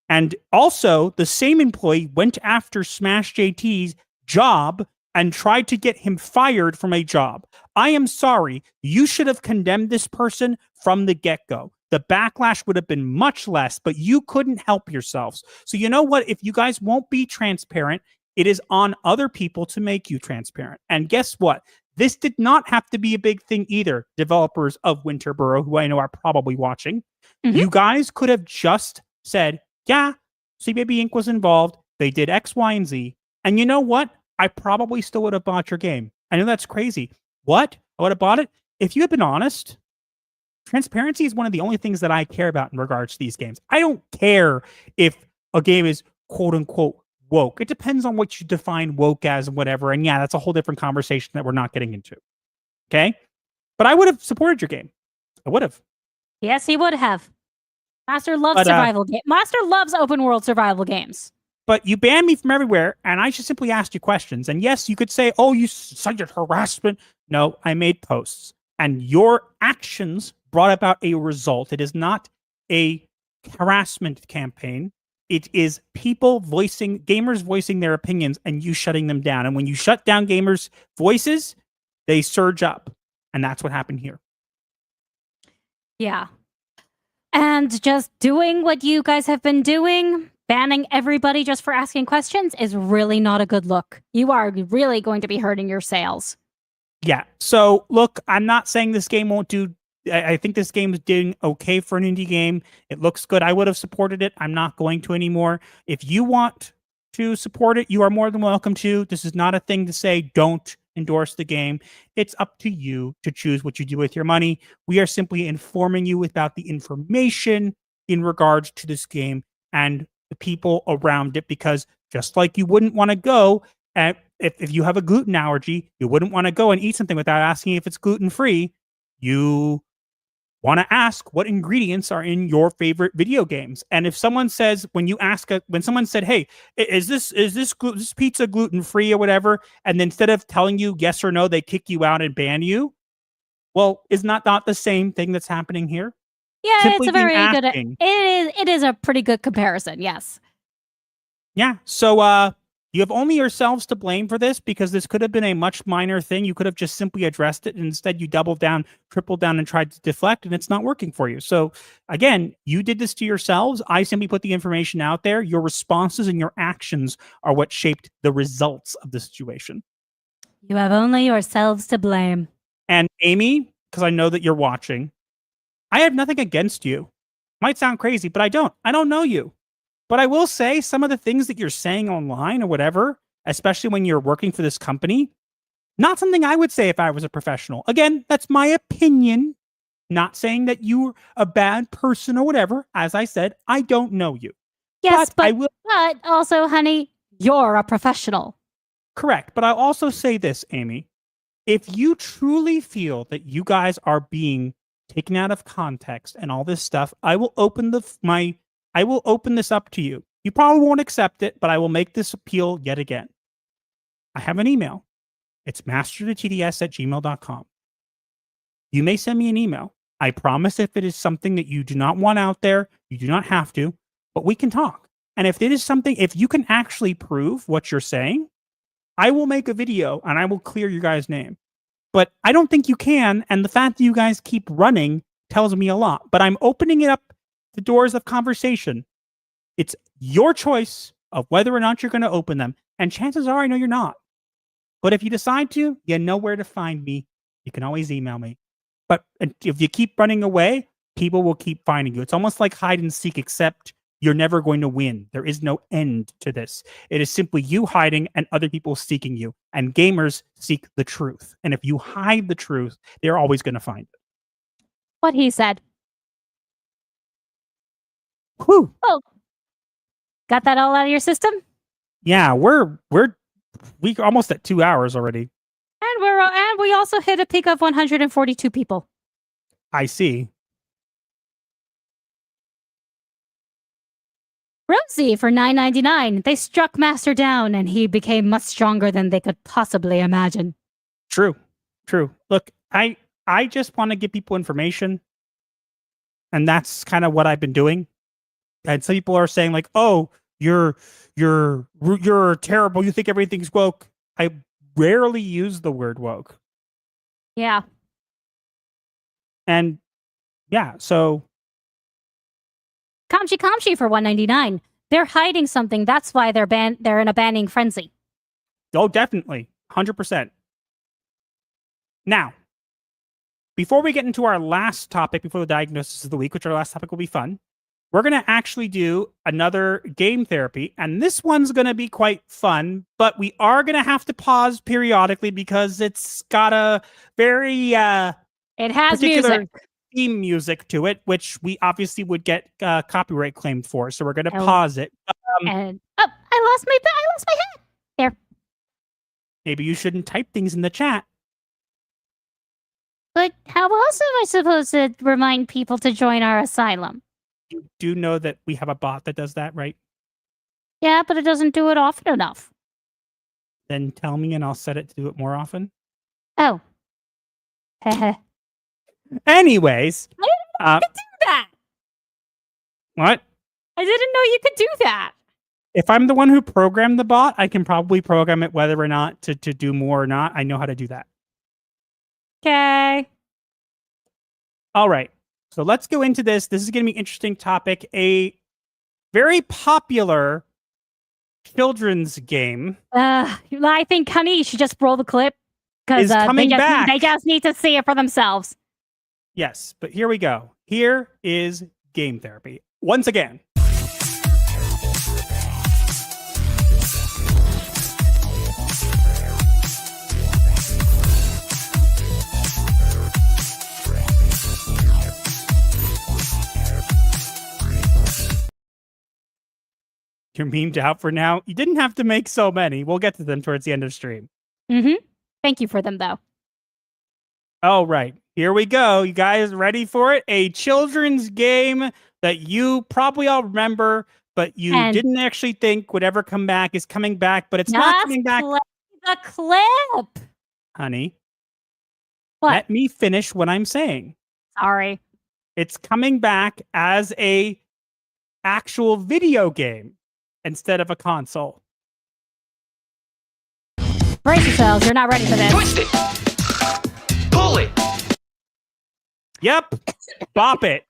G: and also the same employee went after Smash JT's job and tried to get him fired from a job. I am sorry. You should have condemned this person from the get-go. The backlash would have been much less, but you couldn't help yourselves. So you know what? If you guys won't be transparent, it is on other people to make you transparent. And guess what? This did not have to be a big thing either, developers of Winterboro, who I know are probably watching. You guys could have just said, yeah, Sweet Baby Inc. was involved. They did X, Y, and Z. And you know what? I probably still would have bought your game. I know that's crazy. What? I would have bought it? If you had been honest, transparency is one of the only things that I care about in regards to these games. I don't care if a game is quote-unquote woke. It depends on what you define woke as and whatever. And yeah, that's a whole different conversation that we're not getting into. Okay? But I would have supported your game. I would have.
F: Yes, he would have. Master loves survival games. Master loves open world survival games.
G: But you banned me from everywhere, and I just simply asked you questions. And yes, you could say, oh, you cited harassment. No, I made posts. And your actions brought about a result. It is not a harassment campaign. It is gamers voicing their opinions and you shutting them down. And when you shut down gamers' voices, they surge up. And that's what happened here.
F: Yeah. And just doing what you guys have been doing, banning everybody just for asking questions, is really not a good look. You are really going to be hurting your sales.
G: Yeah. So, look, I'm not saying this game won't do... I think this game is doing okay for an indie game. It looks good. I would have supported it. I'm not going to anymore. If you want to support it, you are more than welcome to. This is not a thing to say, don't endorse the game. It's up to you to choose what you do with your money. We are simply informing you about the information in regards to this game and the people around it, because just like you wouldn't want to go and if you have a gluten allergy, you wouldn't want to go and eat something without asking if it's gluten-free. You want to ask what ingredients are in your favorite video games. And if someone says, when someone said, hey, is this pizza gluten-free or whatever, and then instead of telling you yes or no, they kick you out and ban you, well, is not the same thing that's happening here?
F: Yeah,
G: Simply
F: it's a very
G: being
F: good...
G: asking.
F: It is a pretty good comparison, yes.
G: Yeah, so you have only yourselves to blame for this, because this could have been a much minor thing. You could have just simply addressed it, and instead you doubled down, tripled down, and tried to deflect, and it's not working for you. So again, you did this to yourselves. I simply put the information out there. Your responses and your actions are what shaped the results of the situation.
F: You have only yourselves to blame.
G: And Amy, because I know that you're watching, I have nothing against you. Might sound crazy, but I don't. I don't know you. But I will say some of the things that you're saying online or whatever, especially when you're working for this company, not something I would say if I was a professional. Again, that's my opinion. Not saying that you're a bad person or whatever. As I said, I don't know you.
F: Yes,
G: but
F: also, honey, you're a professional.
G: Correct. But I'll also say this, Amy. If you truly feel that you guys are being taken out of context and all this stuff, I will open this up to you. You probably won't accept it, but I will make this appeal yet again. I have an email. It's masterthetds@gmail.com. You may send me an email. I promise if it is something that you do not want out there, you do not have to, but we can talk. And if it is something, if you can actually prove what you're saying, I will make a video and I will clear your guys' name. But I don't think you can, and the fact that you guys keep running tells me a lot. But I'm opening it up the doors of conversation. It's your choice of whether or not you're going to open them. And chances are I know you're not. But if you decide to, you know where to find me. You can always email me. But if you keep running away, people will keep finding you. It's almost like hide and seek, except you're never going to win. There is no end to this. It is simply you hiding and other people seeking you. And gamers seek the truth. And if you hide the truth, they're always going to find it.
F: What he said.
G: Whew.
F: Oh, got that all out of your system?
G: Yeah, we're almost at 2 hours already.
F: And we also hit a peak of 142 people.
G: I see.
F: Rosie for $9.99. They struck Master down, and he became much stronger than they could possibly imagine.
G: True. Look, I just want to give people information, and that's kind of what I've been doing. And some people are saying like, "Oh, you're terrible. You think everything's woke." I rarely use the word woke.
F: Yeah.
G: And yeah, so
F: Kamchi for $1.99. They're hiding something. That's why they're in a banning frenzy.
G: oh, definitely, 100%. Now, before we get into our last topic before the diagnosis of the week, which our last topic will be fun, we're going to actually do another game therapy, and this one's going to be quite fun, but we are going to have to pause periodically because it's got a very
F: it has
G: particular
F: music.
G: theme music to it, which we obviously would get copyright claimed for, so we're going to pause it.
F: And I lost my hat. There.
G: Maybe you shouldn't type things in the chat.
F: But how else am I supposed to remind people to join our asylum?
G: You do know that we have a bot that does that, right?
F: Yeah, but it doesn't do it often enough.
G: Then tell me and I'll set it to do it more often.
F: Oh.
G: Anyways.
F: I didn't know you could do that.
G: What?
F: I didn't know you could do that.
G: If I'm the one who programmed the bot, I can probably program it whether or not to do more or not. I know how to do that.
F: Okay.
G: All right. So let's go into this. This is going to be an interesting topic. A very popular children's game.
F: I think, honey, you should just roll the clip because they just need to see it for themselves.
G: Yes, but here we go. Here is game therapy. Once again. You're memed out for now. You didn't have to make so many. We'll get to them towards the end of stream.
F: Mm-hmm. Thank you for them, though.
G: All right. Here we go. You guys ready for it? A children's game that you probably all remember, but you didn't actually think would ever come back is coming back, but it's not coming back.
F: Play the clip.
G: Honey.
F: What?
G: Let me finish what I'm saying.
F: Sorry.
G: It's coming back as a actual video game instead of a console.
F: Brace yourselves. You're not ready for this.
A: Twist it. Pull it.
G: Yep. Bop it.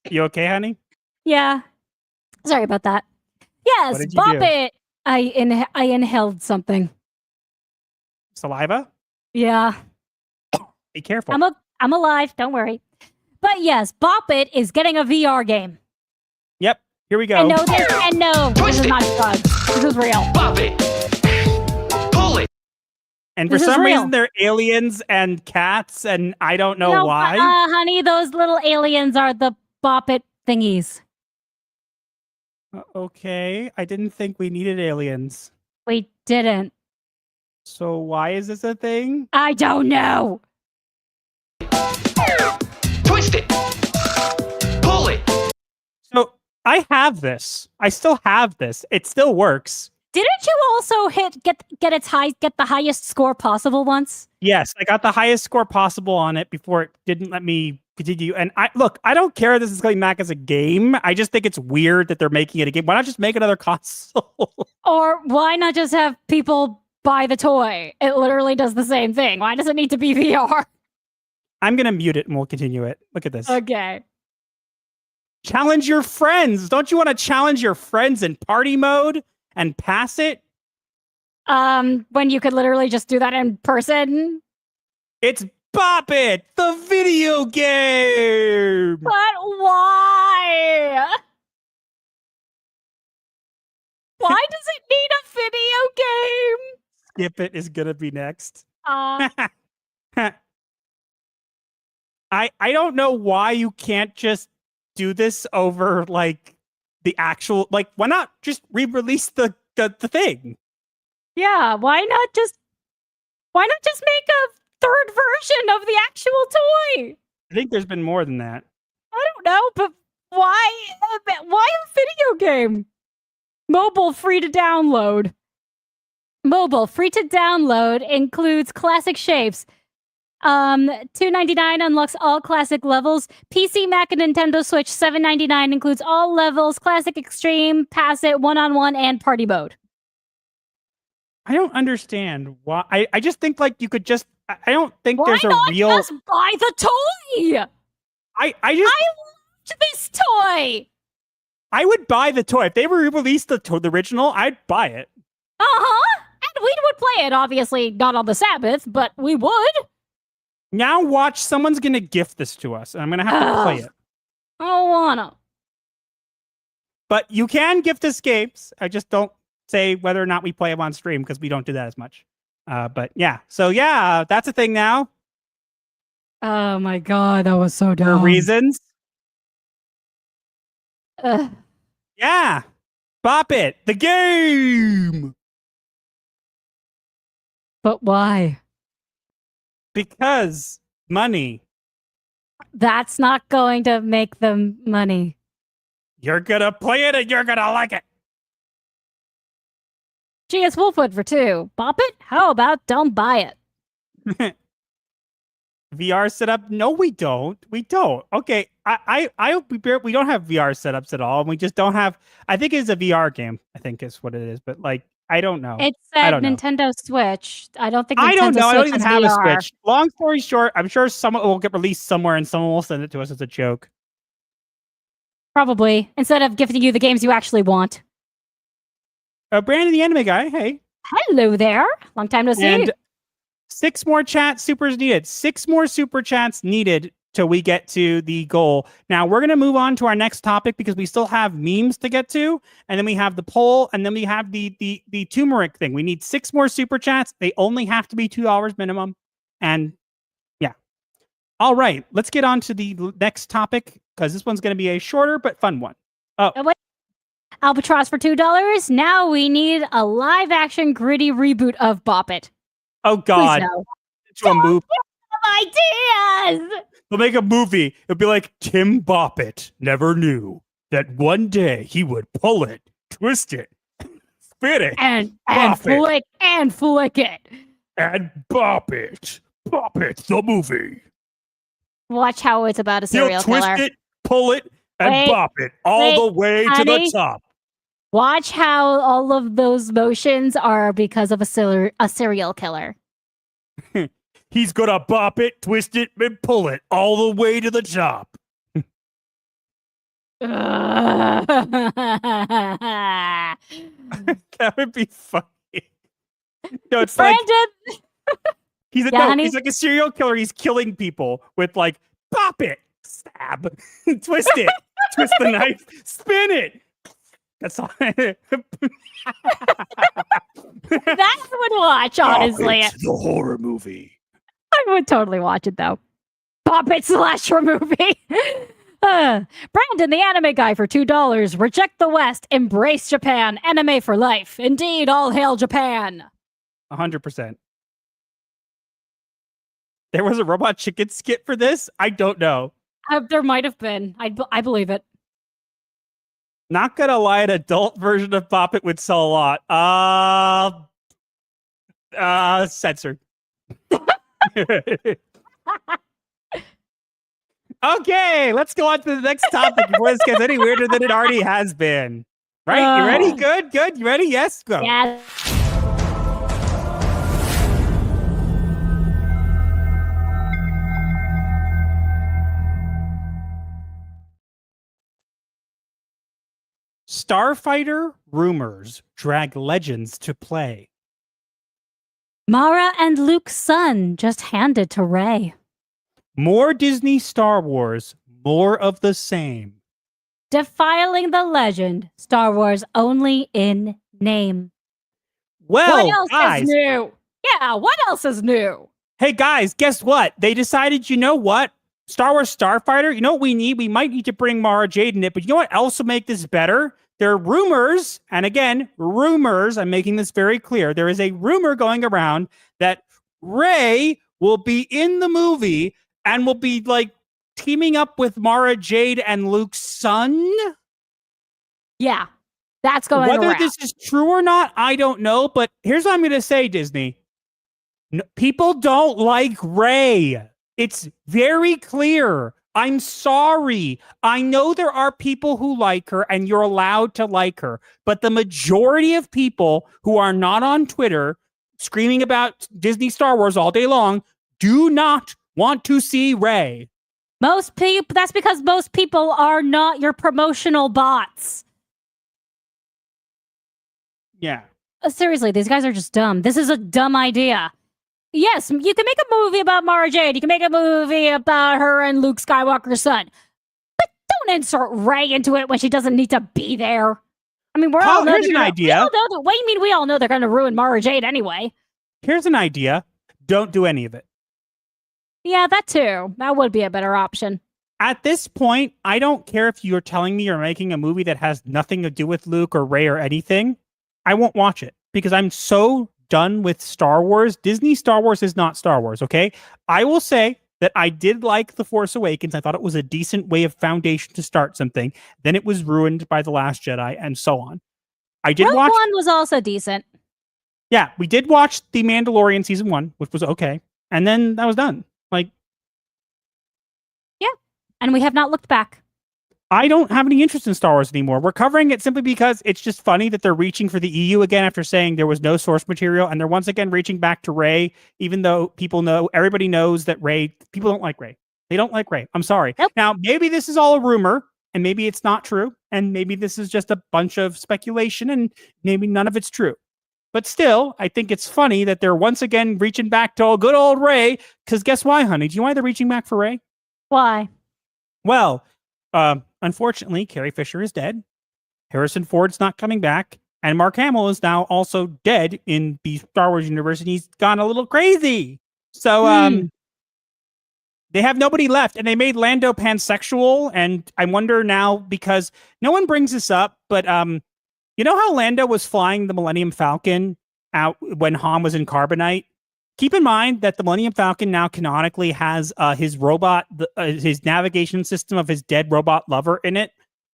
G: You okay, honey?
F: Yeah. Sorry about that. Yes,
G: What did you
F: bop
G: do?
F: it. I inhaled something.
G: Saliva?
F: Yeah.
G: Be careful.
F: I'm alive. Don't worry. But yes, Bop It is getting a VR game.
G: Yep. Here we go.
F: And no, this is not drugs. This is real.
A: Bop it. Pull it.
G: And for some reason, they're aliens and cats, and I don't know why.
F: Honey, those little aliens are the Bop It thingies.
G: Okay. I didn't think we needed aliens.
F: We didn't.
G: So why is this a thing?
F: I don't know.
A: Twist it. Pull it.
G: So I have this. I still have this. It still works.
F: Didn't you also get the highest score possible once?
G: Yes, I got the highest score possible on it before it didn't let me continue. And I don't care if this is coming back as a game. I just think it's weird that they're making it a game. Why not just make another console?
F: Or why not just have people buy the toy? It literally does the same thing. Why does it need to be VR?
G: I'm going to mute it and we'll continue it. Look at this.
F: Okay.
G: Challenge your friends. Don't you want to challenge your friends in party mode and pass it?
F: When you could literally just do that in person?
G: It's Bop It, the video game!
F: But why? Why does it need a video game?
G: Skip It is going to be next. I don't know why you can't just do this over like the actual why not just re-release the thing?
F: Yeah, why not just make a third version of the actual toy?
G: I think there's been more than that.
F: I don't know, but why a video game? Mobile free to download. Mobile free to download includes classic shapes. $2.99 unlocks all classic levels. PC, Mac, and Nintendo Switch $7.99 includes all levels, classic, extreme, pass it, one-on-one, and party mode.
G: I don't understand why. I just think like you could just. I don't think
F: Why
G: there's a
F: not
G: real.
F: just buy the toy?
G: I
F: loved this toy.
G: I would buy the toy if they re-released the original. I'd buy it.
F: And we would play it. Obviously, not on the Sabbath, but we would.
G: Now watch. Someone's gonna gift this to us, and I'm gonna have to play it.
F: I don't wanna.
G: But you can gift us games. I just don't say whether or not we play them on stream because we don't do that as much. But yeah, so yeah, that's a thing now.
F: Oh my god, that was so dumb.
G: For reasons. Yeah, Bop It, the game.
F: But why?
G: Because money.
F: That's not going to make them money.
G: You're gonna play it and you're gonna like it.
F: Gee, it's Wolfwood for 2. Bop it? How about don't buy it?
G: VR setup? No, we don't. We don't. Okay, we don't have VR setups at all. And we just don't have. I think it's a VR game. I think is what it is. But like, I don't know.
F: It's a Nintendo Switch. I don't think.
G: I don't know. I don't
F: Switch
G: even
F: has
G: have
F: VR.
G: a Switch. Long story short, I'm sure someone will get released somewhere, and someone will send it to us as a joke.
F: Probably instead of gifting you the games you actually want.
G: Brandon, the anime guy. Hey.
F: Hello there. Long time no see.
G: And 6 more chat supers needed. 6 more super chats needed till we get to the goal. Now we're gonna move on to our next topic because we still have memes to get to, and then we have the poll, and then we have the turmeric thing. We need 6 more super chats. They only have to be $2 minimum. And yeah. All right, let's get on to the next topic because this one's gonna be a shorter but fun one. Oh,
F: wait. Albatross for $2. Now we need a live-action gritty reboot of Bop It.
G: Oh God!
F: No.
G: To a movie.
F: Ideas.
G: We'll make a movie. It'll be like Tim Bop It never knew that one day he would pull it, twist it, spin it,
F: and
G: flick
F: it,
G: and bop it, the movie.
F: Watch how it's about a serial
G: He'll twist
F: killer.
G: it, pull it, and bop it all the way to the top.
F: Watch how all of those motions are because of a serial killer.
G: He's gonna bop it, twist it, and pull it all the way to the top. That would be funny. No, it's
F: Brandon!
G: like he's like a serial killer. He's killing people with like bop it, stab, twist it, twist the knife, spin it. That's all.
F: That would watch, honestly.
B: It's the horror movie.
F: I would totally watch it though. Bop It slasher movie. Brandon, the anime guy for $2. Reject the West, embrace Japan, anime for life. Indeed, all hail Japan.
G: 100%. There was a Robot Chicken skit for this? I don't know.
F: There might have been. I believe it.
G: Not gonna lie, an adult version of Bop It would sell a lot. Censored. Okay, let's go on to the next topic before this gets any weirder than it already has been. Right? You ready? Good. You ready? Yes? Go.
F: Yes.
G: Starfighter rumors drag legends to play.
F: Mara and Luke's son just handed to Rey.
G: More Disney Star Wars, more of the same.
F: Defiling the legend, Star Wars only in name.
G: Well,
F: what else
G: guys,
F: is new? Yeah, what else is new?
G: Hey guys, guess what? They decided, you know what? Star Wars Starfighter, you know what we need? We might need to bring Mara Jade in it, but you know what else will make this better? There are rumors, and again, rumors, I'm making this very clear. There is a rumor going around that Rey will be in the movie and will be like teaming up with Mara Jade and Luke's son.
F: Yeah, that's going
G: Whether
F: around.
G: this is true or not, I don't know. But here's what I'm going to say, Disney. People don't like Rey. It's very clear. I'm sorry. I know there are people who like her, and you're allowed to like her. But the majority of people who are not on Twitter screaming about Disney Star Wars all day long do not want to see Rey.
F: Most people. That's because most people are not your promotional bots.
G: Yeah.
F: Seriously, these guys are just dumb. This is a dumb idea. Yes, you can make a movie about Mara Jade. You can make a movie about her and Luke Skywalker's son. But don't insert Rey into it when she doesn't need to be there. I mean, we're all know
G: here's an idea.
F: We all know that. What do you mean we all know they're going to ruin Mara Jade anyway?
G: Here's an idea. Don't do any of it.
F: Yeah, that too. That would be a better option.
G: At this point, I don't care if you're telling me you're making a movie that has nothing to do with Luke or Rey or anything. I won't watch it because I'm so done with Star Wars. Disney Star Wars is not Star Wars, okay? I will say that I did like The Force Awakens. I thought it was a decent way of foundation to start something. Then it was ruined by The Last Jedi and so on. I did
F: Rogue
G: watch...
F: One was also decent.
G: Yeah, we did watch The Mandalorian Season 1, which was okay. And then that was done.
F: Yeah, and we have not looked back.
G: I don't have any interest in Star Wars anymore. We're covering it simply because it's just funny that they're reaching for the EU again after saying there was no source material, and they're once again reaching back to Rey, even though everybody knows that people don't like Rey. They don't like Rey. I'm sorry.
F: Nope.
G: Now, maybe this is all a rumor, and maybe it's not true, and maybe this is just a bunch of speculation, and maybe none of it's true. But still, I think it's funny that they're once again reaching back to good old Rey, because guess why, honey? Do you know why they're reaching back for Rey?
F: Why?
G: Well, unfortunately, Carrie Fisher is dead. Harrison Ford's not coming back. And Mark Hamill is now also dead in the Star Wars universe, and he's gone a little crazy. So they have nobody left, and they made Lando pansexual. And I wonder now, because no one brings this up, but you know how Lando was flying the Millennium Falcon out when Han was in Carbonite? Keep in mind that the Millennium Falcon now canonically has his robot, his navigation system of his dead robot lover in it.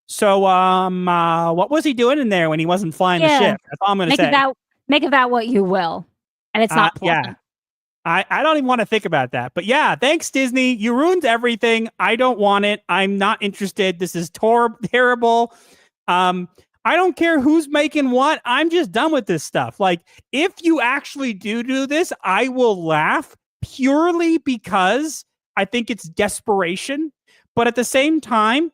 G: So, what was he doing in there when he wasn't flying the ship? That's all I'm going to say.
F: Make of that what you will. And it's not pleasant.
G: Yeah. I don't even want to think about that. But yeah, thanks, Disney. You ruined everything. I don't want it. I'm not interested. This is terrible. I don't care who's making what. I'm just done with this stuff. Like, if you actually do this, I will laugh purely because I think it's desperation. But at the same time,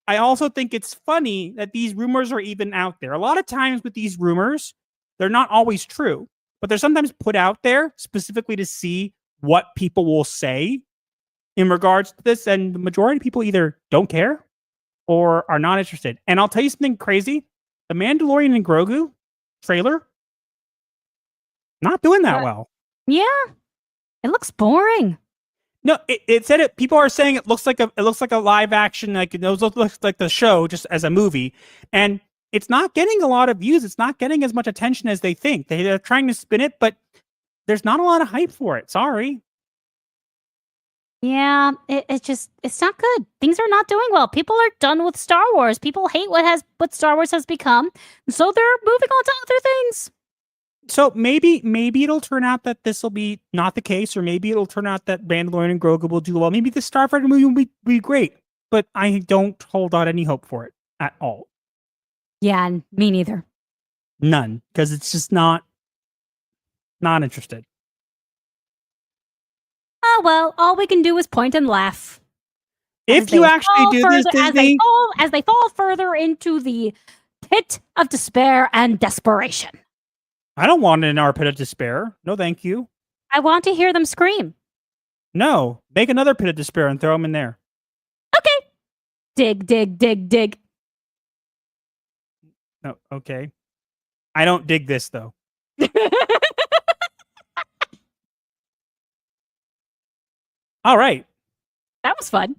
G: I also think it's funny that these rumors are even out there. A lot of times with these rumors, they're not always true, but they're sometimes put out there specifically to see what people will say in regards to this. And the majority of people either don't care or are not interested. And I'll tell you something crazy. The Mandalorian and Grogu trailer, not doing that well.
F: Yeah, it looks boring.
G: No, it said it. People are saying it looks like a live action, like it looks like the show just as a movie, and it's not getting a lot of views. It's not getting as much attention as they think. They're trying to spin it, but there's not a lot of hype for it. Sorry.
F: Yeah, it's not good. Things are not doing well. People are done with Star Wars. People hate what Star Wars has become. So they're moving on to other things.
G: So maybe it'll turn out that this will be not the case, or maybe it'll turn out that Mandalorian and Grogu will do well. Maybe the Starfighter movie will be great, but I don't hold out any hope for it at all.
F: Yeah, me neither.
G: None, because it's just not interested.
F: Oh, well, all we can do is point and laugh.
G: If you actually do this, Disney...
F: As they fall further into the pit of despair and desperation.
G: I don't want it in our pit of despair. No, thank you.
F: I want to hear them scream.
G: No, make another pit of despair and throw them in there.
F: Okay. Dig, dig, dig, dig.
G: No, okay. I don't dig this, though. All right.
F: That was fun.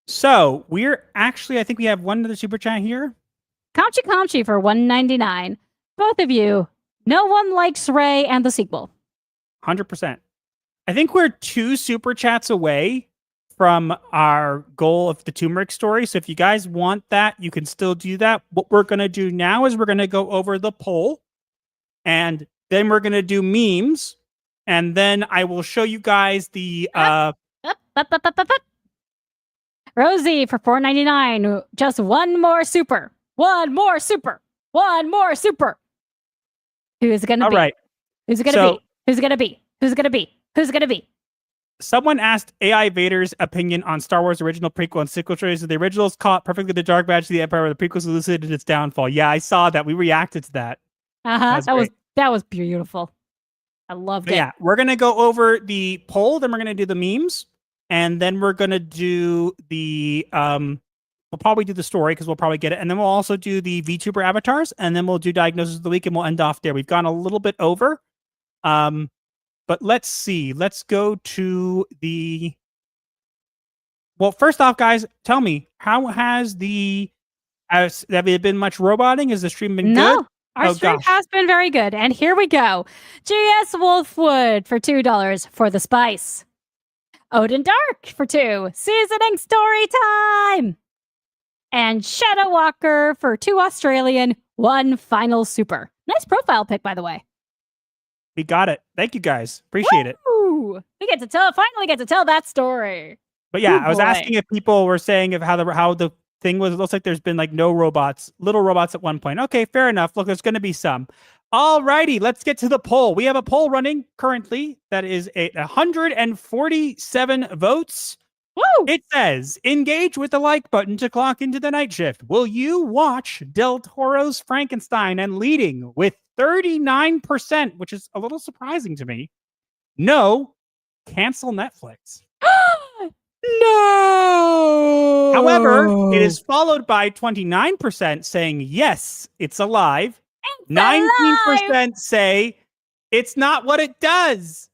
G: So I think we have one other super chat here.
F: Conchi for $1.99. Both of you. No one likes Rey and the sequel.
G: 100%. I think we're 2 super chats away from our goal of the turmeric story. So if you guys want that, you can still do that. What we're going to do now is we're going to go over the poll, and then we're going to do memes, and then I will show you guys the
F: Rosie for $4.99. Just one more super. One more super. One more super. Who's it gonna be?
G: All right.
F: Who's it gonna be? Who's it gonna be? Who's it gonna be? Who's it gonna be?
G: Someone asked AI Vader's opinion on Star Wars original, prequel, and sequel trilogies. The originals caught perfectly the dark badge of the Empire, where the prequels elucidated its downfall. Yeah, I saw that. We reacted to that.
F: That was beautiful. I loved it.
G: Yeah, we're gonna go over the poll, then we're gonna do the memes, and then we're gonna do the we'll probably do the story because we'll probably get it, and then we'll also do the VTuber avatars, and then we'll do diagnosis of the week, and we'll end off there. We've gone a little bit over. But let's see. Let's go to the. Well, first off, guys, tell me, how has have there been much roboting? Has the stream been good?
F: Our stream has been very good. And here we go. GS Wolfwood for $2 for the spice. Odin Dark for $2. Seasoning story time. And Shadow Walker for $2 Australian. 1 final super. Nice profile pic, by the way.
G: We got it. Thank you guys. Appreciate it.
F: We finally get to tell that story.
G: But yeah, I was asking if people were saying of how the thing was. It looks like there's been like no robots, little robots at one point. Okay, fair enough. Look, there's going to be some. Alrighty, let's get to the poll. We have a poll running currently that is 147 votes.
F: Woo!
G: It says, engage with the like button to clock into the night shift. Will you watch Del Toro's Frankenstein? And leading with 39%, which is a little surprising to me. No, cancel Netflix.
F: No!
G: However, it is followed by 29% saying, yes, it's alive. 19% say, it's not what it does.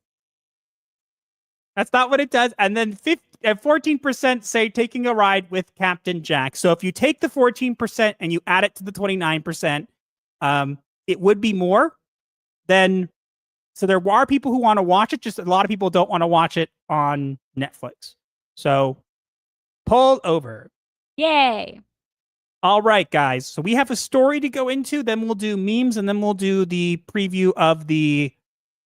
G: That's not what it does. And then 14% say taking a ride with Captain Jack. So if you take the 14% and you add it to the 29%, it would be more than. So there are people who want to watch it. Just a lot of people don't want to watch it on Netflix. So poll over.
F: Yay.
G: All right, guys. So we have a story to go into. Then we'll do memes, and then we'll do the preview of the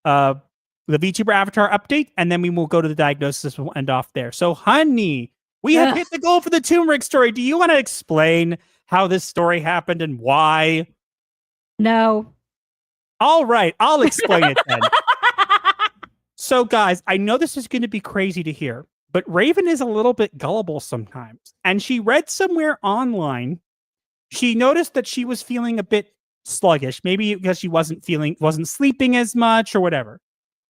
G: VTuber avatar update, and then we will go to the diagnosis. We'll end off there. So, honey, we have hit the goal for the turmeric story. Do you want to explain how this story happened and why?
F: No.
G: All right, I'll explain it then. So, guys, I know this is going to be crazy to hear, but Raven is a little bit gullible sometimes. And she read somewhere online, she noticed that she was feeling a bit sluggish, maybe because she wasn't sleeping as much or whatever.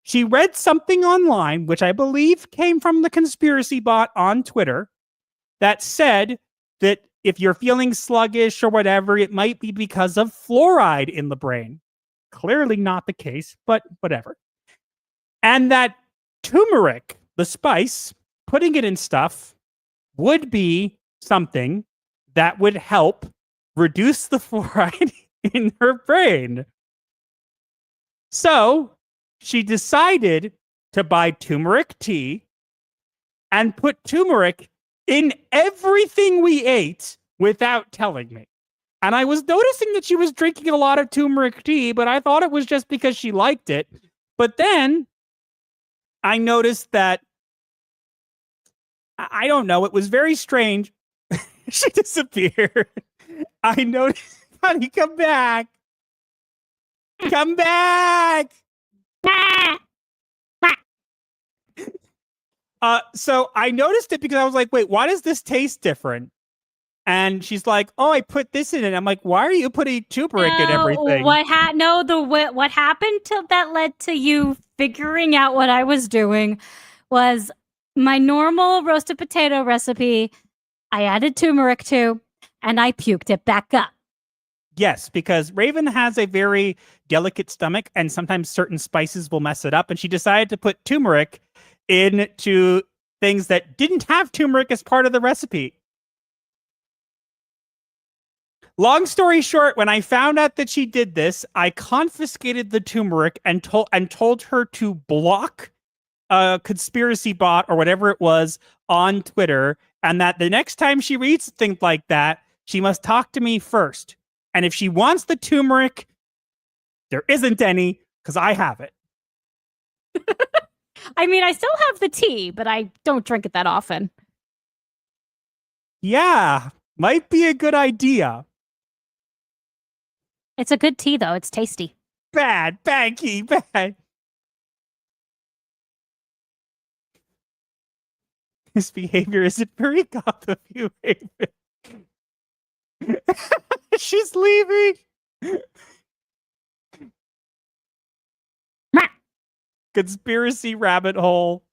G: She read something online, which I believe came from the conspiracy bot on Twitter, that said that if you're feeling sluggish or whatever, it might be because of fluoride in the brain. Clearly not the case, but whatever. And that turmeric, the spice, putting it in stuff, would be something that would help reduce the fluoride in her brain. So she decided to buy turmeric tea and put turmeric in everything we ate without telling me. And I was noticing that she was drinking a lot of turmeric tea, but I thought it was just because she liked it. But then I noticed that, I don't know, it was very strange. She disappeared. I noticed, honey, come back. Come back. So I noticed it because I was like, wait, why does this taste different? And she's like, oh, I put this in it. I'm like, why are you putting turmeric in everything?
F: What happened that led to you figuring out what I was doing was my normal roasted potato recipe. I added turmeric to, and I puked it back up.
G: Yes, because Raven has a very delicate stomach, and sometimes certain spices will mess it up. And she decided to put turmeric into things that didn't have turmeric as part of the recipe. Long story short, when I found out that she did this, I confiscated the turmeric and told her to block a conspiracy bot or whatever it was on Twitter, and that the next time she reads things like that, she must talk to me first. And if she wants the turmeric, there isn't any, because I have it.
F: I mean, I still have the tea, but I don't drink it that often.
G: Yeah, might be a good idea.
F: It's a good tea, though. It's tasty.
G: Bad, Key, bad. His behavior isn't very goth of you, Raven. She's leaving. Conspiracy rabbit hole.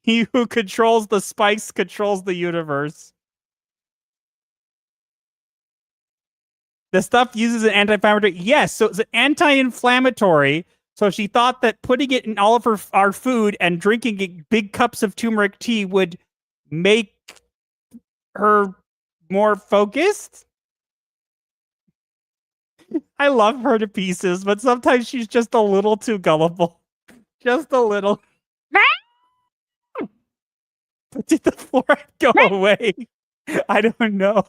G: He who controls the spice controls the universe. The stuff uses an anti-inflammatory. Yes, so it's an anti-inflammatory. So she thought that putting it in all of our food and drinking big cups of turmeric tea would make her more focused. I love her to pieces, but sometimes she's just a little too gullible. Just a little. But did the fluoride go away? I don't know.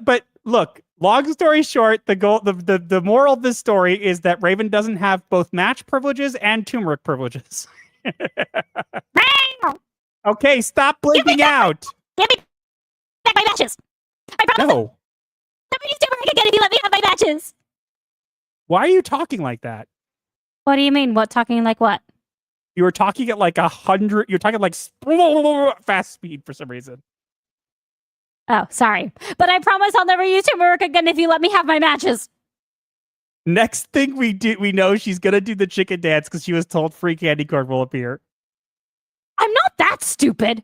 G: But look, long story short, the moral of this story is that Raven doesn't have both match privileges and turmeric privileges. Okay, stop blinking out.
F: Give me back my matches. I promise.
G: No.
F: Nobody's turmeric again if you let me have my matches.
G: Why are you talking like that?
F: What do you mean? What talking like what?
G: You were talking at like 100. You're talking like fast speed for some reason.
F: Oh, sorry. But I promise I'll never use turmeric again if you let me have my matches.
G: Next thing we know she's gonna do the chicken dance because she was told free candy corn will appear.
F: I'm not that stupid.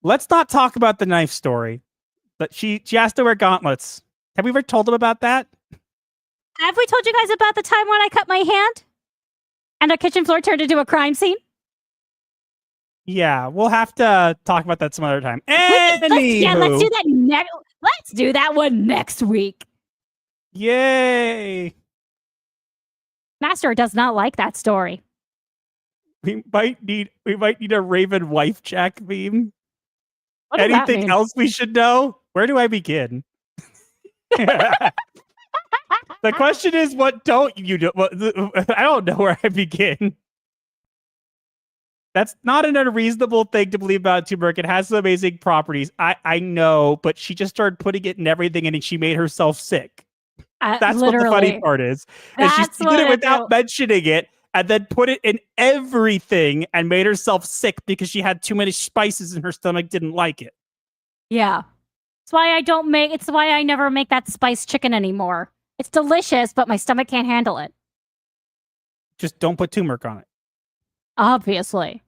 G: Let's not talk about the knife story. But she has to wear gauntlets. Have we ever told them about that?
F: Have we told you guys about the time when I cut my hand and our kitchen floor turned into a crime scene?
G: Yeah, we'll have to talk about that some other time.
F: Let's do that Let's do that one next week.
G: Yay!
F: Master does not like that story.
G: We might need a Raven wife check meme.
F: What does that
G: Anything
F: mean?
G: else we should know? Where do I begin? The question is, what don't you do? I don't know where I begin. That's not an unreasonable thing to believe about turmeric. It has some amazing properties. I know, but she just started putting it in everything and she made herself sick. That's what the funny part is. And she did it without mentioning it and then put it in everything and made herself sick because she had too many spices and her stomach didn't like it.
F: Yeah. It's why I never make that spiced chicken anymore. It's delicious, but my stomach can't handle it.
G: Just don't put turmeric on it.
F: Obviously.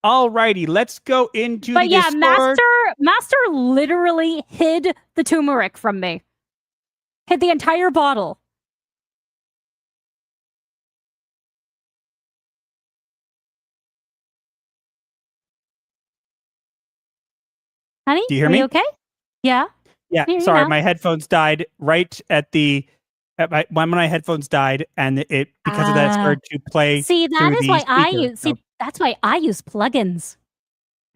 G: Alrighty, let's go into
F: But
G: the
F: yeah,
G: Discord.
F: Master literally hid the turmeric from me. Hid the entire bottle. Honey,
G: Do you hear
F: are
G: me?
F: you okay? Yeah.
G: Yeah,
F: Hear you
G: sorry,
F: now.
G: my headphones died right at when my headphones died, and it because of that it started to play.
F: See, that
G: through
F: is
G: the
F: why I
G: speaker.
F: use. See, that's why I use plugins.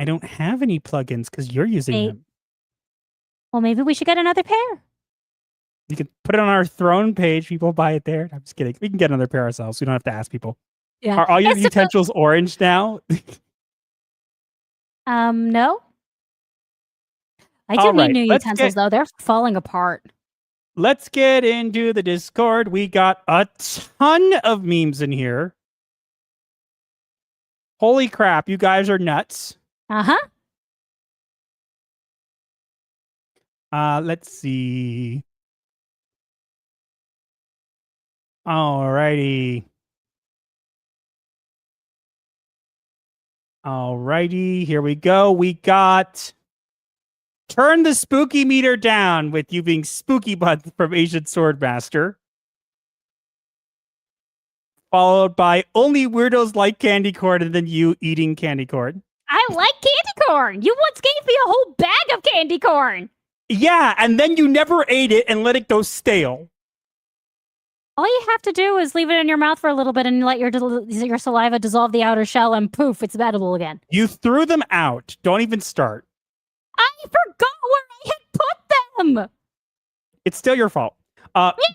G: I don't have any plugins because you're using them.
F: Well, maybe we should get another pair.
G: You can put it on our throne page. People buy it there. I'm just kidding. We can get another pair ourselves. We don't have to ask people.
F: Yeah.
G: Are all your
F: It's
G: utensils orange now?
F: No. I do
G: All
F: need
G: right,
F: new
G: let's
F: utensils though. They're falling apart.
G: Let's get into the Discord. We got a ton of memes in here. Holy crap, you guys are nuts.
F: Uh-huh.
G: Let's see. Alrighty. Alrighty, here we go. We got turn the spooky meter down with you being spooky butt from Asian Swordmaster. Followed by only weirdos like candy corn and then you eating candy corn.
F: I like candy corn. You once gave me a whole bag of candy corn.
G: Yeah, and then you never ate it and let it go stale.
F: All you have to do is leave it in your mouth for a little bit and let your saliva dissolve the outer shell, and poof, it's edible again.
G: You threw them out. Don't even start.
F: I forgot where I had put them.
G: It's still your fault.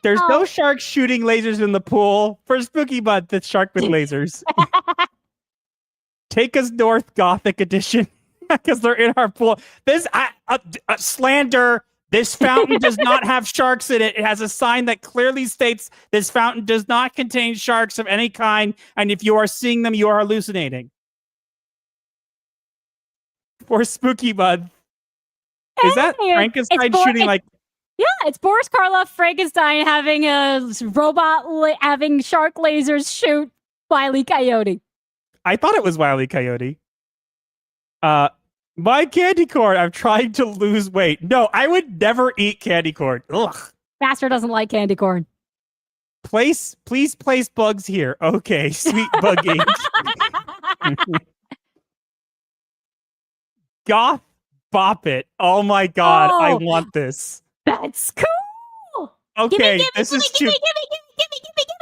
G: There's no shark shooting lasers in the pool. For Spooky Bud, the shark with lasers. Take us north, Gothic edition, because they're in our pool. This slander. This fountain does not have sharks in it. It has a sign that clearly states this fountain does not contain sharks of any kind, and if you are seeing them, you are hallucinating. For Spooky Bud. Is that Frankenstein shooting like...
F: Yeah, it's Boris Karloff, Frankenstein having a robot having shark lasers shoot Wile E. Coyote.
G: I thought it was Wile E. Coyote. My candy corn. I'm trying to lose weight. No, I would never eat candy corn. Ugh.
F: Master doesn't like candy corn.
G: Please place bugs here. Okay, sweet buggy. Goth Bop It. Oh my god, I want this.
F: That's cool.
G: Okay, this is too.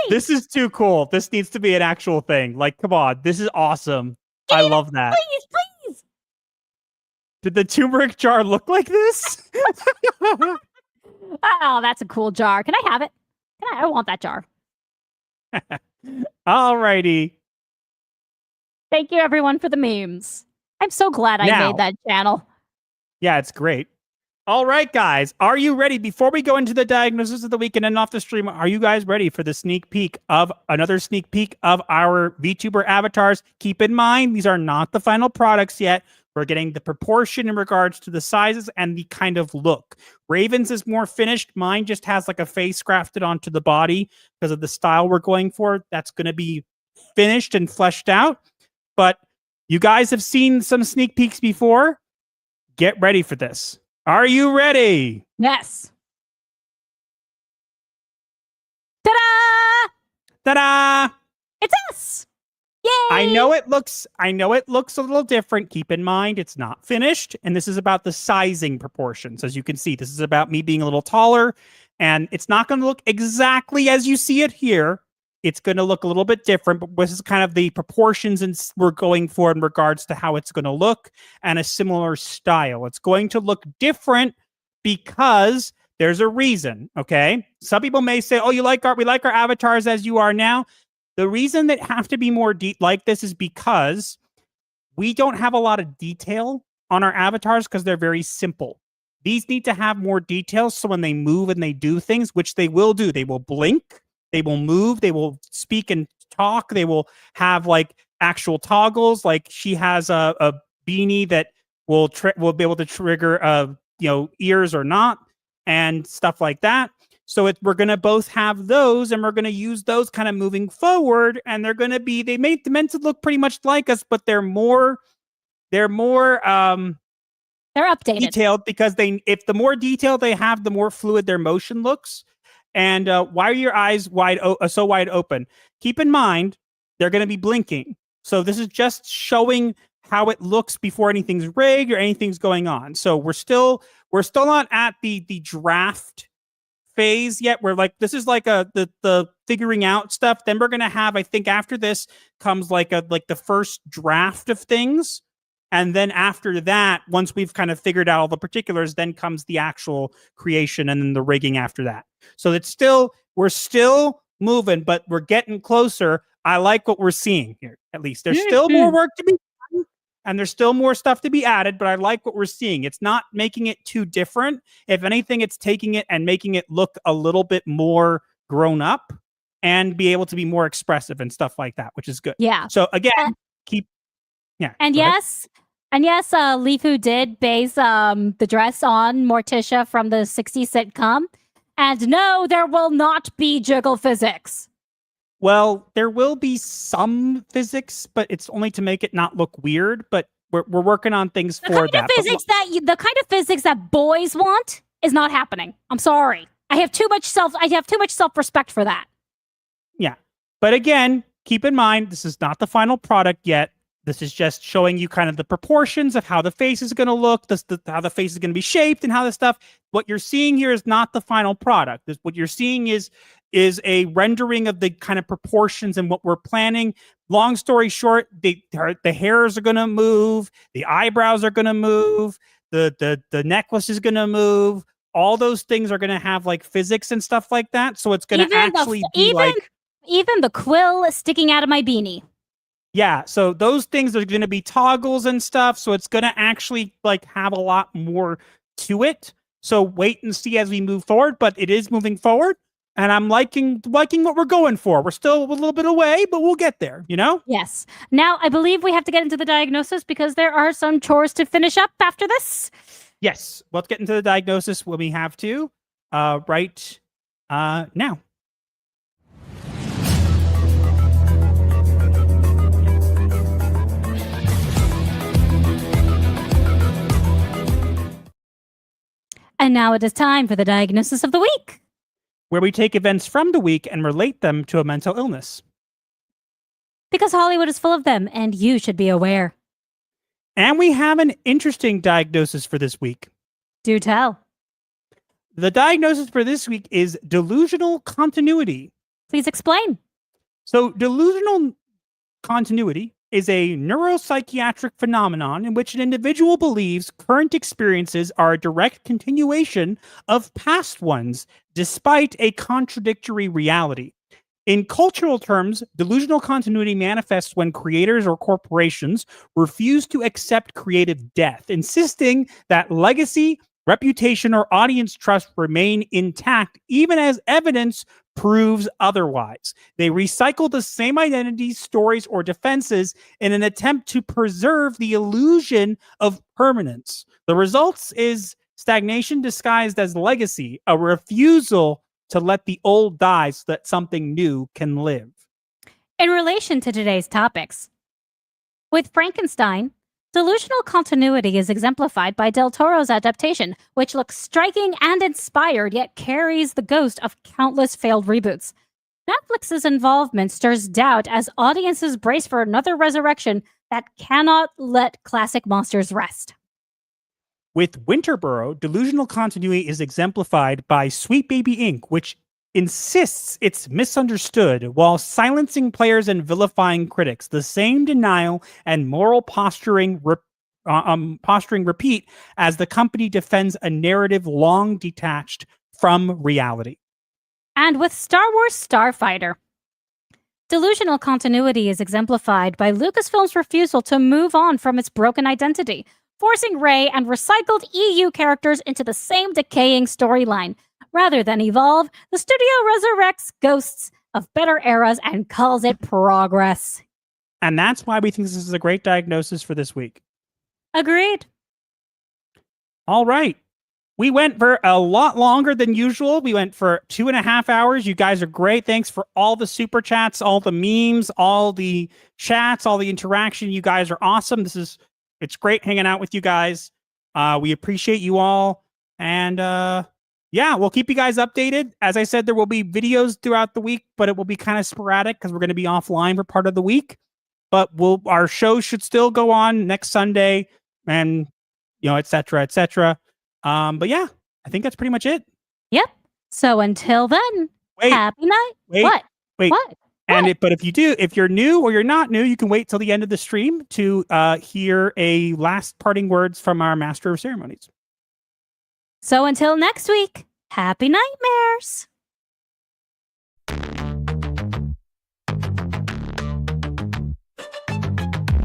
G: This is too cool. This needs to be an actual thing. Like, come on, this is awesome. I love that.
F: Please.
G: Did the turmeric jar look like this?
F: Oh, that's a cool jar. Can I have it? I want that jar.
G: Alrighty.
F: Thank you, everyone, for the memes. I'm so glad I made that channel.
G: Yeah, it's great. All right, guys. Are you ready? Before we go into the diagnosis of the week and end off the stream, are you guys ready for the another sneak peek of our VTuber avatars? Keep in mind, these are not the final products yet. We're getting the proportion in regards to the sizes and the kind of look. Raven's is more finished. Mine just has like a face grafted onto the body because of the style we're going for. That's going to be finished and fleshed out. But you guys have seen some sneak peeks before. Get ready for this. Are you ready?
F: Yes. Ta-da!
G: Ta-da!
F: It's us! Yay!
G: I know it looks a little different. Keep in mind, it's not finished. And this is about the sizing proportions. As you can see, this is about me being a little taller. And it's not going to look exactly as you see it here. It's going to look a little bit different, but this is kind of the proportions and we're going for in regards to how it's going to look and a similar style. It's going to look different because there's a reason, okay? Some people may say, oh, we like our avatars as you are now. The reason that have to be more like this is because we don't have a lot of detail on our avatars because they're very simple. These need to have more details so when they move and they do things, which they will do, they will blink, they will move, they will speak and talk, they will have like actual toggles, like she has a beanie that will be able to trigger ears or not and stuff like that. So we're going to both have those, and we're going to use those kind of moving forward. And they're meant to look pretty much like us, but they're updated, detailed because if the more detail they have, the more fluid their motion looks. And why are your eyes so wide open? Keep in mind, they're going to be blinking. So this is just showing how it looks before anything's rigged or anything's going on. So we're still not at the draft phase yet. We're like, this is like the figuring out stuff. Then we're gonna have, I think after this comes like the first draft of things. And then after that, once we've kind of figured out all the particulars, then comes the actual creation and then the rigging after that. So we're still moving, but we're getting closer. I like what we're seeing here, at least. There's still more work to be done, and there's still more stuff to be added, but I like what we're seeing. It's not making it too different. If anything, it's taking it and making it look a little bit more grown up and be able to be more expressive and stuff like that, which is good.
F: Yeah.
G: So again,
F: And yes, Lifu did base the dress on Morticia from the 60s sitcom. And no, there will not be jiggle physics.
G: Well, there will be some physics, but it's only to make it not look weird. But we're working on things for that.
F: The kind of physics that boys want is not happening. I'm sorry. I have too much self-respect for that.
G: Yeah. But again, keep in mind, this is not the final product yet. This is just showing you kind of the proportions of how the face is going to look, how the face is going to be shaped, and how this stuff. What you're seeing here is not the final product. What you're seeing is a rendering of the kind of proportions and what we're planning. Long story short, the hairs are going to move, the eyebrows are going to move, the necklace is going to move. All those things are going to have like physics and stuff like that. So it's going to actually be like
F: even the quill sticking out of my beanie.
G: Yeah, so those things are going to be toggles and stuff, so it's going to actually like have a lot more to it. So wait and see as we move forward, but it is moving forward, and I'm liking what we're going for. We're still a little bit away, but we'll get there, you know?
F: Yes. Now, I believe we have to get into the diagnosis because there are some chores to finish up after this.
G: Yes, let's get into the diagnosis when we have to, right now.
F: And now it is time for the diagnosis of the week,
G: where we take events from the week and relate them to a mental illness.
F: Because Hollywood is full of them, and you should be aware.
G: And we have an interesting diagnosis for this week.
F: Do tell.
G: The diagnosis for this week is delusional continuity.
F: Please explain.
G: So, delusional continuity is a neuropsychiatric phenomenon in which an individual believes current experiences are a direct continuation of past ones, despite a contradictory reality. In cultural terms, delusional continuity manifests when creators or corporations refuse to accept creative death, insisting that legacy, reputation, or audience trust remain intact, even as evidence proves otherwise. They recycle the same identities, stories, or defenses in an attempt to preserve the illusion of permanence. The results is stagnation disguised as legacy, a refusal to let the old die so that something new can live.
F: In relation to today's topics, with Frankenstein, delusional continuity is exemplified by Del Toro's adaptation, which looks striking and inspired, yet carries the ghost of countless failed reboots. Netflix's involvement stirs doubt as audiences brace for another resurrection that cannot let classic monsters rest.
G: With Winterboro, delusional continuity is exemplified by Sweet Baby Inc., which insists it's misunderstood while silencing players and vilifying critics. The same denial and moral posturing repeat as the company defends a narrative long detached from reality.
F: And with Star Wars Starfighter, delusional continuity is exemplified by Lucasfilm's refusal to move on from its broken identity, forcing Rey and recycled EU characters into the same decaying storyline. Rather than evolve, the studio resurrects ghosts of better eras and calls it progress.
G: And that's why we think this is a great diagnosis for this week.
F: Agreed.
G: All right. We went for a lot longer than usual. We went for 2.5 hours. You guys are great. Thanks for all the super chats, all the memes, all the chats, all the interaction. You guys are awesome. It's great hanging out with you guys. We appreciate you all. And yeah, we'll keep you guys updated. As I said, there will be videos throughout the week, but it will be kind of sporadic because we're going to be offline for part of the week. But our show should still go on next Sunday, and et cetera, et cetera. But yeah, I think that's pretty much it.
F: Yep. So until then, happy night.
G: What?
F: And
G: but if you're new or you're not new, you can wait till the end of the stream to hear a last parting words from our Master of Ceremonies.
F: So until next week, happy nightmares.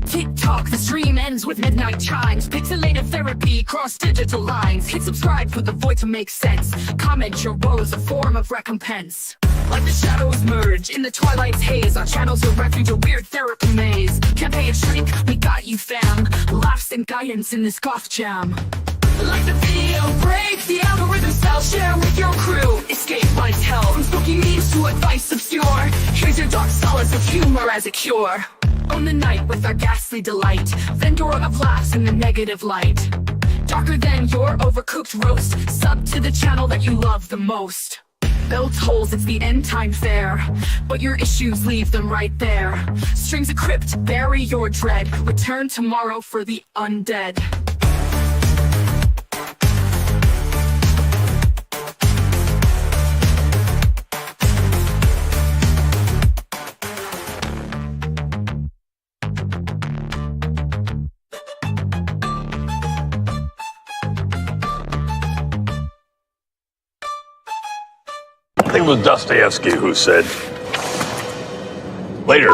O: TikTok, the stream ends with midnight chimes. Pixelated therapy, cross digital lines. Hit subscribe for the void to make sense. Comment your woes, a form of recompense. Like the shadows merge in the twilight's haze, our channel's a refuge, a weird therapy maze. Can't pay a shrink, we got you fam. Laughs and guidance in this goth jam. Like the video break, the algorithm cell, share with your crew. Escape life's hell, from spooky memes to advice obscure. Here's your dark solace of humor as a cure. Own the night with our ghastly delight. Vendora of laughs in the negative light. Darker than your overcooked roast. Sub to the channel that you love the most. Bell tolls, it's the end time fair. But your issues, leave them right there. Strings of crypt, bury your dread. Return tomorrow for the undead.
B: I think it was Dostoevsky who said, later,